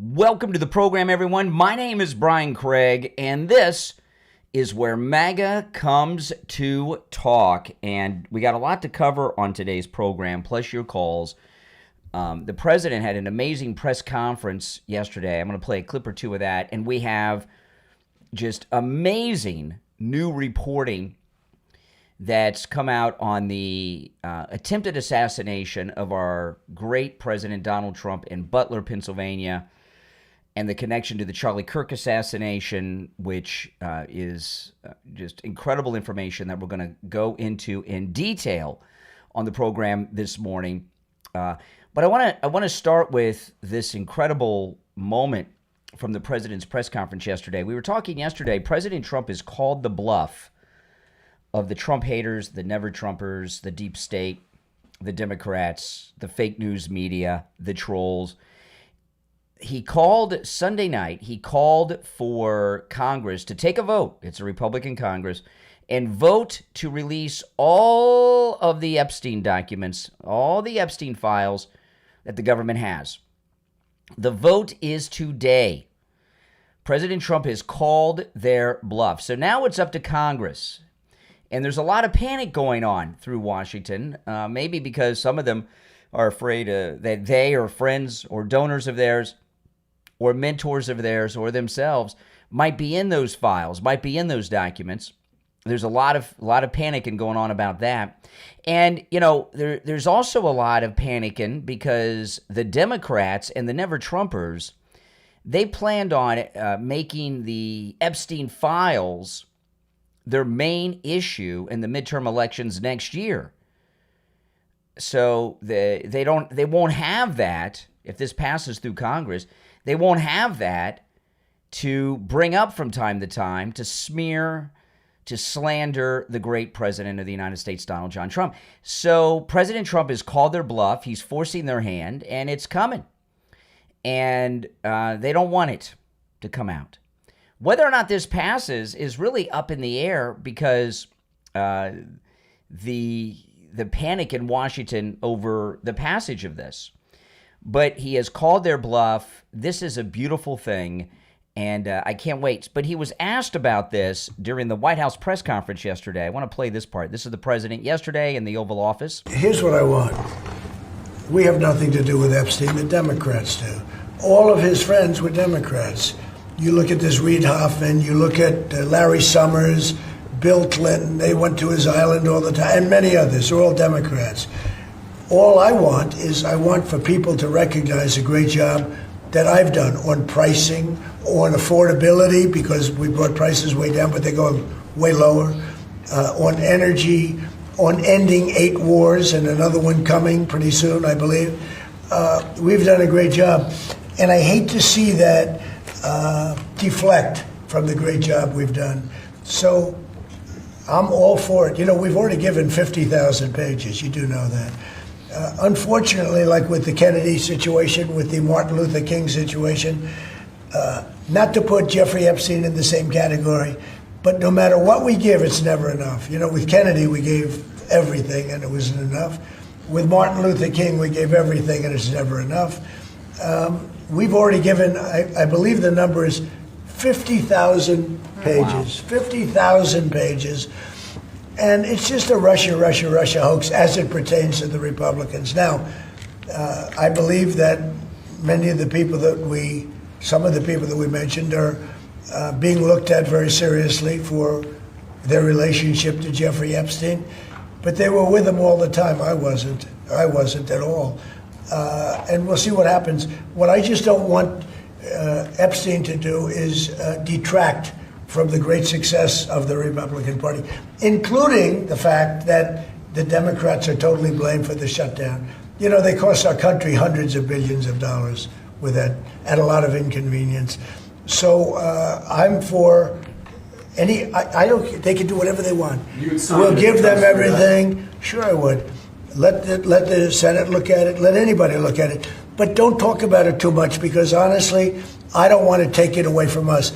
Welcome to the program, everyone. My name is Brian Craig, and this is where MAGA comes to talk. And we got a lot to cover on today's program, plus your calls. The president had an amazing press conference yesterday. I'm going to play a clip or two of that. And we have just amazing new reporting that's come out on the attempted assassination of our great President Donald Trump in Butler, Pennsylvania, and the connection to the Charlie Kirk assassination, which is just incredible information that we're going to go into in detail on the program this morning. But I want to start with this incredible moment from the president's press conference yesterday. We were talking yesterday. President Trump has called the bluff of the Trump haters, the never Trumpers, the deep state, the Democrats, the fake news media, the trolls. He called Sunday night, he called for Congress to take a vote. It's a Republican Congress, and vote to release all of the Epstein documents, all the Epstein files that the government has. The vote is today. President Trump has called their bluff. So now it's up to Congress. And there's a lot of panic going on through Washington, maybe because some of them are afraid that they or friends or donors of theirs or mentors of theirs or themselves might be in those files, might be in those documents. There's a lot of panicking going on about that. And, you know, there's also a lot of panicking because the Democrats and the never Trumpers, they planned on making the Epstein files their main issue in the midterm elections next year. So they won't have that if this passes through Congress. They won't have that to bring up from time to time to smear, to slander the great president of the United States, Donald John Trump. So President Trump has called their bluff. He's forcing their hand, and it's coming. And they don't want it to come out. Whether or not this passes is really up in the air because the panic in Washington over the passage of this. But he has called their bluff. This is a beautiful thing, and I can't wait. But he was asked about this during the White House press conference yesterday. I want to play this part. This is the president yesterday in the Oval Office. Here's what I want. We have nothing to do with Epstein. The Democrats do. All of his friends were Democrats. You look at this Reid Hoffman, you look at Larry Summers, Bill Clinton, they went to his island all the time, and many others, they're all Democrats. All I want for people to recognize a great job that I've done on pricing, on affordability, because we brought prices way down, but they're going way lower, on energy, on ending 8 wars, and another one coming pretty soon, I believe. We've done a great job, and I hate to see that deflect from the great job we've done. So I'm all for it. You know, we've already given 50,000 pages. You do know that. Unfortunately, like with the Kennedy situation, with the Martin Luther King situation, not to put Jeffrey Epstein in the same category, but no matter what we give, it's never enough. You know, with Kennedy, we gave everything and it wasn't enough. With Martin Luther King, we gave everything and it's never enough. We've already given, I believe the number is 50,000 pages. Wow. 50,000 pages. And it's just a Russia hoax as it pertains to the Republicans. Now, I believe that some of the people that we mentioned are being looked at very seriously for their relationship to Jeffrey Epstein. But they were with him all the time. I wasn't at all. And we'll see what happens. What I just don't want Epstein to do is detract from the great success of the Republican Party, including the fact that the Democrats are totally blamed for the shutdown. You know, they cost our country hundreds of billions of dollars with that, at a lot of inconvenience. So I'm for I don't. They can do whatever they want. We'll give them everything. Sure, I would. Let the Senate look at it. Let anybody look at it. But don't talk about it too much because honestly, I don't want to take it away from us.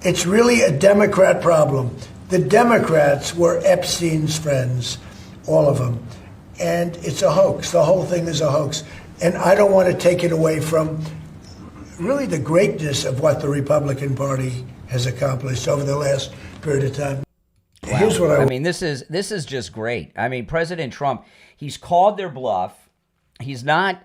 It's really a Democrat problem. The Democrats were Epstein's friends, all of them. And it's a hoax. The whole thing is a hoax. And I don't want to take it away from really the greatness of what the Republican Party has accomplished over the last period of time. Wow. Here's what I mean, this is just great. I mean, President Trump, he's called their bluff. He's not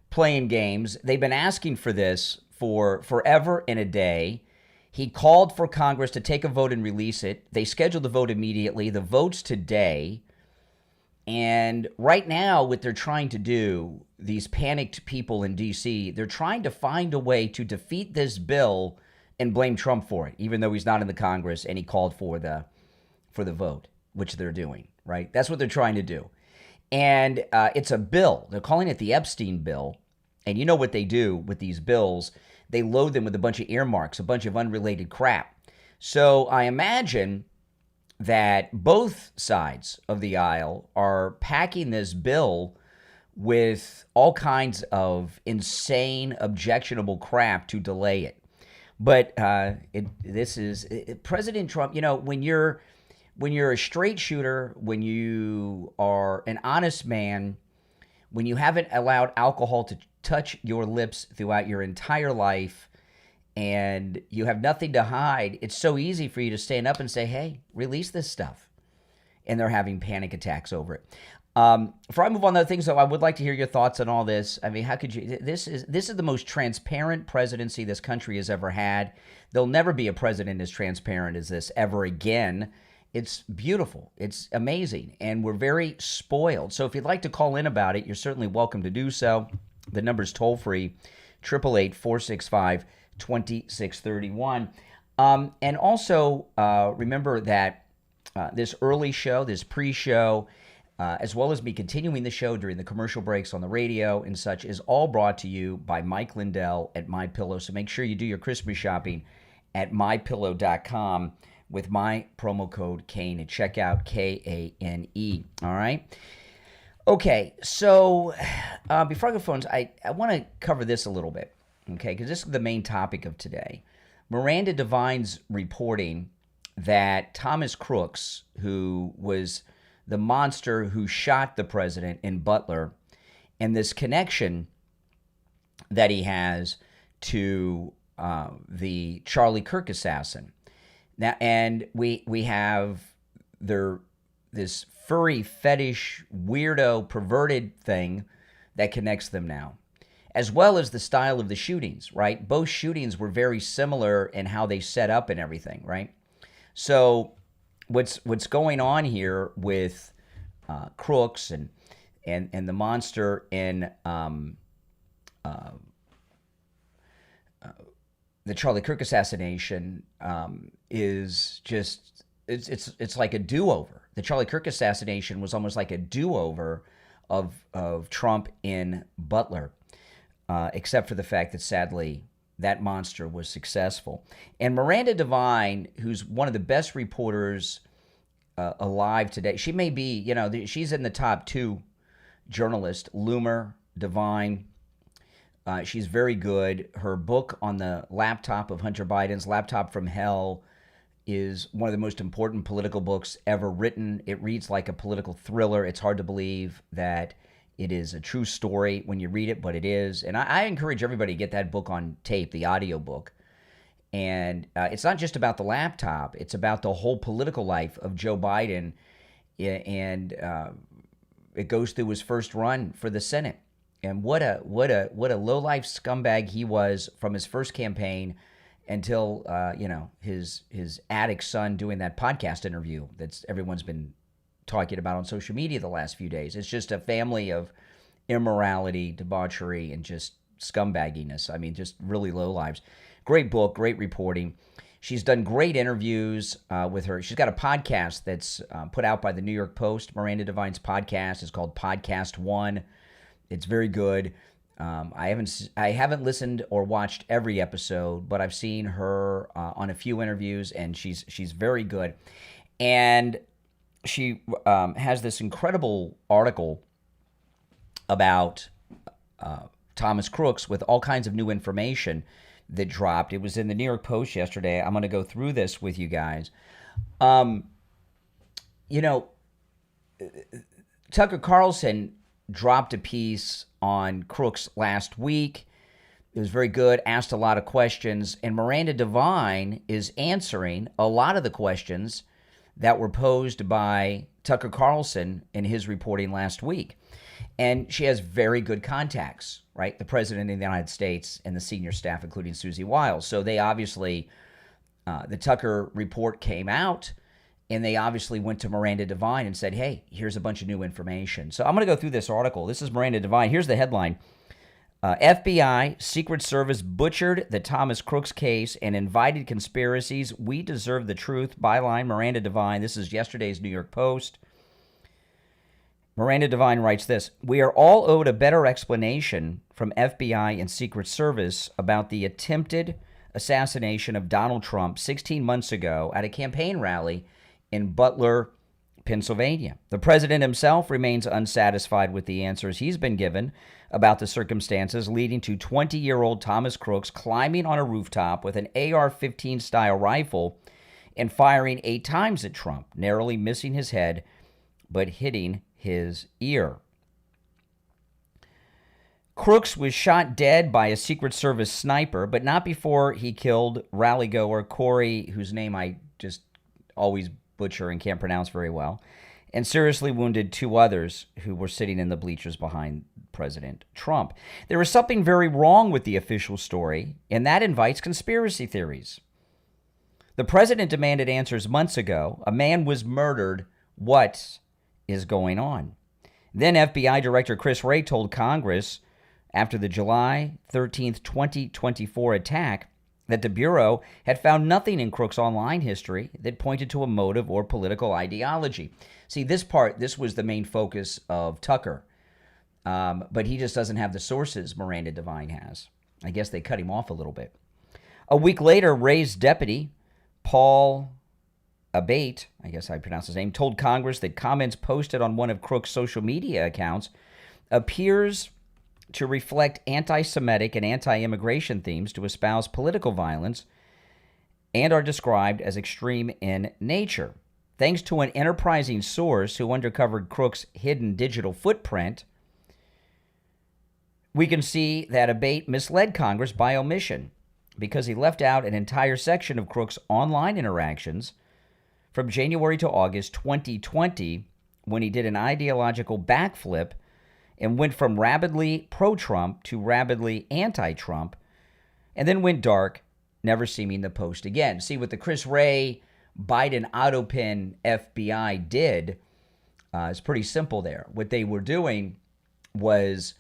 playing games. They've been asking for this for forever and a day. He called for Congress to take a vote and release it. They scheduled the vote immediately. The vote's today. And right now, what they're trying to do, these panicked people in D.C., they're trying to find a way to defeat this bill and blame Trump for it, even though he's not in the Congress and he called for the vote, which they're doing, right? That's what they're trying to do. And it's a bill. They're calling it the Epstein bill. And you know what they do with these bills? They load them with a bunch of earmarks, a bunch of unrelated crap. So I imagine that both sides of the aisle are packing this bill with all kinds of insane, objectionable crap to delay it. But President Trump, you know, when you're a straight shooter, when you are an honest man, when you haven't allowed alcohol to touch your lips throughout your entire life, and you have nothing to hide, it's so easy for you to stand up and say, hey, release this stuff. And they're having panic attacks over it. Before I move on to other things, though, I would like to hear your thoughts on all this. I mean, how could you? This is the most transparent presidency this country has ever had. There'll never be a president as transparent as this ever again. It's beautiful. It's amazing. And we're very spoiled. So if you'd like to call in about it, you're certainly welcome to do so. The number's toll-free, 888-465-2631. And also, remember that this early show, this pre-show, as well as me continuing the show during the commercial breaks on the radio and such, is all brought to you by Mike Lindell at MyPillow. So make sure you do your Christmas shopping at MyPillow.com with my promo code Kane at checkout, Kane. All right? Okay, so before I go phones, I want to cover this a little bit, okay, because this is the main topic of today. Miranda Devine's reporting that Thomas Crooks, who was the monster who shot the president in Butler, and this connection that he has to the Charlie Kirk assassin. Now, and we have this furry fetish, weirdo, perverted thing that connects them now, as well as the style of the shootings, right? Both shootings were very similar in how they set up and everything, right? So what's going on here with Crooks and the monster in the Charlie Kirk assassination is just it's like a do-over. The Charlie Kirk assassination was almost like a do-over of Trump in Butler, except for the fact that sadly that monster was successful. And Miranda Devine, who's one of the best reporters alive today, she may be, you know, she's in the top two journalists, Loomer, Devine. She's very good. Her book on the laptop of Hunter Biden's Laptop from Hell is one of the most important political books ever written. It reads like a political thriller. It's hard to believe that it is a true story when you read it, but it is. And I encourage everybody to get that book on tape, the audio book. And it's not just about the laptop. It's about the whole political life of Joe Biden. And it goes through his first run for the Senate. And what a low-life scumbag he was from his first campaign until his addict son doing that podcast interview that's everyone's been talking about on social media the last few days. It's just a family of immorality, debauchery, and just scumbagginess. I mean, just really low lives. Great book, great reporting. She's done great interviews with her. She's got a podcast that's put out by the New York Post. Miranda Devine's podcast is called Podcast One. It's very good. I haven't listened or watched every episode, but I've seen her on a few interviews, and she's very good. And she has this incredible article about Thomas Crooks with all kinds of new information that dropped. It was in the New York Post yesterday. I'm going to go through this with you guys. Tucker Carlson dropped a piece on Crooks last week. It was very good, asked a lot of questions, and Miranda Devine is answering a lot of the questions that were posed by Tucker Carlson in his reporting last week. And she has very good contacts, right? The President of the United States and the senior staff, including Susie Wiles. So they obviously, the Tucker report came out, and they obviously went to Miranda Devine and said, hey, here's a bunch of new information. So I'm going to go through this article. This is Miranda Devine. Here's the headline. FBI, Secret Service butchered the Thomas Crooks case and invited conspiracies. We deserve the truth. Byline, Miranda Devine. This is yesterday's New York Post. Miranda Devine writes this: we are all owed a better explanation from FBI and Secret Service about the attempted assassination of Donald Trump 16 months ago at a campaign rally in Butler, Pennsylvania. The president himself remains unsatisfied with the answers he's been given about the circumstances leading to 20-year-old Thomas Crooks climbing on a rooftop with an AR-15 style rifle and firing 8 times at Trump, narrowly missing his head but hitting his ear. Crooks was shot dead by a Secret Service sniper, but not before he killed rally-goer Corey, whose name I just always butcher and can't pronounce very well, and seriously wounded 2 others who were sitting in the bleachers behind President Trump. There is something very wrong with the official story, and that invites conspiracy theories. The president demanded answers months ago. A man was murdered. What is going on? Then FBI Director Chris Wray told Congress after the July 13th, 2024 attack that the Bureau had found nothing in Crooks' online history that pointed to a motive or political ideology. See, this was the main focus of Tucker, but he just doesn't have the sources Miranda Devine has. I guess they cut him off a little bit. A week later, Wray's deputy, Paul Abate, I guess I pronounced his name, told Congress that comments posted on one of Crooks' social media accounts appears to reflect anti-Semitic and anti-immigration themes, to espouse political violence, and are described as extreme in nature. Thanks to an enterprising source who uncovered Crooks' hidden digital footprint, we can see that Abate misled Congress by omission because he left out an entire section of Crooks' online interactions from January to August 2020, when he did an ideological backflip and went from rabidly pro-Trump to rabidly anti-Trump, and then went dark, never seeing the post again. See, what the Chris Wray Biden autopin FBI did is pretty simple there. What they were doing was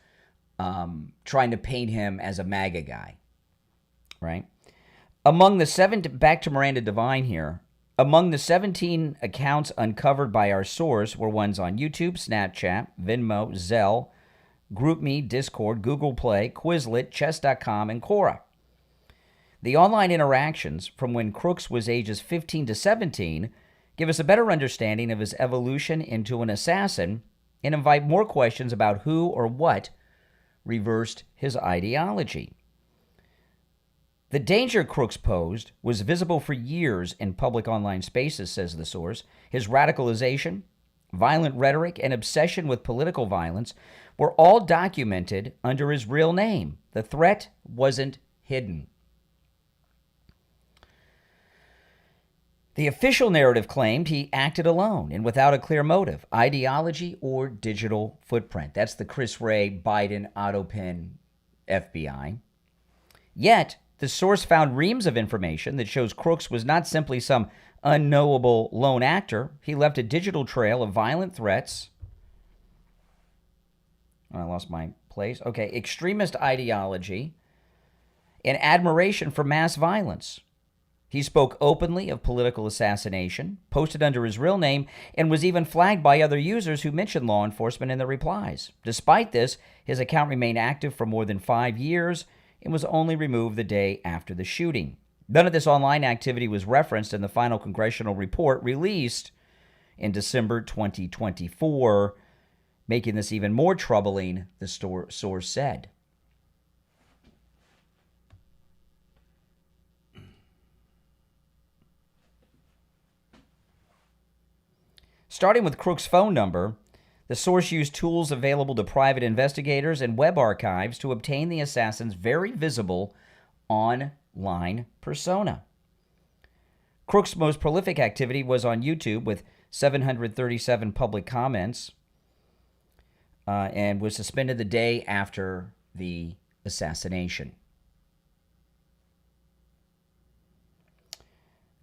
trying to paint him as a MAGA guy, right? Among the back to Miranda Devine here, among the 17 accounts uncovered by our source were ones on YouTube, Snapchat, Venmo, Zelle, GroupMe, Discord, Google Play, Quizlet, Chess.com, and Quora. The online interactions from when Crooks was ages 15 to 17 give us a better understanding of his evolution into an assassin and invite more questions about who or what reversed his ideology. The danger Crooks posed was visible for years in public online spaces, says the source. His radicalization, violent rhetoric, and obsession with political violence were all documented under his real name. The threat wasn't hidden. The official narrative claimed he acted alone and without a clear motive, ideology, or digital footprint. That's the Chris Wray Biden autopin FBI. Yet, the source found reams of information that shows Crooks was not simply some unknowable lone actor. He left a digital trail of violent threats. I lost my place. Okay, extremist ideology and admiration for mass violence. He spoke openly of political assassination, posted under his real name, and was even flagged by other users who mentioned law enforcement in the replies. Despite this, his account remained active for more than 5 years and was only removed the day after the shooting. None of this online activity was referenced in the final congressional report released in December 2024, making this even more troubling, the source said. Starting with Crooks' phone number, The source used tools available to private investigators and web archives to obtain the assassin's very visible online persona. Crooks' most prolific activity was on YouTube with 737 public comments and was suspended the day after the assassination.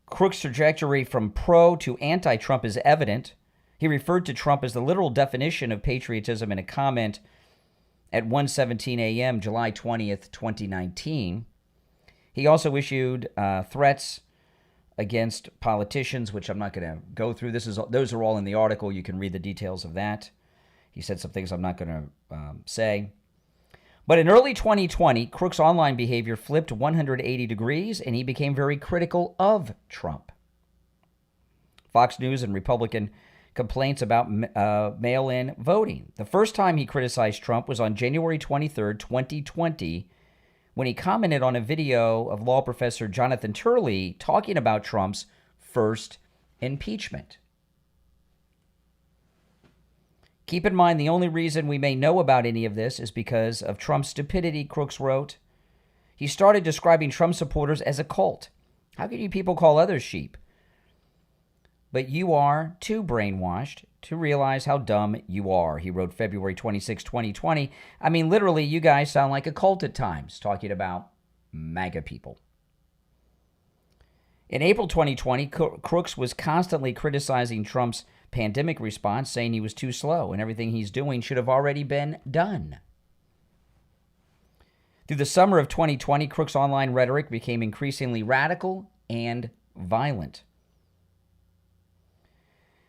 Crooks' trajectory from pro to anti-Trump is evident. He referred to Trump as the literal definition of patriotism in a comment at 1:17 a.m., July 20th, 2019. He also issued threats against politicians, which I'm not going to go through. Those are all in the article. You can read the details of that. He said some things I'm not going to say. But in early 2020, Crooks' online behavior flipped 180 degrees, and he became very critical of Trump. Fox News and Republican complaints about mail-in voting. The first time he criticized Trump was on January 23rd, 2020, when he commented on a video of law professor Jonathan Turley talking about Trump's first impeachment. Keep in mind, the only reason we may know about any of this is because of Trump's stupidity, Crooks wrote. He started describing Trump supporters as a cult. How can you people call others sheep? But you are too brainwashed to realize how dumb you are, he wrote February 26, 2020. I mean, literally, you guys sound like a cult at times, talking about MAGA people. In April 2020, Crooks was constantly criticizing Trump's pandemic response, saying he was too slow and everything he's doing should have already been done. Through the summer of 2020, Crooks' online rhetoric became increasingly radical and violent.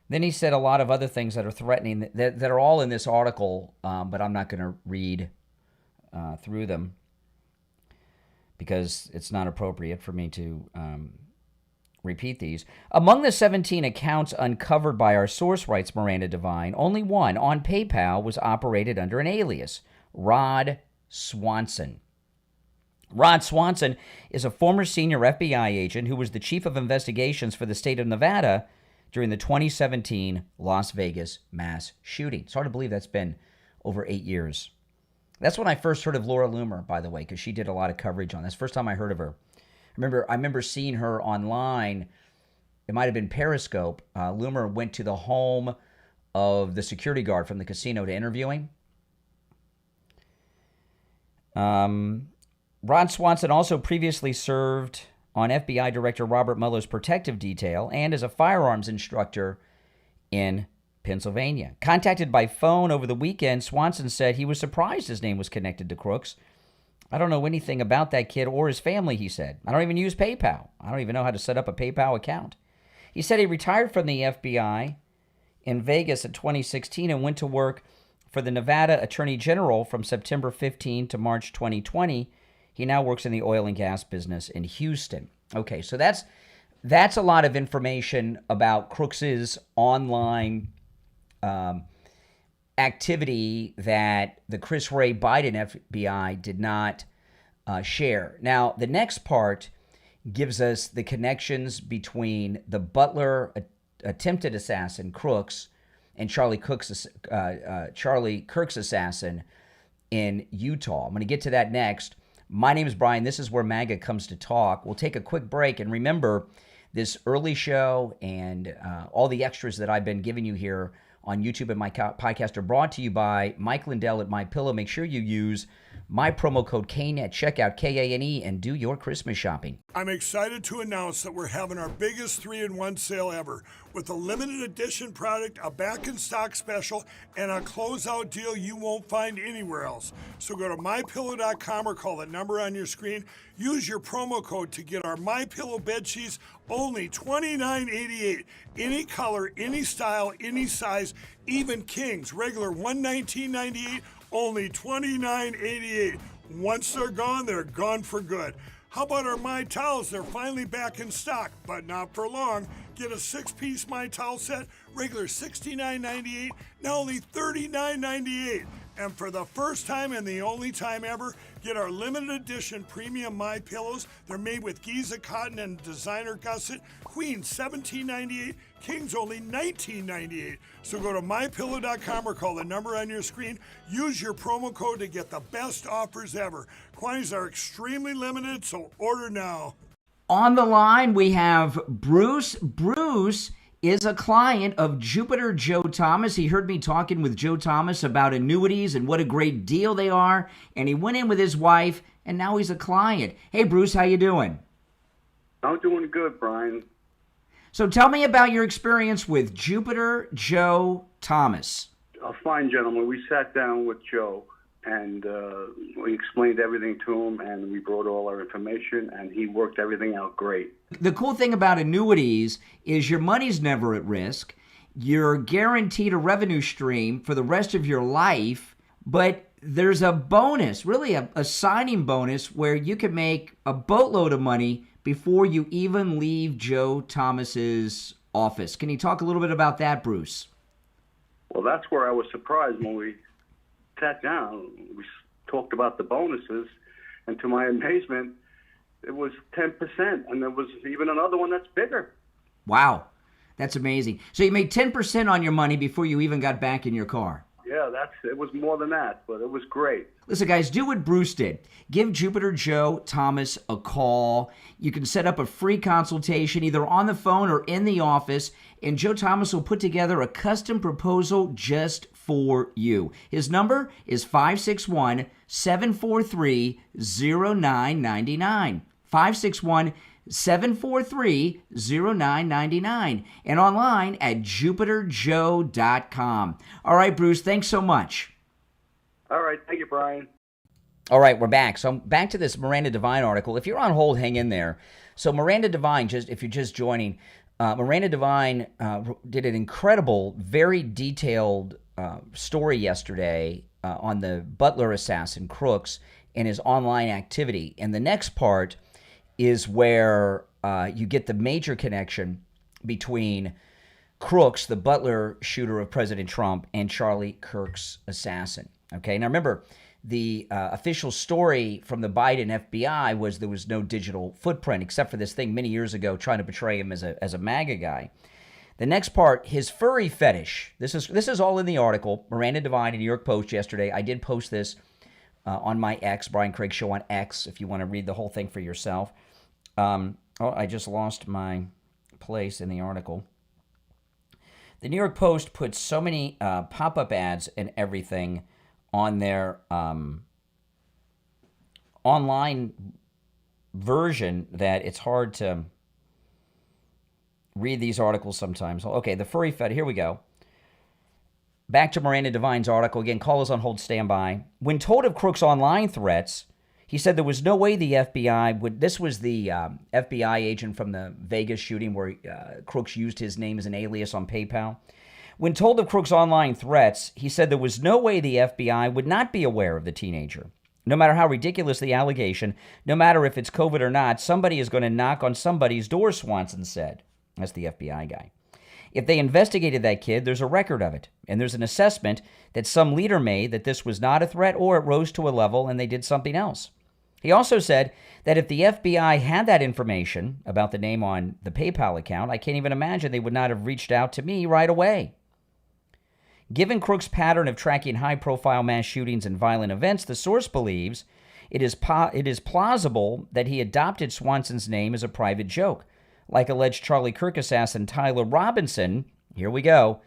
Then he said a lot of other things that are threatening, that are all in this article, but I'm not going to read through them because it's not appropriate for me to repeat these. Among the 17 accounts uncovered by our source, writes Miranda Devine, only one on PayPal was operated under an alias, Rod Swanson. Rod Swanson is a former senior FBI agent who was the chief of investigations for the state of Nevada during the 2017 Las Vegas mass shooting. It's hard to believe that's been over 8 years. That's when I first heard of Laura Loomer, by the way, because she did a lot of coverage on this. First time I heard of her. I remember seeing her online. It might have been Periscope. Loomer went to the home of the security guard from the casino to interview him. Rod Swanson also previously served on FBI Director Robert Mueller's protective detail and as a firearms instructor in Pennsylvania. Contacted by phone over the weekend, Swanson said he was surprised his name was connected to Crooks. I don't know anything about that kid or his family, he said. I don't even use PayPal. I don't even know how to set up a PayPal account. He said he retired from the FBI in Vegas in 2016 and went to work for the Nevada Attorney General from September 15 to March 2020. He now works in the oil and gas business in Houston. Okay, so that's a lot of information about Crooks's online activity that the Chris Wray Biden FBI did not share. Now, the next part gives us the connections between the Butler attempted assassin, Crooks, and Charlie Kirk's assassin in Utah. I'm going to get to that next. My name is Brian. This is where MAGA comes to talk. We'll take a quick break. And remember, this early show and all the extras that I've been giving you here on YouTube and my podcast are brought to you by Mike Lindell at MyPillow. Make sure you use my promo code KANE at checkout, K-A-N-E, and do your Christmas shopping. I'm excited to announce that we're having our biggest 3-in-1 sale ever with a limited edition product, a back-in-stock special, and a closeout deal you won't find anywhere else. So go to MyPillow.com or call the number on your screen. Use your promo code to get our MyPillow bed sheets, only $29.88. Any color, any style, any size, even kings, regular $119.98, only $29.88. Once they're gone for good. How about our My Towels? They're finally back in stock, but not for long. Get a 6-piece My Towel set, regular $69.98, now only $39.98. And for the first time and the only time ever, get our limited edition premium My Pillows. They're made with Giza cotton and designer gusset. Queens $17.98, Kings only $19.98. So go to mypillow.com or call the number on your screen. Use your promo code to get the best offers ever. Quantities are extremely limited, so order now. On the line, we have Bruce. Bruce is a client of Jupiter Joe Thomas. He heard me talking with Joe Thomas about annuities and what a great deal they are, and he went in with his wife, and now he's a client. Hey, Bruce, how you doing? I'm doing good, Brian. So tell me about your experience with Jupiter Joe Thomas. A fine gentleman. We sat down with Joe, and we explained everything to him, and we brought all our information, and he worked everything out great. The cool thing about annuities is your money's never at risk. You're guaranteed a revenue stream for the rest of your life, but there's a bonus, really a signing bonus, where you can make a boatload of money before you even leave Joe Thomas's office. Can you talk a little bit about that, Bruce? Well, that's where I was surprised when we sat down. We talked about the bonuses, and to my amazement, it was 10%, and there was even another one that's bigger. Wow, that's amazing. So you made 10% on your money before you even got back in your car. Yeah, it was more than that, but it was great. Listen, guys, do what Bruce did. Give Jupiter Joe Thomas a call. You can set up a free consultation either on the phone or in the office, and Joe Thomas will put together a custom proposal just for you. His number is 561-743-0999. 561-743-0999, and online at jupiterjoe.com. All right, Bruce, thanks so much. All right, thank you, Brian. All right, we're back. So back to this Miranda Devine article. If you're on hold, hang in there. So Miranda Devine, if you're just joining, Miranda Devine did an incredible, very detailed story yesterday on the Butler assassin, Crooks, and his online activity. And the next part is where you get the major connection between Crooks, the Butler shooter of President Trump, and Charlie Kirk's assassin. Okay, now remember, the official story from the Biden FBI was there was no digital footprint except for this thing many years ago trying to portray him as a MAGA guy. The next part, his furry fetish. This is all in the article. Miranda Devine in New York Post yesterday. I did post this on my X, Brian Craig Show on X, if you want to read the whole thing for yourself. I just lost my place in the article. The New York Post put so many pop-up ads and everything on their online version that it's hard to read these articles sometimes. Okay, the furry fetish. Here we go. Back to Miranda Devine's article. Again, call us on hold, stand by. When told of Crooks' online threats, he said there was no way the FBI would... This was the FBI agent from the Vegas shooting where Crooks used his name as an alias on PayPal. When told of Crooks' online threats, he said there was no way the FBI would not be aware of the teenager. No matter how ridiculous the allegation, no matter if it's COVID or not, somebody is going to knock on somebody's door, Swanson said. That's the FBI guy. If they investigated that kid, there's a record of it, and there's an assessment that some leader made that this was not a threat or it rose to a level and they did something else. He also said that if the FBI had that information about the name on the PayPal account, I can't even imagine they would not have reached out to me right away. Given Crooks' pattern of tracking high-profile mass shootings and violent events, the source believes it is plausible that he adopted Swanson's name as a private joke. Like alleged Charlie Kirk assassin Tyler Robinson, here we go.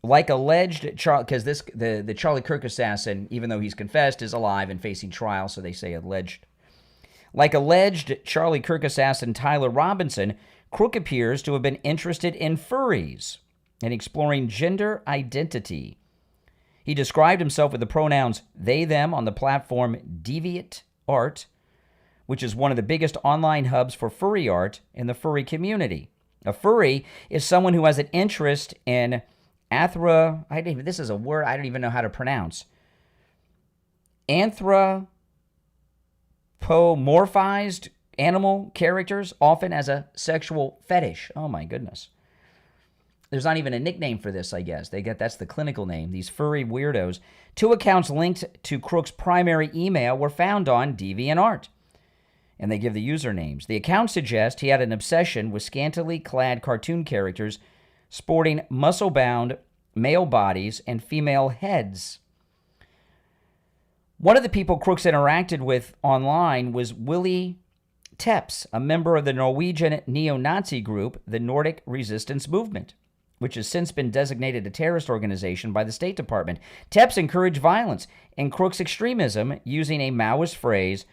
Like alleged, because the Charlie Kirk assassin, even though he's confessed, is alive and facing trial, so they say alleged. Like alleged Charlie Kirk assassin Tyler Robinson, Crook appears to have been interested in furries and exploring gender identity. He described himself with the pronouns they, them on the platform DeviantArt, which is one of the biggest online hubs for furry art in the furry community. A furry is someone who has an interest in this is a word I don't even know how to pronounce. Anthropomorphized animal characters, often as a sexual fetish. Oh my goodness. There's not even a nickname for this, I guess. That's the clinical name. These furry weirdos. 2 accounts linked to Crooks' primary email were found on DeviantArt, and they give the usernames. The accounts suggest he had an obsession with scantily clad cartoon characters sporting muscle-bound male bodies and female heads. One of the people Crooks interacted with online was Willie Tepps, a member of the Norwegian neo-Nazi group, the Nordic Resistance Movement, which has since been designated a terrorist organization by the State Department. Tepps encouraged violence and Crooks' extremism using a Maoist phrase,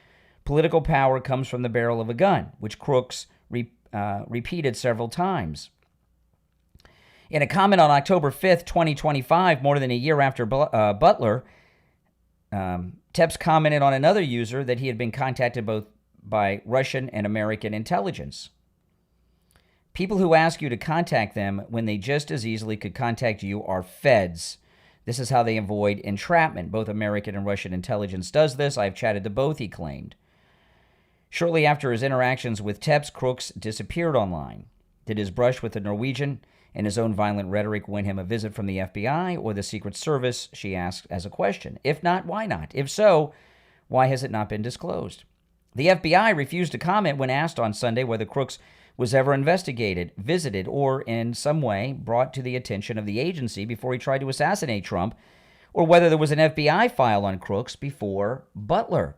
"Political power comes from the barrel of a gun," which Crooks repeated several times. In a comment on October 5th, 2025, more than a year after Butler, Tepps commented on another user that he had been contacted both by Russian and American intelligence. People who ask you to contact them when they just as easily could contact you are feds. This is how they avoid entrapment. Both American and Russian intelligence does this. I've chatted to both, he claimed. Shortly after his interactions with Tepps, Crooks disappeared online. Did his brush with the Norwegian and his own violent rhetoric win him a visit from the FBI or the Secret Service, she asked as a question. If not, why not? If so, why has it not been disclosed? The FBI refused to comment when asked on Sunday whether Crooks was ever investigated, visited, or in some way brought to the attention of the agency before he tried to assassinate Trump, or whether there was an FBI file on Crooks before Butler.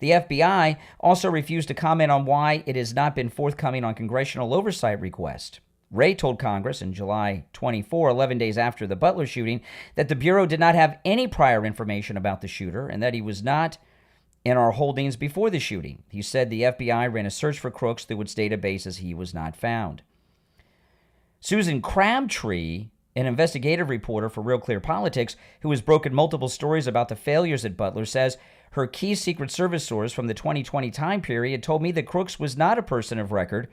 The FBI also refused to comment on why it has not been forthcoming on congressional oversight request. Wray told Congress in July 24, 11 days after the Butler shooting, that the Bureau did not have any prior information about the shooter and that he was not in our holdings before the shooting. He said the FBI ran a search for Crooks through its databases. He was not found. Susan Crabtree, an investigative reporter for Real Clear Politics, who has broken multiple stories about the failures at Butler, says her key Secret Service source from the 2020 time period told me that Crooks was not a person of record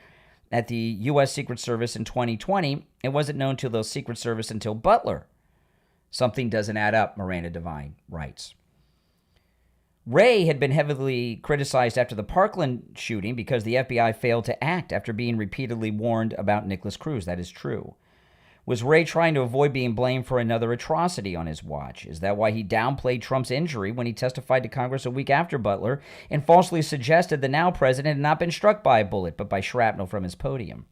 at the U.S. Secret Service in 2020 and wasn't known to the Secret Service until Butler. Something doesn't add up, Miranda Devine writes. Wray had been heavily criticized after the Parkland shooting because the FBI failed to act after being repeatedly warned about Nicholas Cruz. That is true. Was Wray trying to avoid being blamed for another atrocity on his watch? Is that why he downplayed Trump's injury when he testified to Congress a week after Butler and falsely suggested the now president had not been struck by a bullet but by shrapnel from his podium?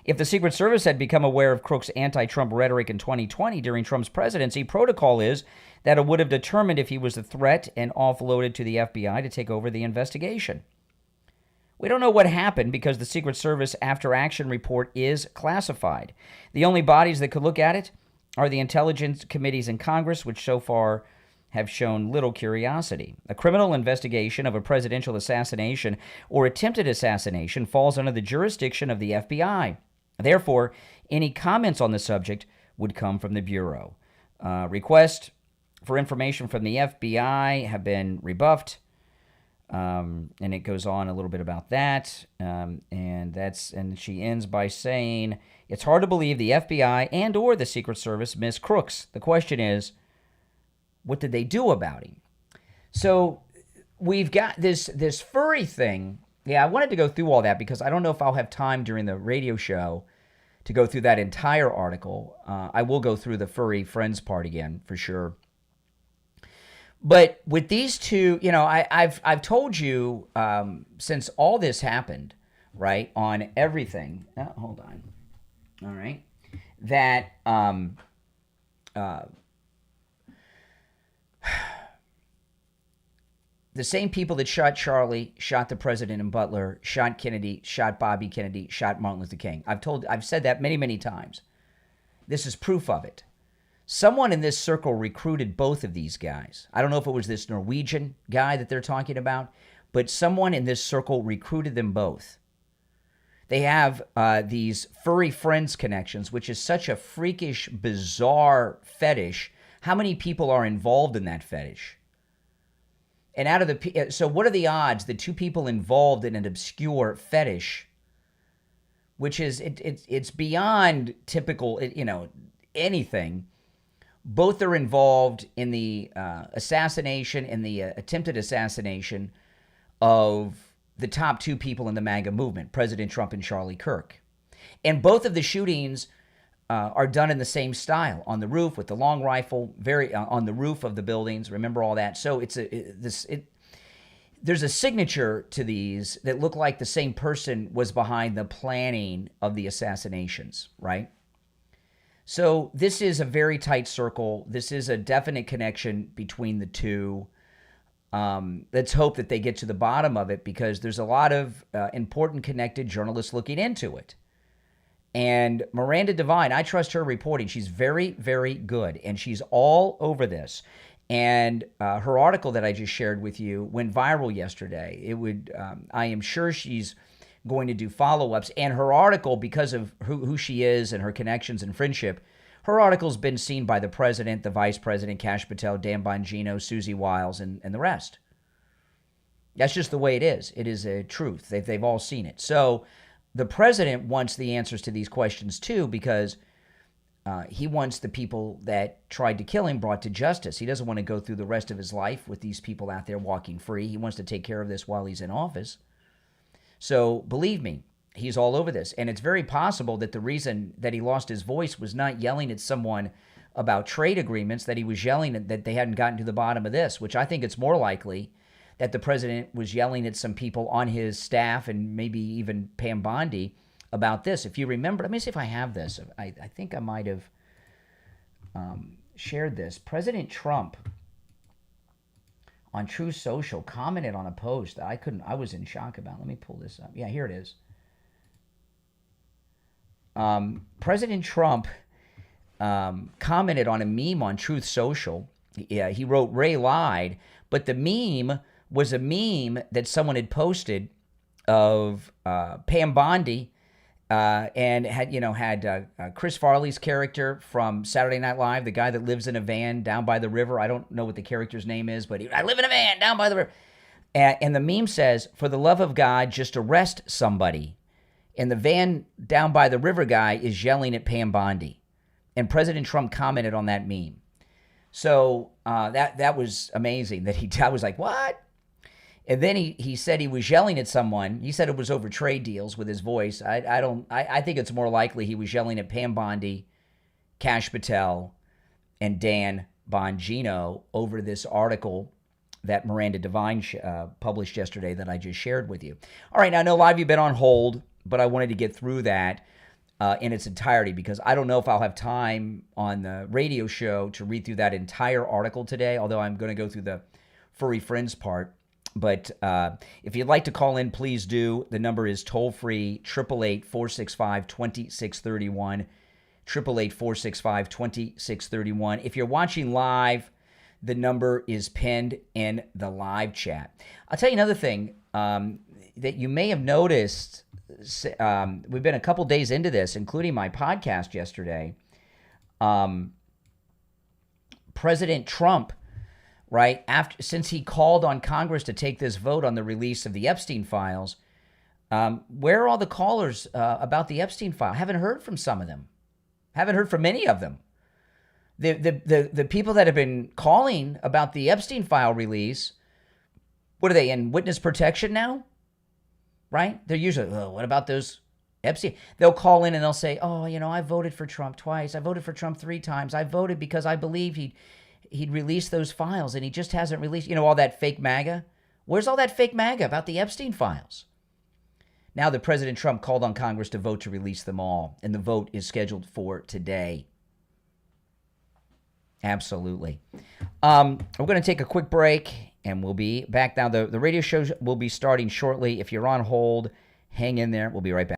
If the Secret Service had become aware of Crooks' anti-Trump rhetoric in 2020 during Trump's presidency, protocol is that it would have determined if he was a threat and offloaded to the FBI to take over the investigation. We don't know what happened because the Secret Service after-action report is classified. The only bodies that could look at it are the intelligence committees in Congress, which so far have shown little curiosity. A criminal investigation of a presidential assassination or attempted assassination falls under the jurisdiction of the FBI. Therefore, any comments on the subject would come from the Bureau. Requests for information from the FBI have been rebuffed, and it goes on a little bit about that. And she ends by saying, it's hard to believe the FBI and or the Secret Service missed Crooks. The question is, what did they do about him? So we've got this furry thing. Yeah, I wanted to go through all that because I don't know if I'll have time during the radio show to go through that entire article. I will go through the furry friends part again for sure. But with these two, I've told you since all this happened, right, on everything. Hold on. All right, that the same people that shot Charlie, shot the president and Butler, shot Kennedy, shot Bobby Kennedy, shot Martin Luther King. I've said that many, many times. This is proof of it. Someone in this circle recruited both of these guys. I don't know if it was this Norwegian guy that they're talking about, but someone in this circle recruited them both. They have these furry friends connections, which is such a freakish, bizarre fetish. How many people are involved in that fetish? And so what are the odds that two people involved in an obscure fetish, which is, it's beyond typical, anything, both are involved in the assassination and the attempted assassination of the top two people in the MAGA movement, President Trump and Charlie Kirk. And both of the shootings are done in the same style, on the roof with the long rifle, on the roof of the buildings. Remember all that? So there's a signature to these that look like the same person was behind the planning of the assassinations, right? So this is a very tight circle. This is a definite connection between the two. Let's hope that they get to the bottom of it, because there's a lot of important connected journalists looking into it. And Miranda Devine, I trust her reporting. She's very, very good, and she's all over this. And her article that I just shared with you went viral yesterday. I am sure she's going to do follow-ups. And her article, because of who she is and her connections and friendship, her article's been seen by the president, the vice president, Kash Patel, Dan Bongino, Susie Wiles, and the rest. That's just the way it is. It is a truth. They've all seen it. So the president wants the answers to these questions too, because he wants the people that tried to kill him brought to justice. He doesn't want to go through the rest of his life with these people out there walking free. He wants to take care of this while he's in office. So believe me, he's all over this. And it's very possible that the reason that he lost his voice was not yelling at someone about trade agreements, that he was yelling that they hadn't gotten to the bottom of this, which I think it's more likely that the president was yelling at some people on his staff and maybe even Pam Bondi about this. If you remember, let me see if I have this. I think I might have shared this. President Trump on Truth Social commented on a post that I was in shock about. Let me pull this up. Yeah, here it is. President Trump commented on a meme on Truth Social. Yeah, he wrote, "Ray lied," but the meme was a meme that someone had posted of Pam Bondi and had Chris Farley's character from Saturday Night Live, the guy that lives in a van down by the river. I don't know what the character's name is, but I live in a van down by the river. And the meme says, "For the love of God, just arrest somebody." And the van down by the river guy is yelling at Pam Bondi. And President Trump commented on that meme. So that was amazing. I was like, what? And then he said he was yelling at someone. He said it was over trade deals with his voice. I think it's more likely he was yelling at Pam Bondi, Kash Patel, and Dan Bongino over this article that Miranda Devine published yesterday that I just shared with you. All right, now I know a lot of you have been on hold, but I wanted to get through that in its entirety, because I don't know if I'll have time on the radio show to read through that entire article today, although I'm going to go through the furry friends part. But if you'd like to call in, please do. The number is toll-free, 888-465-2631, 888-465-2631. If you're watching live, the number is pinned in the live chat. I'll tell you another thing that you may have noticed. We've been a couple days into this, including my podcast yesterday. President Trump, right, since he called on Congress to take this vote on the release of the Epstein files, where are all the callers about the Epstein file? Haven't heard from some of them. Haven't heard from any of them. The people that have been calling about the Epstein file release, what are they, in witness protection now? Right? They're usually, what about those Epstein? They'll call in and they'll say, I voted for Trump twice. I voted for Trump 3 times. I voted because I believed he'd release those files, and he just hasn't released, all that fake MAGA. Where's all that fake MAGA about the Epstein files? Now that President Trump called on Congress to vote to release them all, and the vote is scheduled for today. Absolutely. We're going to take a quick break, and we'll be back. Now, the radio show will be starting shortly. If you're on hold, hang in there. We'll be right back.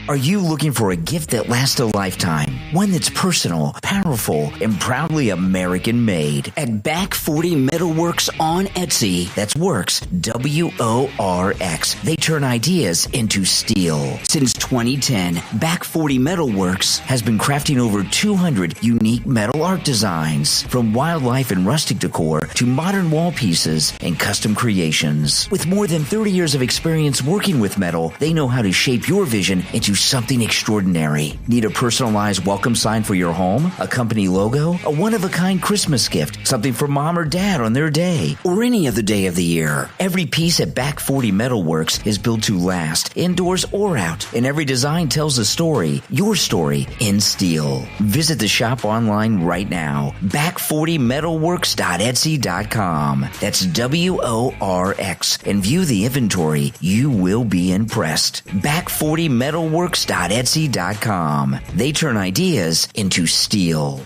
Are you looking for a gift that lasts a lifetime? One that's personal, powerful, and proudly American-made. At Back 40 Metalworks on Etsy, that's Works, W-O-R-X. They turn ideas into steel. Since 2010, Back 40 Metalworks has been crafting over 200 unique metal art designs, from wildlife and rustic decor to modern wall pieces and custom creations. With more than 30 years of experience working with metal, they know how to shape your vision into something extraordinary. Need a personalized welcome welcome sign for your home, a company logo, a one-of-a-kind Christmas gift, something for mom or dad on their day, or any other day of the year. Every piece at Back 40 Metalworks is built to last, indoors or out, and every design tells a story, your story, in steel. Visit the shop online right now, back40metalworks.etsy.com. That's WORX, and view the inventory. You will be impressed. Back40metalworks.etsy.com. They turn ideas into steel.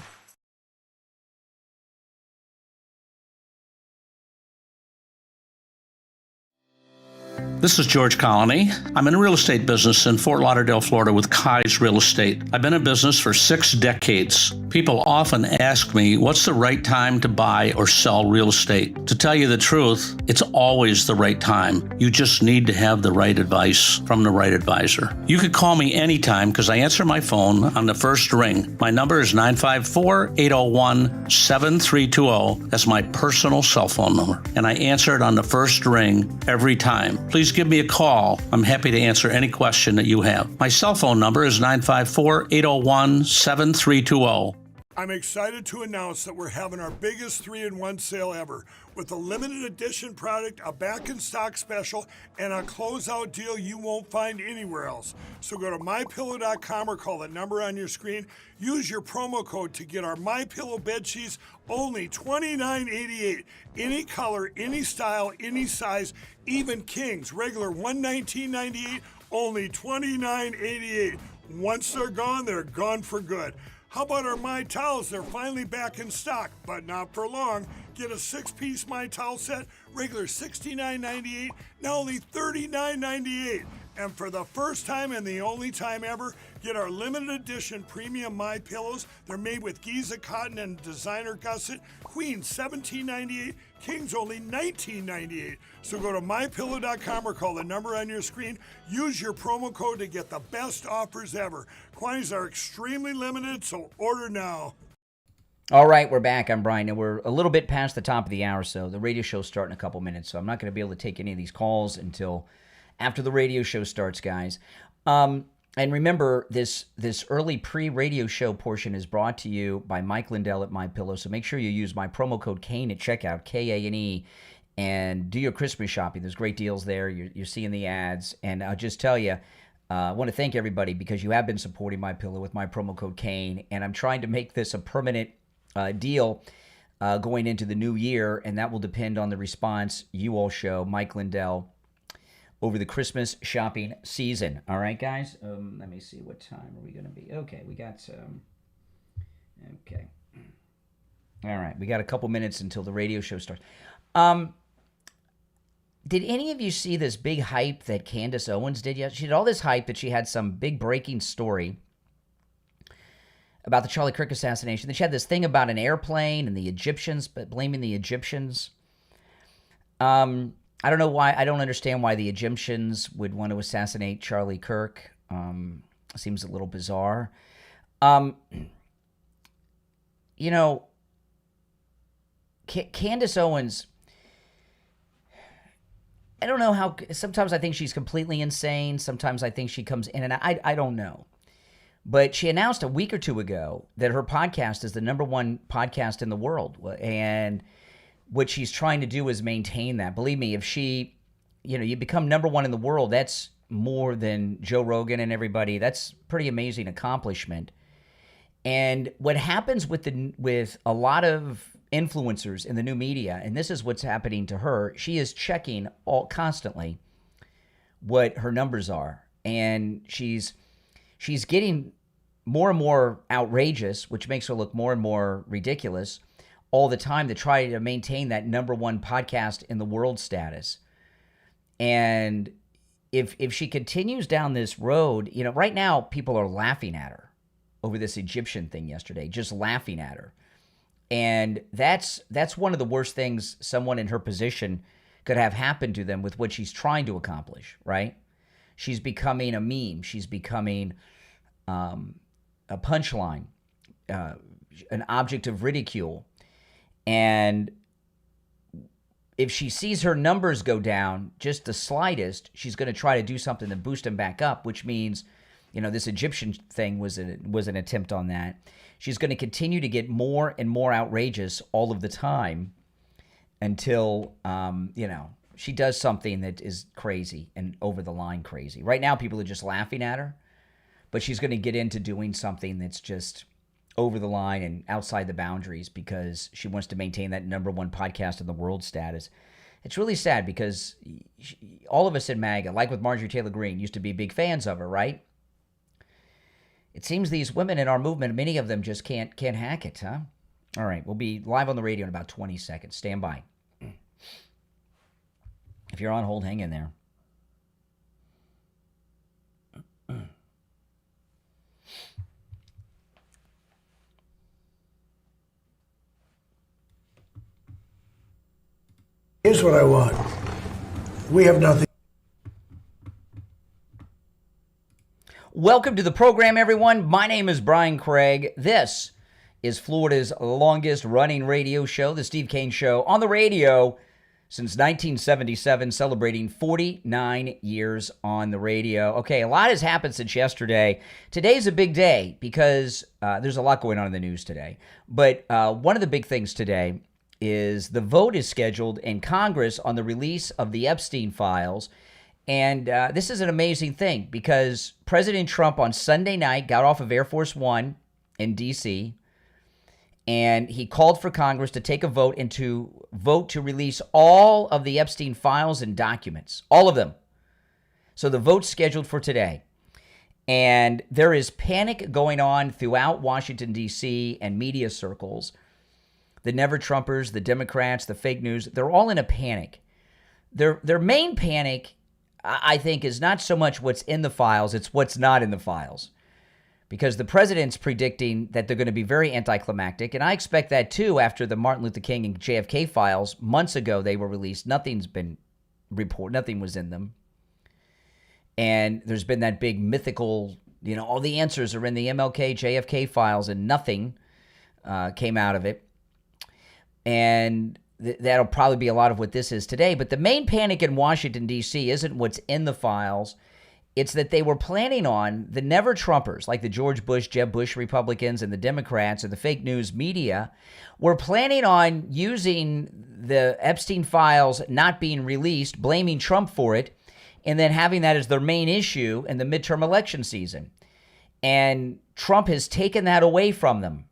This is George Colony. I'm in the real estate business in Fort Lauderdale, Florida with Kai's Real Estate. I've been in business for 6 decades. People often ask me, what's the right time to buy or sell real estate? To tell you the truth, it's always the right time. You just need to have the right advice from the right advisor. You could call me anytime because I answer my phone on the first ring. My number is 954-801-7320. That's my personal cell phone number. And I answer it on the first ring every time. Please give me a call. I'm happy to answer any question that you have. My cell phone number is 954-801-7320. I'm excited to announce that we're having our biggest 3-in-1 sale ever with a limited edition product, a back-in-stock special, and a closeout deal you won't find anywhere else. So go to MyPillow.com or call the number on your screen. Use your promo code to get our MyPillow bed sheets only $29.88. Any color, any style, any size, even kings. Regular $119.98, only $29.88. Once they're gone for good. How about our My Towels? They're finally back in stock, but not for long. Get a 6-piece My Towel set, regular $69.98, now only $39.98. And for the first time and the only time ever, get our limited edition premium My Pillows. They're made with Giza cotton and designer gusset. Queens $17.98, Kings only $19.98. So go to mypillow.com or call the number on your screen. Use your promo code to get the best offers ever. Quantities are extremely limited, so order now. All right, we're back. I'm Brian, and we're a little bit past the top of the hour, so the radio show's starting in a couple minutes, so I'm not going to be able to take any of these calls until after the radio show starts, guys. And remember, this early pre-radio show portion is brought to you by Mike Lindell at MyPillow, so make sure you use my promo code KANE at checkout, K-A-N-E, and do your Christmas shopping. There's great deals there. You're seeing the ads, and I'll just tell you, I want to thank everybody because you have been supporting MyPillow with my promo code KANE, and I'm trying to make this a permanent deal going into the new year, and that will depend on the response you all show, Mike Lindell, over the Christmas shopping season. All right, guys? Let me see. What time are we going to be? Okay, we got... okay. All right, we got a couple minutes until the radio show starts. Did any of you see this big hype that Candace Owens did yet? She did all this hype that she had some big breaking story about the Charlie Kirk assassination. Then she had this thing about an airplane and the Egyptians, but blaming the Egyptians. I don't know why. I don't understand why the Egyptians would want to assassinate Charlie Kirk. Seems a little bizarre. You know, Candace Owens, I don't know how, sometimes I think she's completely insane. Sometimes I think she comes in and I don't know. But she announced a week or two ago that her podcast is the #1 podcast in the world. And what she's trying to do is maintain that. Believe me, if she, you become #1 in the world, that's more than Joe Rogan and everybody. That's pretty amazing accomplishment. And what happens with a lot of influencers in the new media, and this is what's happening to her, she is checking constantly what her numbers are. And she's getting more and more outrageous, which makes her look more and more ridiculous all the time to try to maintain that #1 podcast in the world status. And if she continues down this road, right now people are laughing at her over this Egyptian thing yesterday, just laughing at her. And that's one of the worst things someone in her position could have happen to them with what she's trying to accomplish, right? She's becoming a meme. She's becoming a punchline, an object of ridicule. And if she sees her numbers go down just the slightest, she's going to try to do something to boost them back up, which means This Egyptian thing was an attempt on that. She's going to continue to get more and more outrageous all of the time until, she does something that is crazy and over the line crazy. Right now, people are just laughing at her, but she's going to get into doing something that's just over the line and outside the boundaries because she wants to maintain that #1 podcast in the world status. It's really sad because all of us in MAGA, like with Marjorie Taylor Greene, used to be big fans of her, right? It seems these women in our movement, many of them just can't hack it, huh? All right, we'll be live on the radio in about 20 seconds. Stand by. If you're on hold, hang in there. Here's what I want. We have nothing. Welcome to the program, everyone. My name is Brian Craig. This is Florida's longest running radio show, The Steve Kane Show, on the radio since 1977, celebrating 49 years on the radio. Okay, a lot has happened since yesterday. Today's a big day because there's a lot going on in the news today. But one of the big things today is the vote is scheduled in Congress on the release of the Epstein files. And this is an amazing thing because President Trump on Sunday night got off of Air Force One in D.C., and he called for Congress to take a vote and to vote to release all of the Epstein files and documents, all of them. So the vote's scheduled for today. And there is panic going on throughout Washington, D.C. and media circles. The never-Trumpers, the Democrats, the fake news, they're all in a panic. Their main panic, I think, is not so much what's in the files, it's what's not in the files. Because the president's predicting that they're going to be very anticlimactic, and I expect that too after the Martin Luther King and JFK files. Months ago, they were released. Nothing's been reported. Nothing was in them. And there's been that big mythical, all the answers are in the MLK, JFK files, and nothing came out of it. And that'll probably be a lot of what this is today. But the main panic in Washington, D.C. isn't what's in the files. It's that they were planning on the never-Trumpers, like the George Bush, Jeb Bush Republicans and the Democrats and the fake news media, were planning on using the Epstein files not being released, blaming Trump for it, and then having that as their main issue in the midterm election season. And Trump has taken that away from them.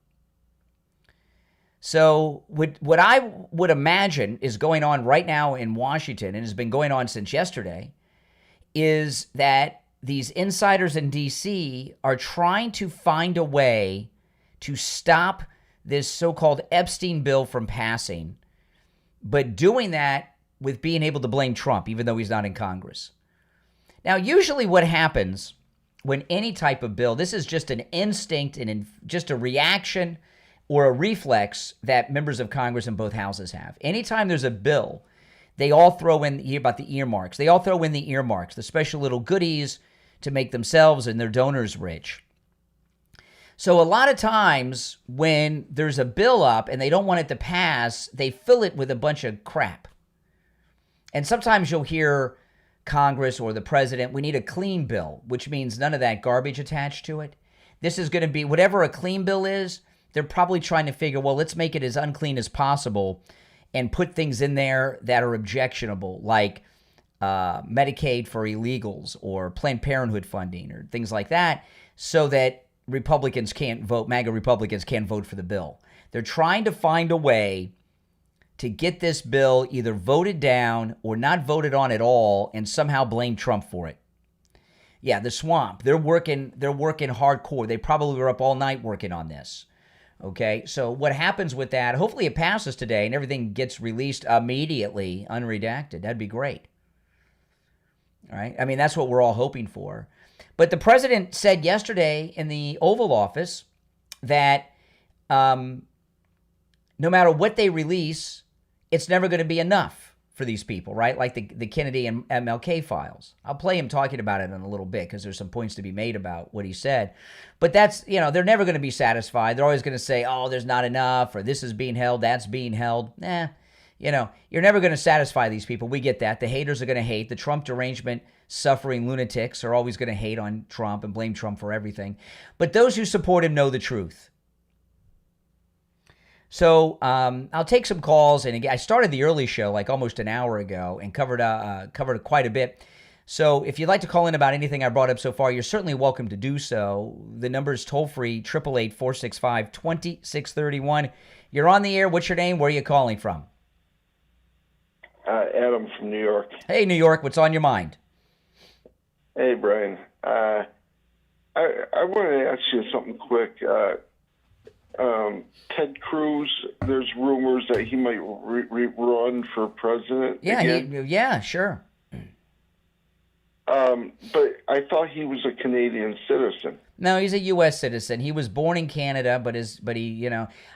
So what I would imagine is going on right now in Washington, and has been going on since yesterday, is that these insiders in D.C. are trying to find a way to stop this so-called Epstein bill from passing, but doing that with being able to blame Trump, even though he's not in Congress. Now, usually what happens when any type of bill, this is just an instinct and just a reaction or a reflex that members of Congress in both houses have. Anytime there's a bill, they all throw in, hear about the earmarks. They all throw in the earmarks, the special little goodies to make themselves and their donors rich. So a lot of times when there's a bill up and they don't want it to pass, they fill it with a bunch of crap. And sometimes you'll hear Congress or the president, we need a clean bill, which means none of that garbage attached to it. This is going to be, whatever a clean bill is, they're probably trying to figure, well, let's make it as unclean as possible and put things in there that are objectionable, like Medicaid for illegals or Planned Parenthood funding or things like that, so that Republicans can't vote, MAGA Republicans can't vote for the bill. They're trying to find a way to get this bill either voted down or not voted on at all and somehow blame Trump for it. Yeah, the swamp, they're working hardcore. They probably were up all night working on this. Okay, so what happens with that, hopefully it passes today and everything gets released immediately, unredacted. That'd be great. All right, I mean, that's what we're all hoping for. But the president said yesterday in the Oval Office that no matter what they release, it's never going to be enough for these people, right? Like the Kennedy and MLK files. I'll play him talking about it in a little bit because there's some points to be made about what he said. But that's, they're never going to be satisfied. They're always going to say, oh, there's not enough, or this is being held, that's being held. you're never going to satisfy these people. We get that. The haters are going to hate. The Trump derangement suffering lunatics are always going to hate on Trump and blame Trump for everything. But those who support him know the truth. So I'll take some calls. And again, I started the early show like almost an hour ago and covered quite a bit. So if you'd like to call in about anything I brought up so far, you're certainly welcome to do so. The number is toll-free, 888-465-2631. You're on the air. What's your name? Where are you calling from? Adam from New York. Hey, New York. What's on your mind? Hey, Brian. I wanted to ask you something quick. Ted Cruz, there's rumors that he might run for president again. Yeah, sure. But I thought he was a Canadian citizen. No, he's a U.S. citizen. He was born in Canada, but he,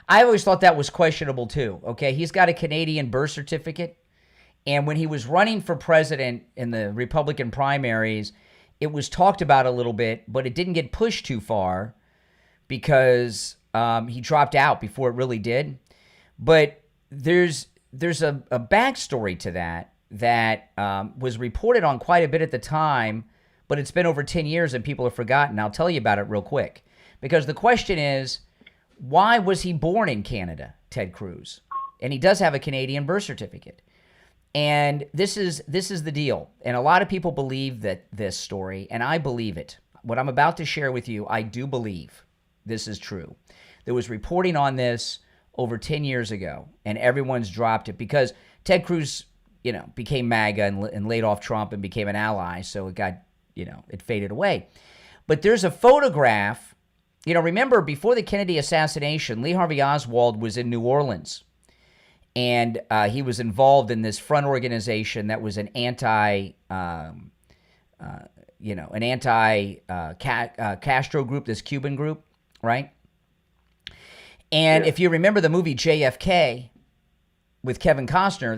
I always thought that was questionable too. Okay, he's got a Canadian birth certificate, and when he was running for president in the Republican primaries, it was talked about a little bit, but it didn't get pushed too far because he dropped out before it really did. But there's a backstory to that was reported on quite a bit at the time, but it's been over 10 years and people have forgotten. I'll tell you about it real quick. Because the question is, why was he born in Canada, Ted Cruz? And he does have a Canadian birth certificate. And this is the deal. And a lot of people believe this story, and I believe it. What I'm about to share with you, I do believe this is true. There was reporting on this over 10 years ago, and everyone's dropped it because Ted Cruz became MAGA and laid off Trump and became an ally, so it got, it faded away. But there's a photograph, remember before the Kennedy assassination, Lee Harvey Oswald was in New Orleans, and he was involved in this front organization that was an Castro group, this Cuban group, right? And if you remember the movie JFK, with Kevin Costner,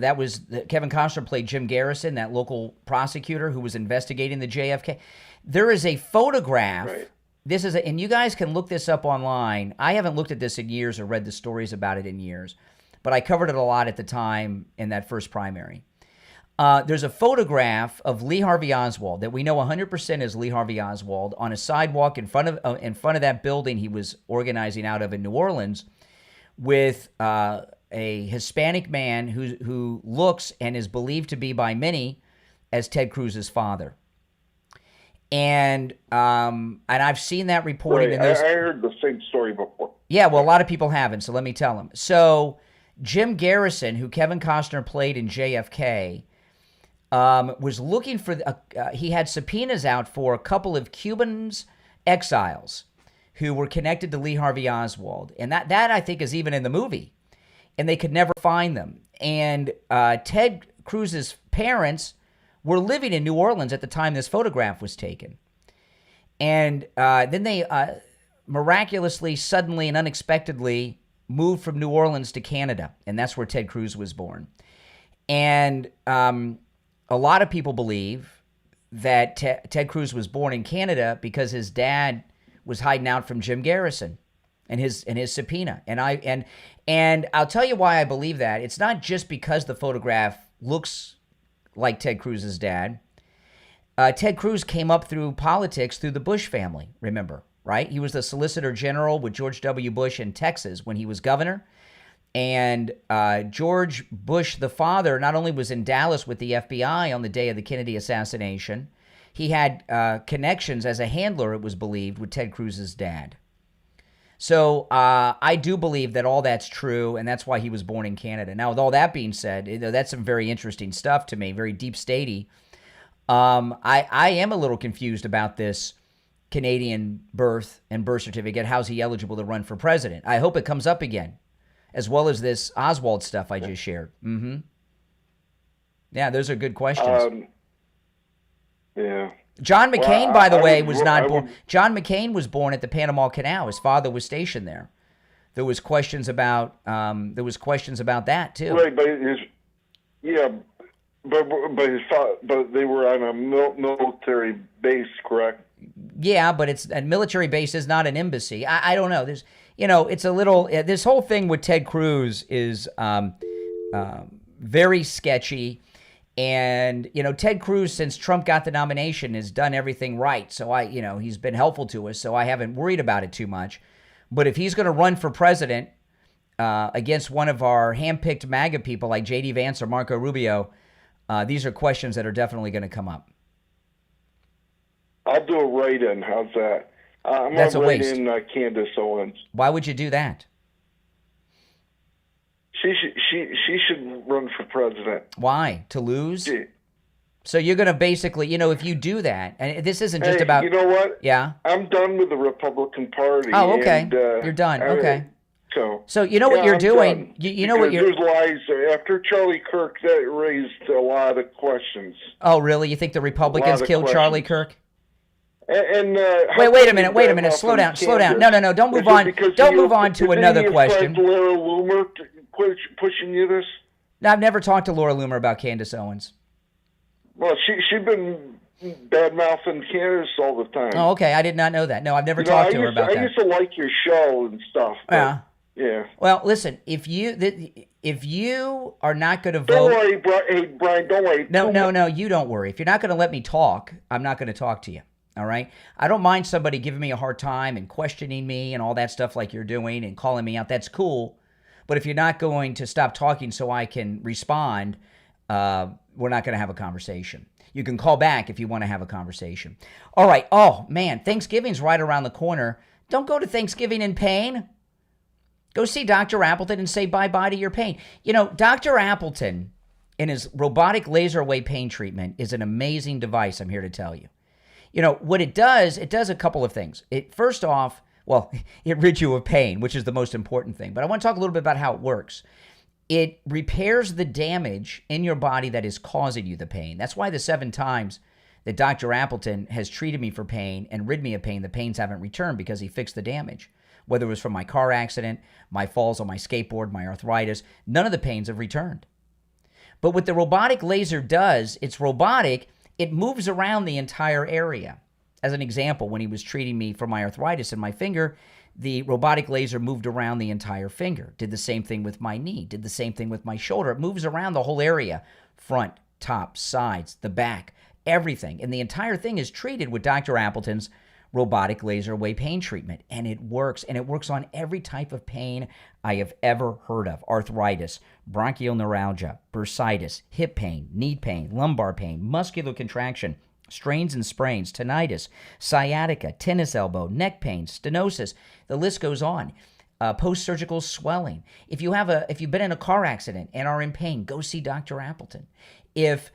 Kevin Costner played Jim Garrison, that local prosecutor who was investigating the JFK. There is a photograph. Right. And you guys can look this up online. I haven't looked at this in years or read the stories about it in years, but I covered it a lot at the time in that first primary. There's a photograph of Lee Harvey Oswald that we know 100% is Lee Harvey Oswald on a sidewalk in front of that building he was organizing out of in New Orleans with a Hispanic man who looks and is believed to be by many as Ted Cruz's father. And I've seen that reported in this. I heard the same story before. Yeah, well, a lot of people haven't, so let me tell them. So Jim Garrison, who Kevin Costner played in JFK, was looking for, he had subpoenas out for a couple of Cubans exiles who were connected to Lee Harvey Oswald. And that I think is even in the movie. And they could never find them. And Ted Cruz's parents were living in New Orleans at the time this photograph was taken. And then they miraculously, suddenly, and unexpectedly moved from New Orleans to Canada. And that's where Ted Cruz was born. And a lot of people believe that Ted Cruz was born in Canada because his dad was hiding out from Jim Garrison and his subpoena. And I'll tell you why I believe that. It's not just because the photograph looks like Ted Cruz's dad. Ted Cruz came up through politics through the Bush family, remember, right? He was the Solicitor General with George W. Bush in Texas when he was governor. And George Bush, the father, not only was in Dallas with the FBI on the day of the Kennedy assassination, he had connections as a handler, it was believed, with Ted Cruz's dad. So I do believe that all that's true, and that's why he was born in Canada. Now, with all that being said, that's some very interesting stuff to me, very deep statey. I am a little confused about this Canadian birth and birth certificate. How's he eligible to run for president? I hope it comes up again, as well as this Oswald stuff I just shared. Mm-hmm. Yeah, those are good questions. Yeah. John McCain, by the way, was not born. John McCain was born at the Panama Canal. His father was stationed there. There was questions about that too. Right, but but they were on a military base, correct? Yeah, but a military base is not an embassy. I don't know. There's, it's a little. This whole thing with Ted Cruz is very sketchy. And, Ted Cruz, since Trump got the nomination, has done everything right. So he's been helpful to us. So I haven't worried about it too much. But if he's going to run for president against one of our handpicked MAGA people like J.D. Vance or Marco Rubio, these are questions that are definitely going to come up. I'll do a write-in. How's that? I'm That's going a to write waste. in Candace Owens. Why would you do that? She should run for president. Why? To lose? She, So you're going to basically, if you do that, and this isn't just about... You know what? Yeah? I'm done with the Republican Party. Oh, okay. And, You're done. Okay. So you know what you're I'm doing? done. You know what you're... There's lies. After Charlie Kirk, that raised a lot of questions. Oh, really? You think the Republicans killed Charlie Kirk? And wait a minute. Slow down. No. Don't move on. Don't move on to another question. Laura Loomer pushing you this? No, I've never talked to Laura Loomer about Candace Owens. Well, she's been bad-mouthing Candace all the time. Oh, okay. I did not know that. No, I've never talked to her about that. I used to like your show and stuff. Yeah. Yeah. Well, listen, if you are not going to vote... Don't worry, Brian, don't worry. No, you don't worry. If you're not going to let me talk, I'm not going to talk to you. All right? I don't mind somebody giving me a hard time and questioning me and all that stuff like you're doing and calling me out. That's cool. But if you're not going to stop talking so I can respond, we're not going to have a conversation. You can call back if you want to have a conversation. All right. Oh, man, Thanksgiving's right around the corner. Don't go to Thanksgiving in pain. Go see Dr. Appleton and say bye-bye to your pain. Dr. Appleton and his robotic laser wave pain treatment is an amazing device, I'm here to tell you. What it does a couple of things. First off, it rids you of pain, which is the most important thing. But I want to talk a little bit about how it works. It repairs the damage in your body that is causing you the pain. That's why the 7 times that Dr. Appleton has treated me for pain and rid me of pain, the pains haven't returned because he fixed the damage. Whether it was from my car accident, my falls on my skateboard, my arthritis, none of the pains have returned. But what the robotic laser does, it's robotic, it moves around the entire area. As an example, when he was treating me for my arthritis in my finger, the robotic laser moved around the entire finger. Did the same thing with my knee. Did the same thing with my shoulder. It moves around the whole area. Front, top, sides, the back, everything. And the entire thing is treated with Dr. Appleton's robotic laser wave pain treatment. And it works. And it works on every type of pain I have ever heard of. Arthritis, bronchial neuralgia, bursitis, hip pain, knee pain, lumbar pain, muscular contraction, strains and sprains, tinnitus, sciatica, tennis elbow, neck pain, stenosis. The list goes on. Post-surgical swelling. If you've been in a car accident and are in pain, go see Dr. Appleton. If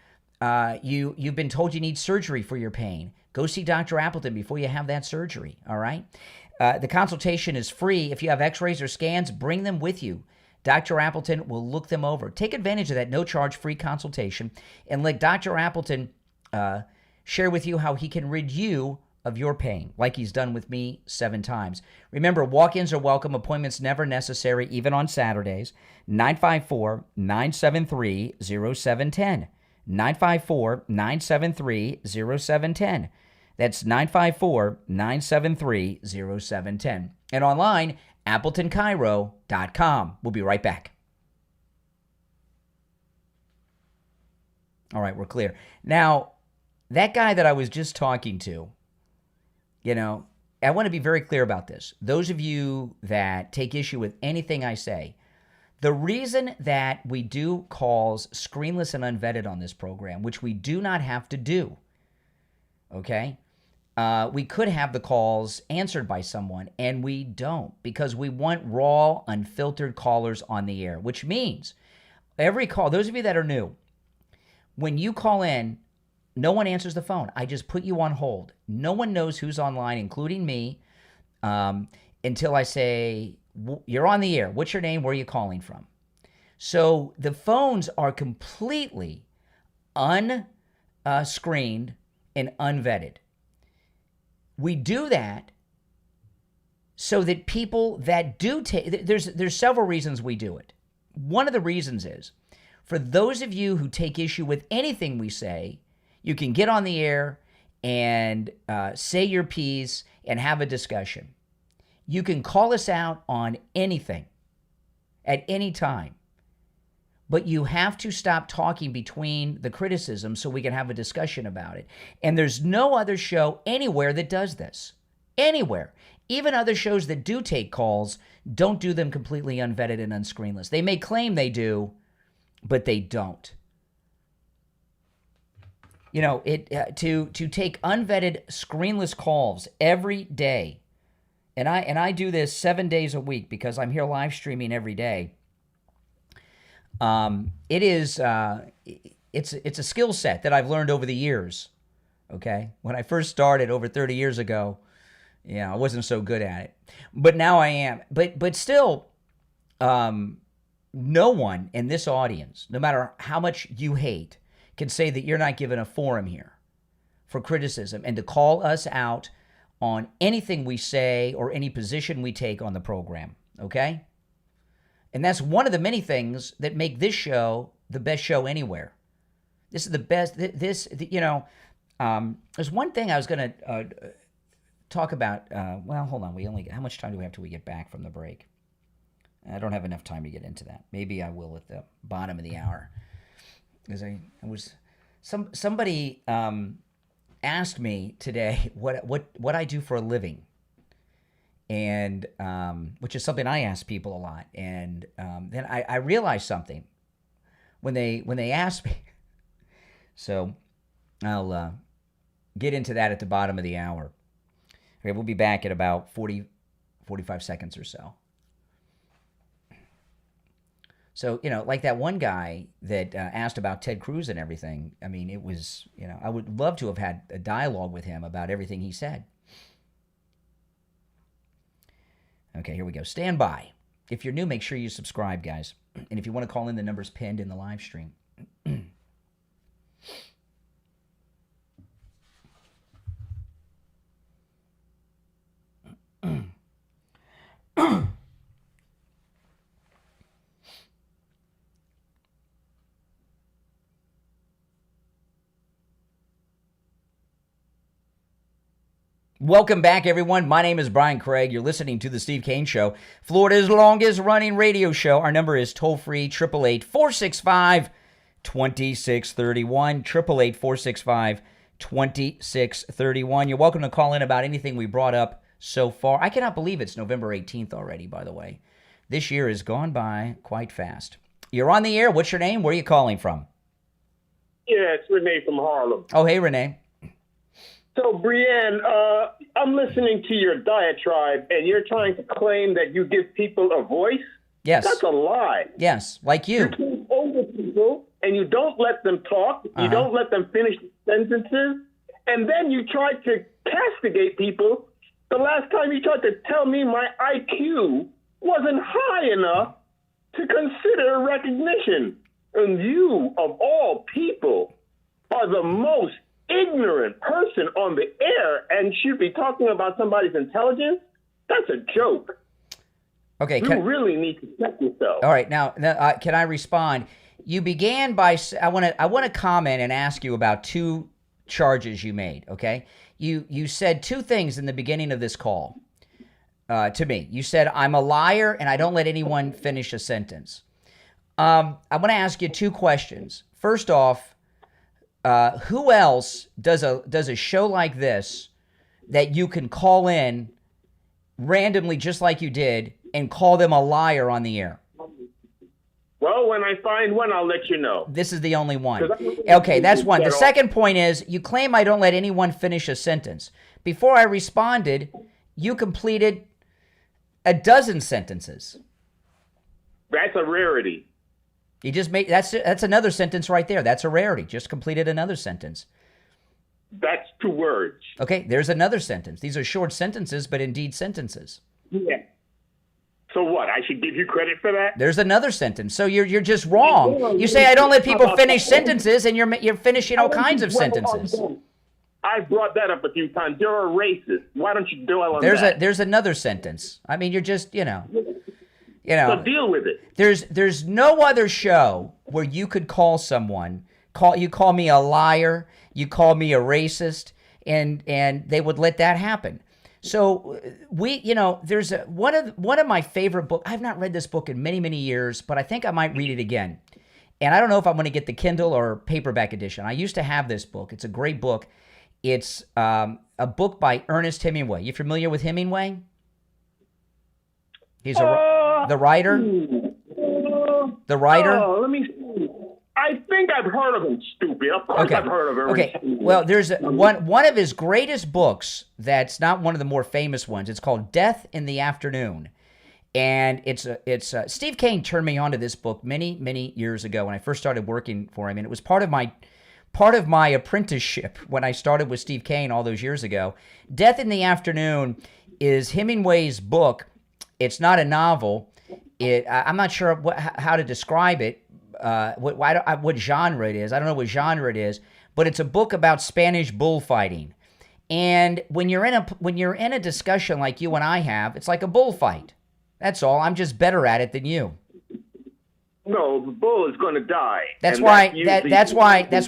you've been told you need surgery for your pain, go see Dr. Appleton before you have that surgery. All right. The consultation is free. If you have X-rays or scans, bring them with you. Dr. Appleton will look them over. Take advantage of that no-charge free consultation and let Dr. Appleton share with you how he can rid you of your pain, like he's done with me 7 times. Remember, walk-ins are welcome, appointments never necessary, even on Saturdays. 954-973-0710. 954-973-0710. That's 954-973-0710. And online, AppletonCairo.com. We'll be right back. All right, we're clear. Now, that guy that I was just talking to, I want to be very clear about this. Those of you that take issue with anything I say, the reason that we do calls screenless and unvetted on this program, which we do not have to do, okay? We could have the calls answered by someone, and we don't, because we want raw, unfiltered callers on the air, which means every call, those of you that are new, when you call in, no one answers the phone. I just put you on hold. No one knows who's online, including me, until I say, you're on the air. What's your name? Where are you calling from? So the phones are completely unscreened and unvetted. We do that so that people that do take, there's several reasons we do it. One of the reasons is, for those of you who take issue with anything we say, you can get on the air and say your piece and have a discussion. You can call us out on anything at any time. but you have to stop talking between the criticism so we can have a discussion about it. And there's no other show anywhere that does this. Anywhere. Even other shows that do take calls don't do them completely unvetted and unscreenless. They may claim they do, but they don't. You know, to take unvetted, screenless calls every day, and I do this 7 days a week because I'm here live streaming every day. It's a skill set that I've learned over the years. Okay, when I first started over 30 years ago, yeah, I wasn't so good at it, but now I am. But still, no one in this audience, no matter how much you hate, can say that you're not given a forum here for criticism and to call us out on anything we say or any position we take on the program, okay? And that's one of the many things that make this show the best show anywhere. This is the best, there's one thing I was going to talk about. Well, hold on, how much time do we have till we get back from the break? I don't have enough time to get into that. Maybe I will at the bottom of the hour. Because somebody asked me today what I do for a living, and which is something I ask people a lot. And then I realized something when they asked me. So I'll get into that at the bottom of the hour. Okay, we'll be back at about 45 seconds or so. So, like that one guy that asked about Ted Cruz and everything, I mean, it was, I would love to have had a dialogue with him about everything he said. Okay, here we go. Stand by. If you're new, make sure you subscribe, guys. And if you want to call in, the number's pinned in the live stream. Welcome back, everyone. My name is Brian Craig. You're listening to The Steve Kane Show, Florida's longest-running radio show. Our number is toll-free, 888-465-2631, 888-465-2631. You're welcome to call in about anything we brought up so far. I cannot believe it's November 18th already, by the way. This year has gone by quite fast. You're on the air. What's your name? Where are you calling from? Yeah, it's Renee from Harlem. Oh, hey, Renee. So, Brienne, I'm listening to your diatribe, and you're trying to claim that you give people a voice? Yes. That's a lie. Yes, like you. You keep over people, and you don't let them talk. You don't let them finish sentences. And then you try to castigate people. The last time you tried to tell me my IQ wasn't high enough to consider recognition. And you, of all people, are the most ignorant person on the air and should be talking about somebody's intelligence. That's a joke. Okay, you really need to check yourself. All right, now can I respond? You began by I want to comment and ask you about two charges you made. Okay, you said two things in the beginning of this call to me. You said I'm a liar and I don't let anyone finish a sentence. I want to ask you two questions. First off, who else does a show like this that you can call in randomly just like you did and call them a liar on the air? Well, when I find one, I'll let you know. This is the only one. Okay, that's one. The second point is you claim I don't let anyone finish a sentence. Before I responded, you completed a dozen sentences. That's a rarity. You just made that's another sentence right there. That's a rarity. Just completed another sentence. That's 2 words. Okay, there's another sentence. These are short sentences, but indeed sentences. Yeah. So what? I should give you credit for that? There's another sentence. So you're just wrong. You say I don't let people finish sentences, and you're finishing all kinds of sentences. I brought that up a few times. You're a racist. Why don't you dwell on that? There's another sentence. I mean, you're just So deal with it. There's no other show where you could call someone, call me a liar, you call me a racist, and they would let that happen. So there's one of my favorite books. I've not read this book in many, many years, but I think I might read it again. And I don't know if I'm going to get the Kindle or paperback edition. I used to have this book. It's a great book. It's a book by Ernest Hemingway. You familiar with Hemingway? He's the writer. The writer. Oh, let me see. I think I've heard of him. Stupid. Of course, I've heard of him. Okay. Well, there's one of his greatest books. That's not one of the more famous ones. It's called Death in the Afternoon, and it's Steve Kane turned me on to this book many years ago when I first started working for him, and it was part of my apprenticeship when I started with Steve Kane all those years ago. Death in the Afternoon is Hemingway's book. It's not a novel. I'm not sure how to describe it. What genre it is. I don't know what genre it is, but it's a book about Spanish bullfighting. And when you're in a discussion like you and I have, it's like a bullfight. That's all. I'm just better at it than you. No, the bull is going to die. That's why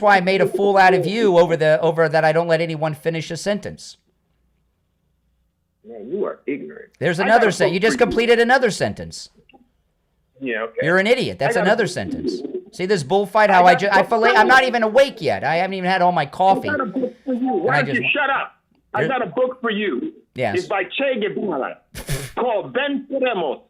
I made a fool out of you over that I don't let anyone finish a sentence. Man, you are ignorant. There's another sentence. You just completed another sentence. Yeah, okay. You're an idiot. That's another sentence. See this bullfight? I'm not even awake yet. I haven't even had all my coffee. I got a book for you. Why don't you shut up? I got a book for you. Yes. It's by Che Guevara called Venceremos.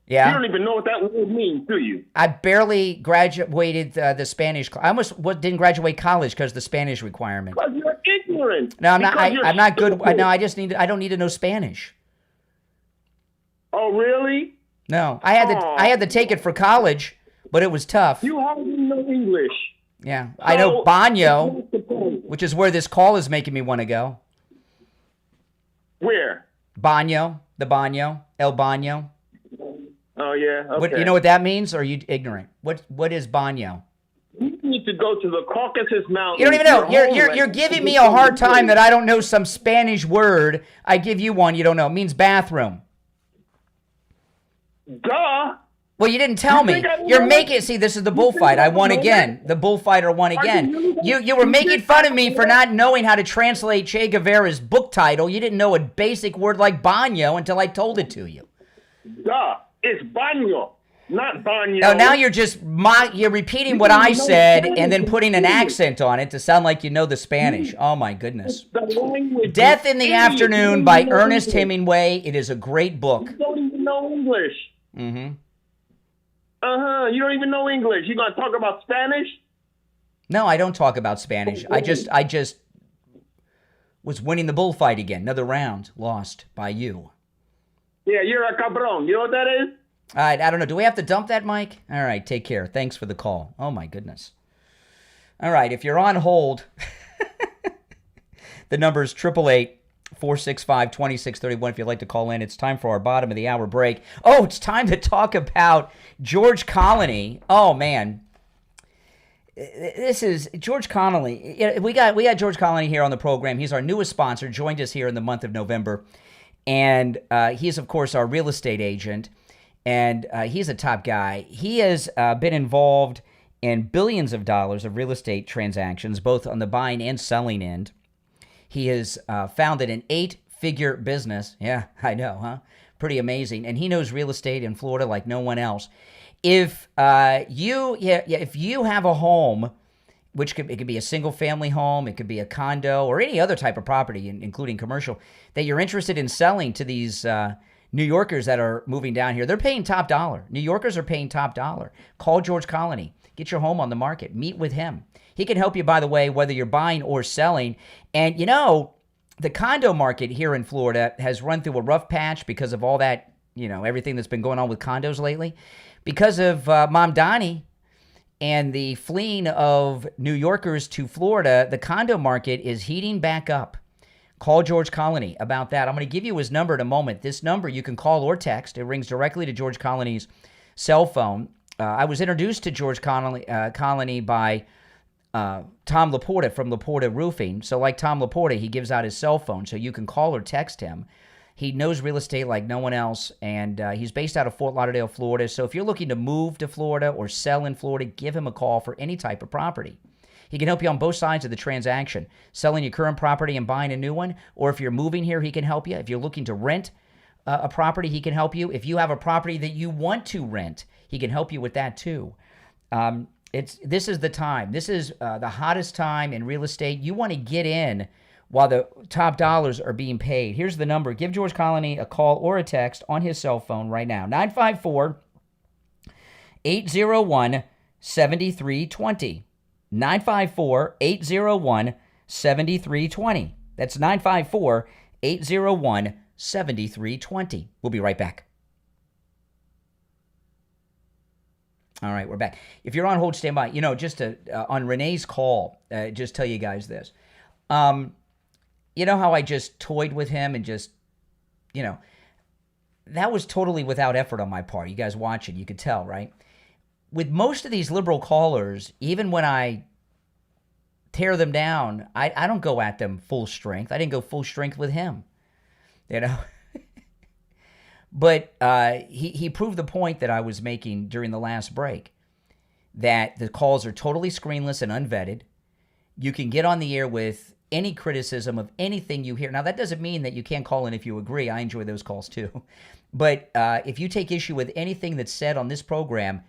Yeah. You don't even know what that word means, do you? I barely graduated the Spanish. I almost didn't graduate college because of the Spanish requirement. Because you're ignorant. No, I'm not. I'm not good. No, I don't need to know Spanish. Oh, really? No, I had to take it for college, but it was tough. You hardly know English. Yeah, I know baño, which is where this call is making me want to go. Where? Baño, the baño, el baño. Oh yeah. Okay. You know what that means? Or are you ignorant? What is baño? You need to go to the Caucasus Mountains. You don't even know. You're giving me a hard time that I don't know some Spanish word. I give you one you don't know. It means bathroom. Duh. Well, you didn't tell me. You're making. See, this is the bullfight. I won again. The bullfighter won again. You were making fun of me for not knowing how to translate Che Guevara's book title. You didn't know a basic word like baño until I told it to you. Duh. It's baño, not baño. No, now you're repeating what I said and then putting an accent on it to sound like you know the Spanish. Oh my goodness. Death in the Afternoon by Ernest Hemingway. It is a great book. You don't even know English. Mm-hmm. You don't even know English. You gonna talk about Spanish? No, I don't talk about Spanish. I just was winning the bullfight again. Another round lost by you. Yeah, you're a cabron. You know what that is? All right, I don't know. Do we have to dump that, Mike? All right, take care. Thanks for the call. Oh, my goodness. All right, if you're on hold, the number is 888-465-2631 if you'd like to call in. It's time for our bottom of the hour break. Oh, it's time to talk about George Colony. Oh, man. This is George Colony. We got George Colony here on the program. He's our newest sponsor, joined us here in the month of November. And he's, of course, our real estate agent, and he's a top guy. He has been involved in billions of dollars of real estate transactions, both on the buying and selling end. He has founded an 8-figure business. Yeah, I know, huh? Pretty amazing. And he knows real estate in Florida like no one else. If you have a home, it could be a single-family home, it could be a condo, or any other type of property, including commercial, that you're interested in selling to these New Yorkers that are moving down here. They're paying top dollar. New Yorkers are paying top dollar. Call George Colony. Get your home on the market. Meet with him. He can help you, by the way, whether you're buying or selling. And, the condo market here in Florida has run through a rough patch because of all that, everything that's been going on with condos lately. Because of Mamdani and the fleeing of New Yorkers to Florida, the condo market is heating back up. Call George Colony about that. I'm going to give you his number in a moment. This number you can call or text. It rings directly to George Colony's cell phone. I was introduced to George Colony by Tom Laporta from Laporta Roofing. So like Tom Laporta, he gives out his cell phone so you can call or text him. He knows real estate like no one else, and he's based out of Fort Lauderdale, Florida. So if you're looking to move to Florida or sell in Florida, give him a call for any type of property. He can help you on both sides of the transaction, selling your current property and buying a new one, or if you're moving here, he can help you. If you're looking to rent a property, he can help you. If you have a property that you want to rent, he can help you with that too. This is the time. This is the hottest time in real estate. You want to get in while the top dollars are being paid. Here's the number. Give George Colony a call or a text on his cell phone right now. 954-801-7320. 954-801-7320. That's 954-801-7320. We'll be right back. All right, we're back. If you're on hold, stand by. Just to, on Renee's call, just tell you guys this. You know how I just toyed with him and just, that was totally without effort on my part. You guys watching, you could tell, right? With most of these liberal callers, even when I tear them down, I don't go at them full strength. I didn't go full strength with him, But he proved the point that I was making during the last break, that the calls are totally screenless and unvetted. You can get on the air with any criticism of anything you hear. Now, that doesn't mean that you can't call in if you agree. I enjoy those calls too. But if you take issue with anything that's said on this program,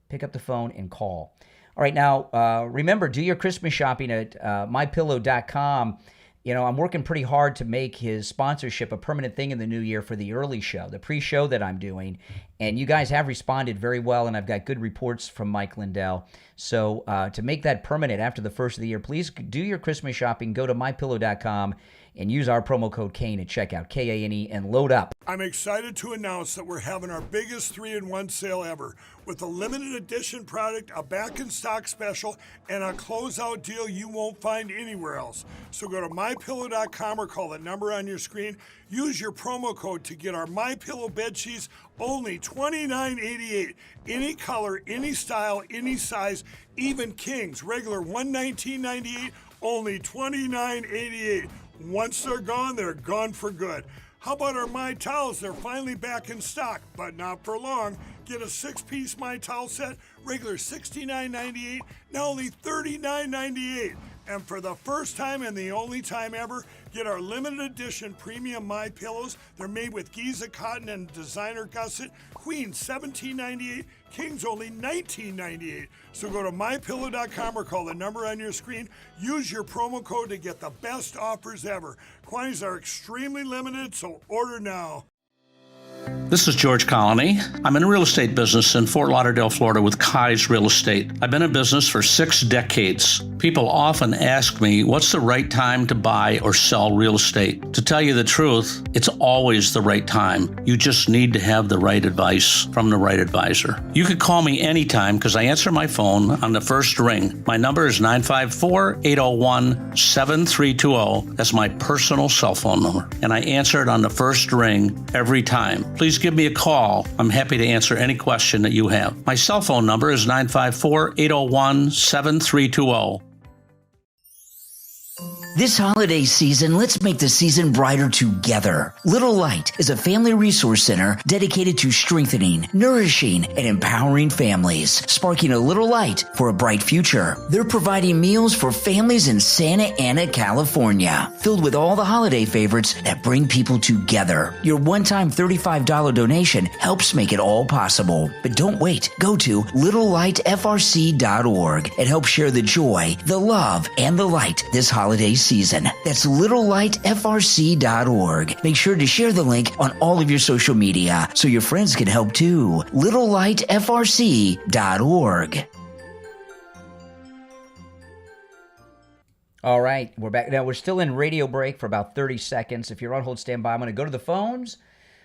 pick up the phone and call. All right, now, remember, do your Christmas shopping at mypillow.com. I'm working pretty hard to make his sponsorship a permanent thing in the new year for the early show, the pre-show that I'm doing. And you guys have responded very well, and I've got good reports from Mike Lindell. So to make that permanent after the first of the year, please do your Christmas shopping. Go to mypillow.com and use our promo code Kane at checkout, Kane, and load up. I'm excited to announce that we're having our biggest 3-in-1 sale ever with a limited edition product, a back-in-stock special, and a closeout deal you won't find anywhere else. So go to mypillow.com or call the number on your screen. Use your promo code to get our MyPillow bed sheets, only $29.88. Any color, any style, any size, even kings, regular $119.98, only $29.88. Once they're gone for good. How about our My Towels? They're finally back in stock, but not for long. Get a 6-piece My Towel set, regular $69.98, now only $39.98. And for the first time and the only time ever, get our limited edition premium My Pillows. They're made with Giza cotton and designer gusset. Queen $17.98, Kings only $19.98. So go to mypillow.com or call the number on your screen. Use your promo code to get the best offers ever. Quantities are extremely limited, so order now. This is George Colony. I'm in the real estate business in Fort Lauderdale, Florida with Kai's Real Estate. I've been in business for 6 decades. People often ask me, what's the right time to buy or sell real estate? To tell you the truth, it's always the right time. You just need to have the right advice from the right advisor. You could call me anytime because I answer my phone on the first ring. My number is 954-801-7320. That's my personal cell phone number. And I answer it on the first ring every time. Please give me a call. I'm happy to answer any question that you have. My cell phone number is 954-801-7320. This holiday season, let's make the season brighter together. Little Light is a family resource center dedicated to strengthening, nourishing, and empowering families, sparking a little light for a bright future. They're providing meals for families in Santa Ana, California, filled with all the holiday favorites that bring people together. Your one-time $35 donation helps make it all possible. But don't wait. Go to littlelightfrc.org and help share the joy, the love, and the light this holiday season. That's littlelightfrc.org. Make sure to share the link on all of your social media so your friends can help too. littlelightfrc.org. All right, we're back. Now, we're still in radio break for about 30 seconds. If you're on hold, stand by. I'm going to go to the phones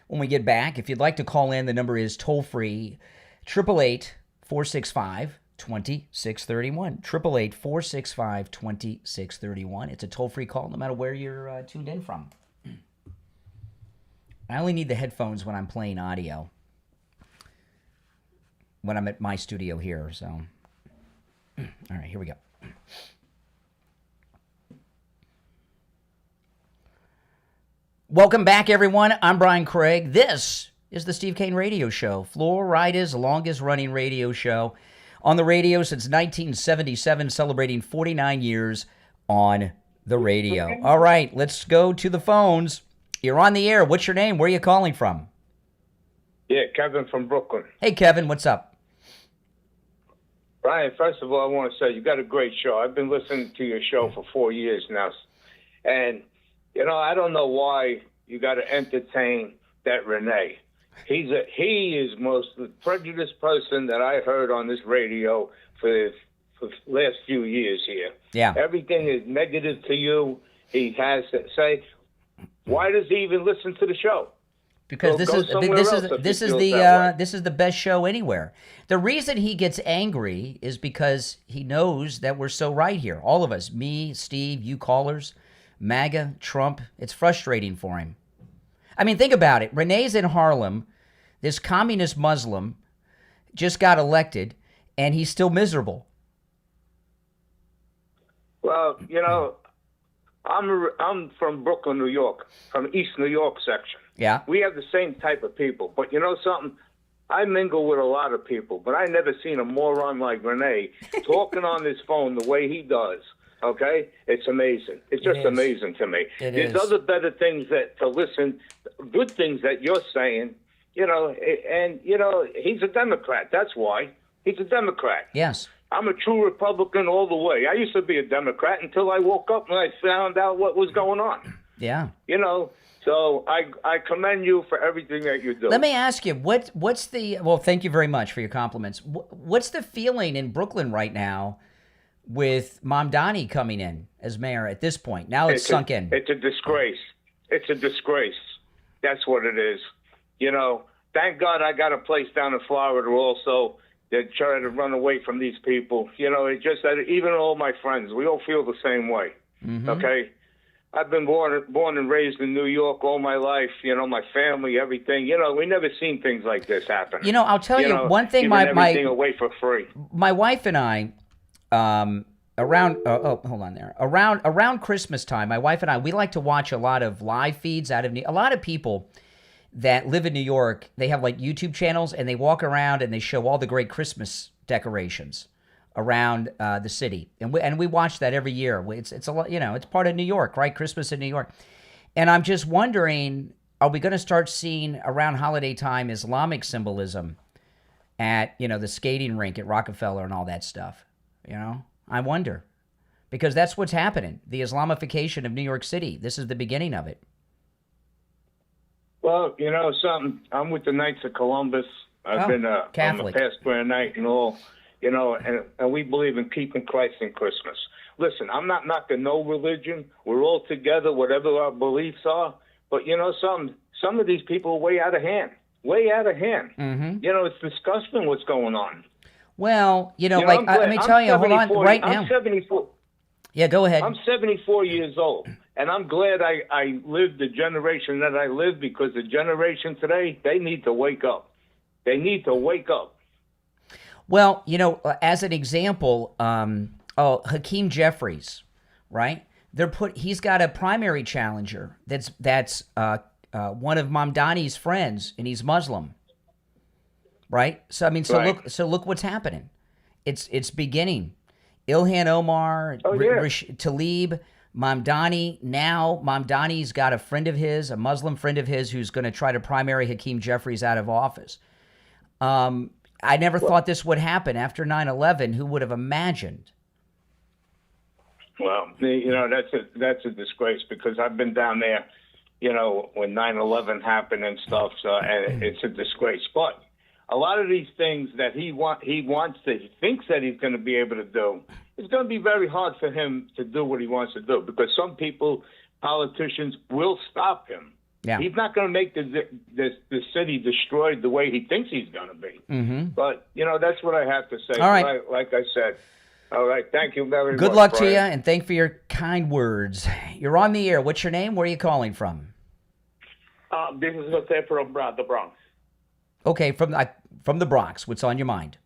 when we get back. If you'd like to call in, the number is toll-free, 888-465-2631. 888-465-2631. It's a toll-free call no matter where you're tuned in from. I only need the headphones when I'm playing audio, when I'm at my studio here. So, all right, here we go. Welcome back, everyone. I'm Brian Craig. This is the Steve Kane Radio Show, Florida's longest-running radio show. On the radio since 1977, celebrating 49 years on the radio. All right, let's go to the phones. You're on the air. What's your name? Where are you calling from? Yeah, Kevin from Brooklyn. Hey, Kevin, what's up? Brian, first of all, I want to say you got a great show. I've been listening to your show for 4 years now. And, I don't know why you got to entertain that Renee. He is most prejudiced person that I heard on this radio for the last few years here. Yeah. Everything is negative to you. He has to say, why does he even listen to the show? Because This is the best show anywhere. The reason he gets angry is because he knows that we're so right here. All of us, me, Steve, you callers, MAGA, Trump. It's frustrating for him. I mean, think about it. Renee's in Harlem. This communist Muslim just got elected, and he's still miserable. Well, I'm from Brooklyn, New York, from East New York section. Yeah. We have the same type of people. But you know something? I mingle with a lot of people, but I never seen a moron like Renee talking on this phone the way he does. Okay? It's amazing. It's just amazing to me. There's other better things to listen, good things that you're saying, and, he's a Democrat. That's why. He's a Democrat. Yes. I'm a true Republican all the way. I used to be a Democrat until I woke up and I found out what was going on. Yeah. So I commend you for everything that you do. Let me ask you, what's the, well, thank you very much for your compliments. What's the feeling in Brooklyn right now with Mamdani coming in as mayor at this point? Now it's sunk in. It's a disgrace. It's a disgrace. That's what it is. Thank God I got a place down in Florida also that try to run away from these people. It's just that even all my friends, we all feel the same way. Mm-hmm. Okay? I've been born and raised in New York all my life, my family, everything. We never seen things like this happen. I'll tell you one thing, everything away for free. My wife and I, around Christmas time, my wife and I, we like to watch a lot of live feeds out of a lot of people that live in New York. They have like YouTube channels and they walk around and they show all the great Christmas decorations around the city, and we watch that every year. It's a lot, it's part of New York, right? Christmas in New York, and I'm just wondering, are we going to start seeing around holiday time Islamic symbolism at the skating rink at Rockefeller and all that stuff? I wonder, because that's what's happening. The Islamification of New York City. This is the beginning of it. Well, something. I'm with the Knights of Columbus. I've been Catholic. I'm a pastor at night and all. And we believe in keeping Christ in Christmas. Listen, I'm not knocking no religion. We're all together, whatever our beliefs are. But some of these people are way out of hand. Way out of hand. Mm-hmm. It's disgusting what's going on. Well, let me tell you, hold on, right now. I'm 74. Yeah, go ahead. I'm 74 years old, and I'm glad I lived the generation that I lived, because the generation today, they need to wake up. They need to wake up. Well, as an example, Hakeem Jeffries, right? He's got a primary challenger that's one of Mamdani's friends, and he's Muslim, right? So look what's happening. It's beginning. Ilhan Omar, Tlaib, Mamdani. Now Mamdani's got a friend of his, a Muslim friend of his, who's going to try to primary Hakeem Jeffries out of office. I never thought this would happen after 9/11. Who would have imagined? Well, that's a disgrace, because I've been down there, when 9/11 happened and stuff. So and it's a disgrace. But a lot of these things that he thinks that he's going to be able to do, it's going to be very hard for him to do what he wants to do, because some politicians will stop him. Yeah. He's not going to make the city destroyed the way he thinks he's going to be. Mm-hmm. But, that's what I have to say. All right. Like I said. All right. Thank you very much. Good luck Brian. to you, and thank you for your kind words. You're on the air. What's your name? Where are you calling from? This is Jose from the Bronx. Okay, from the Bronx. What's on your mind?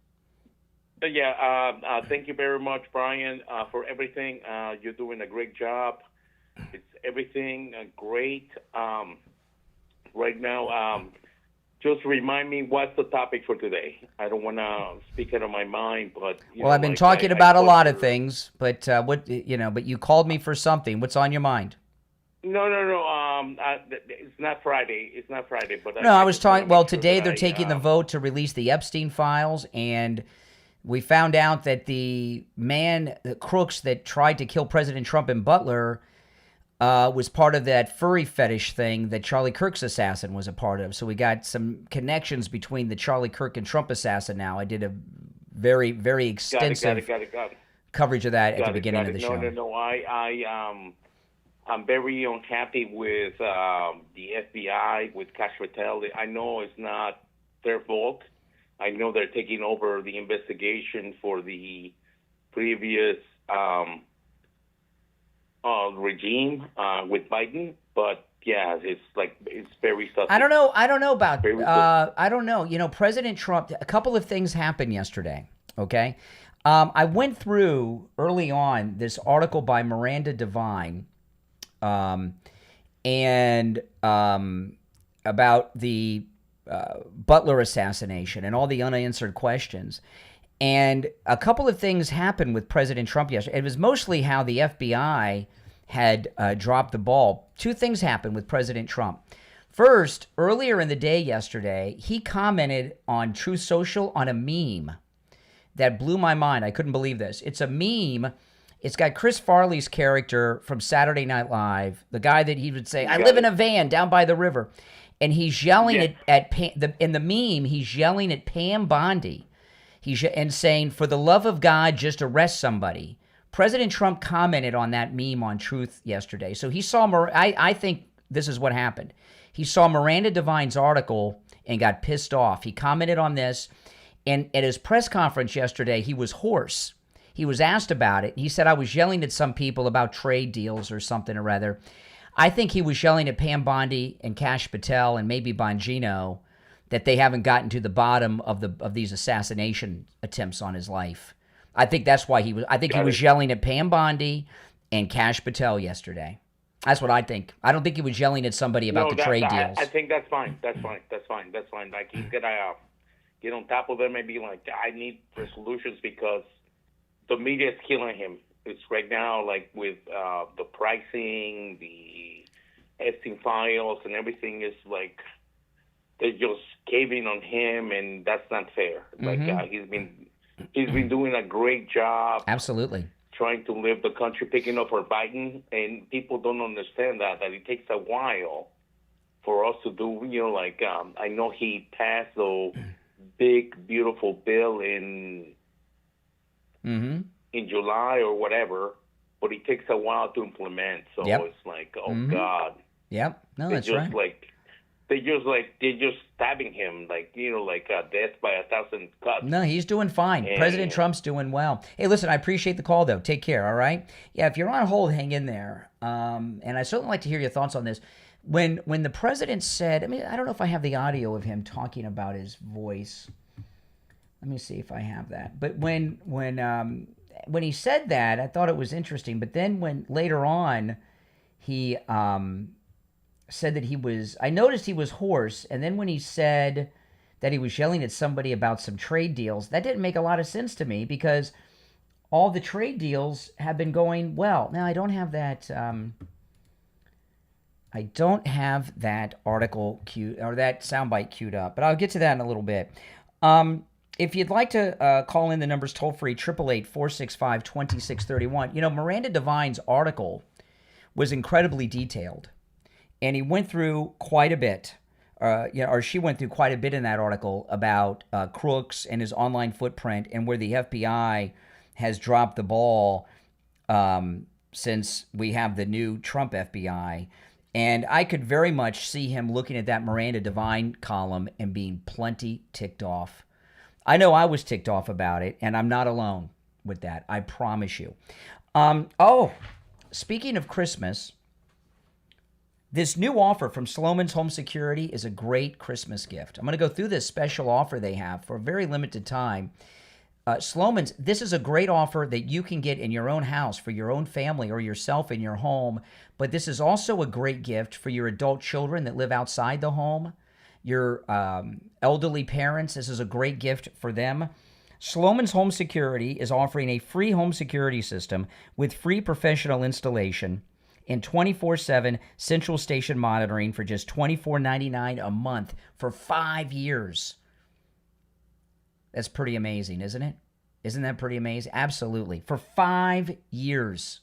Thank you very much, Brian, for everything. You're doing a great job. It's everything great. Right now, just remind me, what's the topic for today? I don't want to speak out of my mind, but I've been talking about a lot of things, but but you called me for something. What's on your mind? No. It's not Friday. It's not Friday. But I was talking. Well, today they're taking the vote to release the Epstein files, and We found out that the Crooks that tried to kill President Trump in Butler was part of that furry fetish thing that Charlie Kirk's assassin was a part of. So we got some connections between the Charlie Kirk and Trump assassin now. I did a very, very extensive Got it. coverage of that at the beginning of the show. No. I'm very unhappy with the FBI, with Cash Patel. I know it's not their fault. I know they're taking over the investigation for the previous regime with Biden, but yeah, it's very suspect. I don't know about. I don't know. You know, President Trump. A couple of things happened yesterday. Okay, I went through early on this article by Miranda Devine, and about the Butler assassination and all the unanswered questions. And a couple of things happened with President Trump yesterday. It was mostly how the FBI had dropped the ball. Two things happened with President Trump. First, earlier in the day yesterday, he commented on Truth Social on a meme that blew my mind. I couldn't believe this. It's a meme. It's got Chris Farley's character from Saturday Night Live, the guy that he would say, I live in a van down by the river. And he's yelling at in the meme, he's yelling at Pam Bondi. And saying, for the love of God, just arrest somebody. President Trump commented on that meme on Truth yesterday. So he saw, I think this is what happened. He saw Miranda Devine's article and got pissed off. He commented on this. And at his press conference yesterday, he was hoarse. He was asked about it. He said, I was yelling at some people about trade deals or something or other. I think he was yelling at Pam Bondi and Cash Patel and maybe Bongino that they haven't gotten to the bottom of these assassination attempts on his life. I think that's why he was. I think he was yelling at Pam Bondi and Cash Patel yesterday. That's what I think. I don't think he was yelling at somebody about the trade deals. I think that's fine. That's fine. Like he's gonna get on top of them and be like, I need resolutions because the media is killing him. It's right now like with the pricing, the Epstein files, and everything is like. They're just caving on him, and that's not fair. Like he's been doing a great job. Absolutely. Trying to live the country, picking up for Biden, and people don't understand that it takes a while for us to do. You know, like I know he passed the big beautiful bill in July or whatever, but it takes a while to implement. So it's like, God. Yep. No, that's right. They're just stabbing him, death by 1,000 cuts. No, he's doing fine. President Trump's doing well. Hey, listen, I appreciate the call, though. Take care, all right? Yeah, if you're on hold, hang in there. And I certainly like to hear your thoughts on this. When the president said, I don't know if I have the audio of him talking about his voice. Let me see if I have that. But when he said that, I thought it was interesting. But then when later on he said that I noticed he was hoarse, and then when he said that he was yelling at somebody about some trade deals, that didn't make a lot of sense to me because all the trade deals have been going well. Now, I don't have that article queued, or that soundbite queued up, but I'll get to that in a little bit. If you'd like to call in, the number's toll-free, 888-465-2631. You know, Miranda Devine's article was incredibly detailed. And he went through quite a bit, or she went through quite a bit in that article about Crooks and his online footprint and where the FBI has dropped the ball since we have the new Trump FBI. And I could very much see him looking at that Miranda Devine column and being plenty ticked off. I know I was ticked off about it, and I'm not alone with that. I promise you. Speaking of Christmas, this new offer from Sloman's Home Security is a great Christmas gift. I'm going to go through this special offer they have for a very limited time. Sloman's, this is a great offer that you can get in your own house for your own family or yourself in your home. But this is also a great gift for your adult children that live outside the home, your elderly parents. This is a great gift for them. Sloman's Home Security is offering a free home security system with free professional installation and 24/7 central station monitoring for just $24.99 a month for 5 years. That's pretty amazing, isn't it? Isn't that pretty amazing? Absolutely. For 5 years.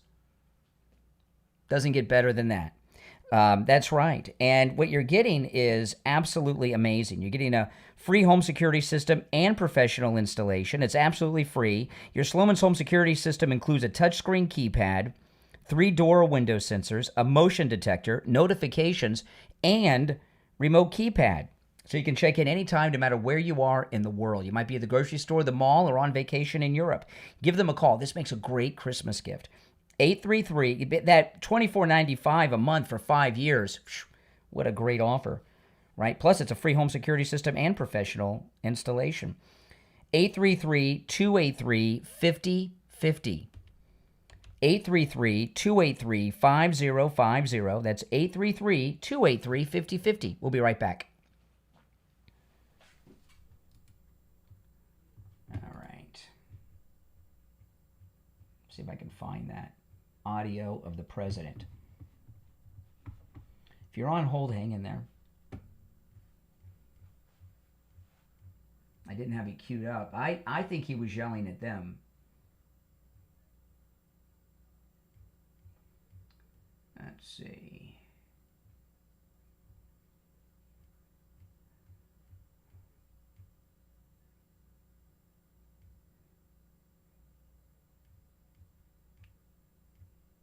Doesn't get better than that. That's right. And what you're getting is absolutely amazing. You're getting a free home security system and professional installation. It's absolutely free. Your Sloman's home security system includes a touchscreen keypad, 3 door or window sensors, a motion detector, notifications, and remote keypad. So you can check in anytime, no matter where you are in the world. You might be at the grocery store, the mall, or on vacation in Europe. Give them a call. This makes a great Christmas gift. 833, that $24.95 a month for 5 years. What a great offer, right? Plus, it's a free home security system and professional installation. 833-283-5050. 833-283-5050. That's 833-283-5050. We'll be right back. All right. See if I can find that audio of the president. If you're on hold, hang in there. I didn't have it queued up. I think he was yelling at them. Let's see.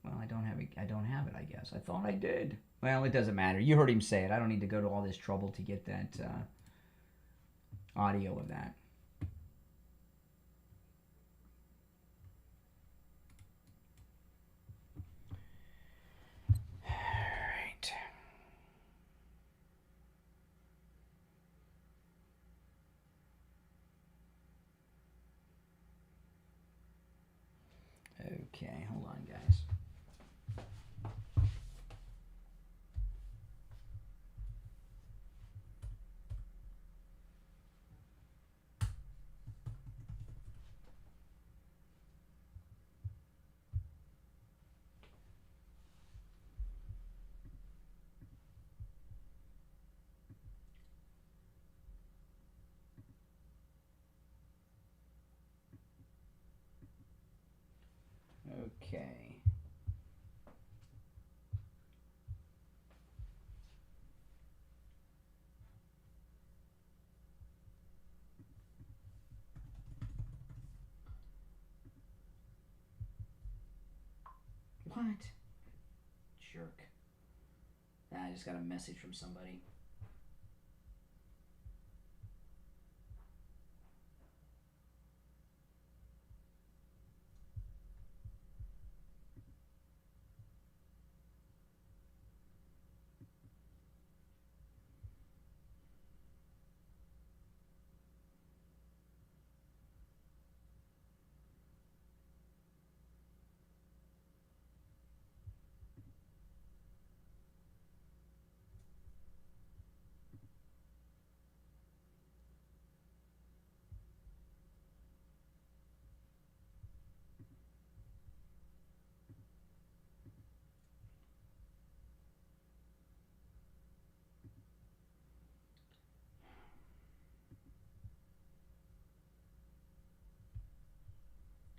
Well, I don't have it, I guess. I thought I did. Well, it doesn't matter. You heard him say it. I don't need to go to all this trouble to get that audio of that. All right. Okay, hold on, guys. Okay. What? Jerk. I just got a message from somebody.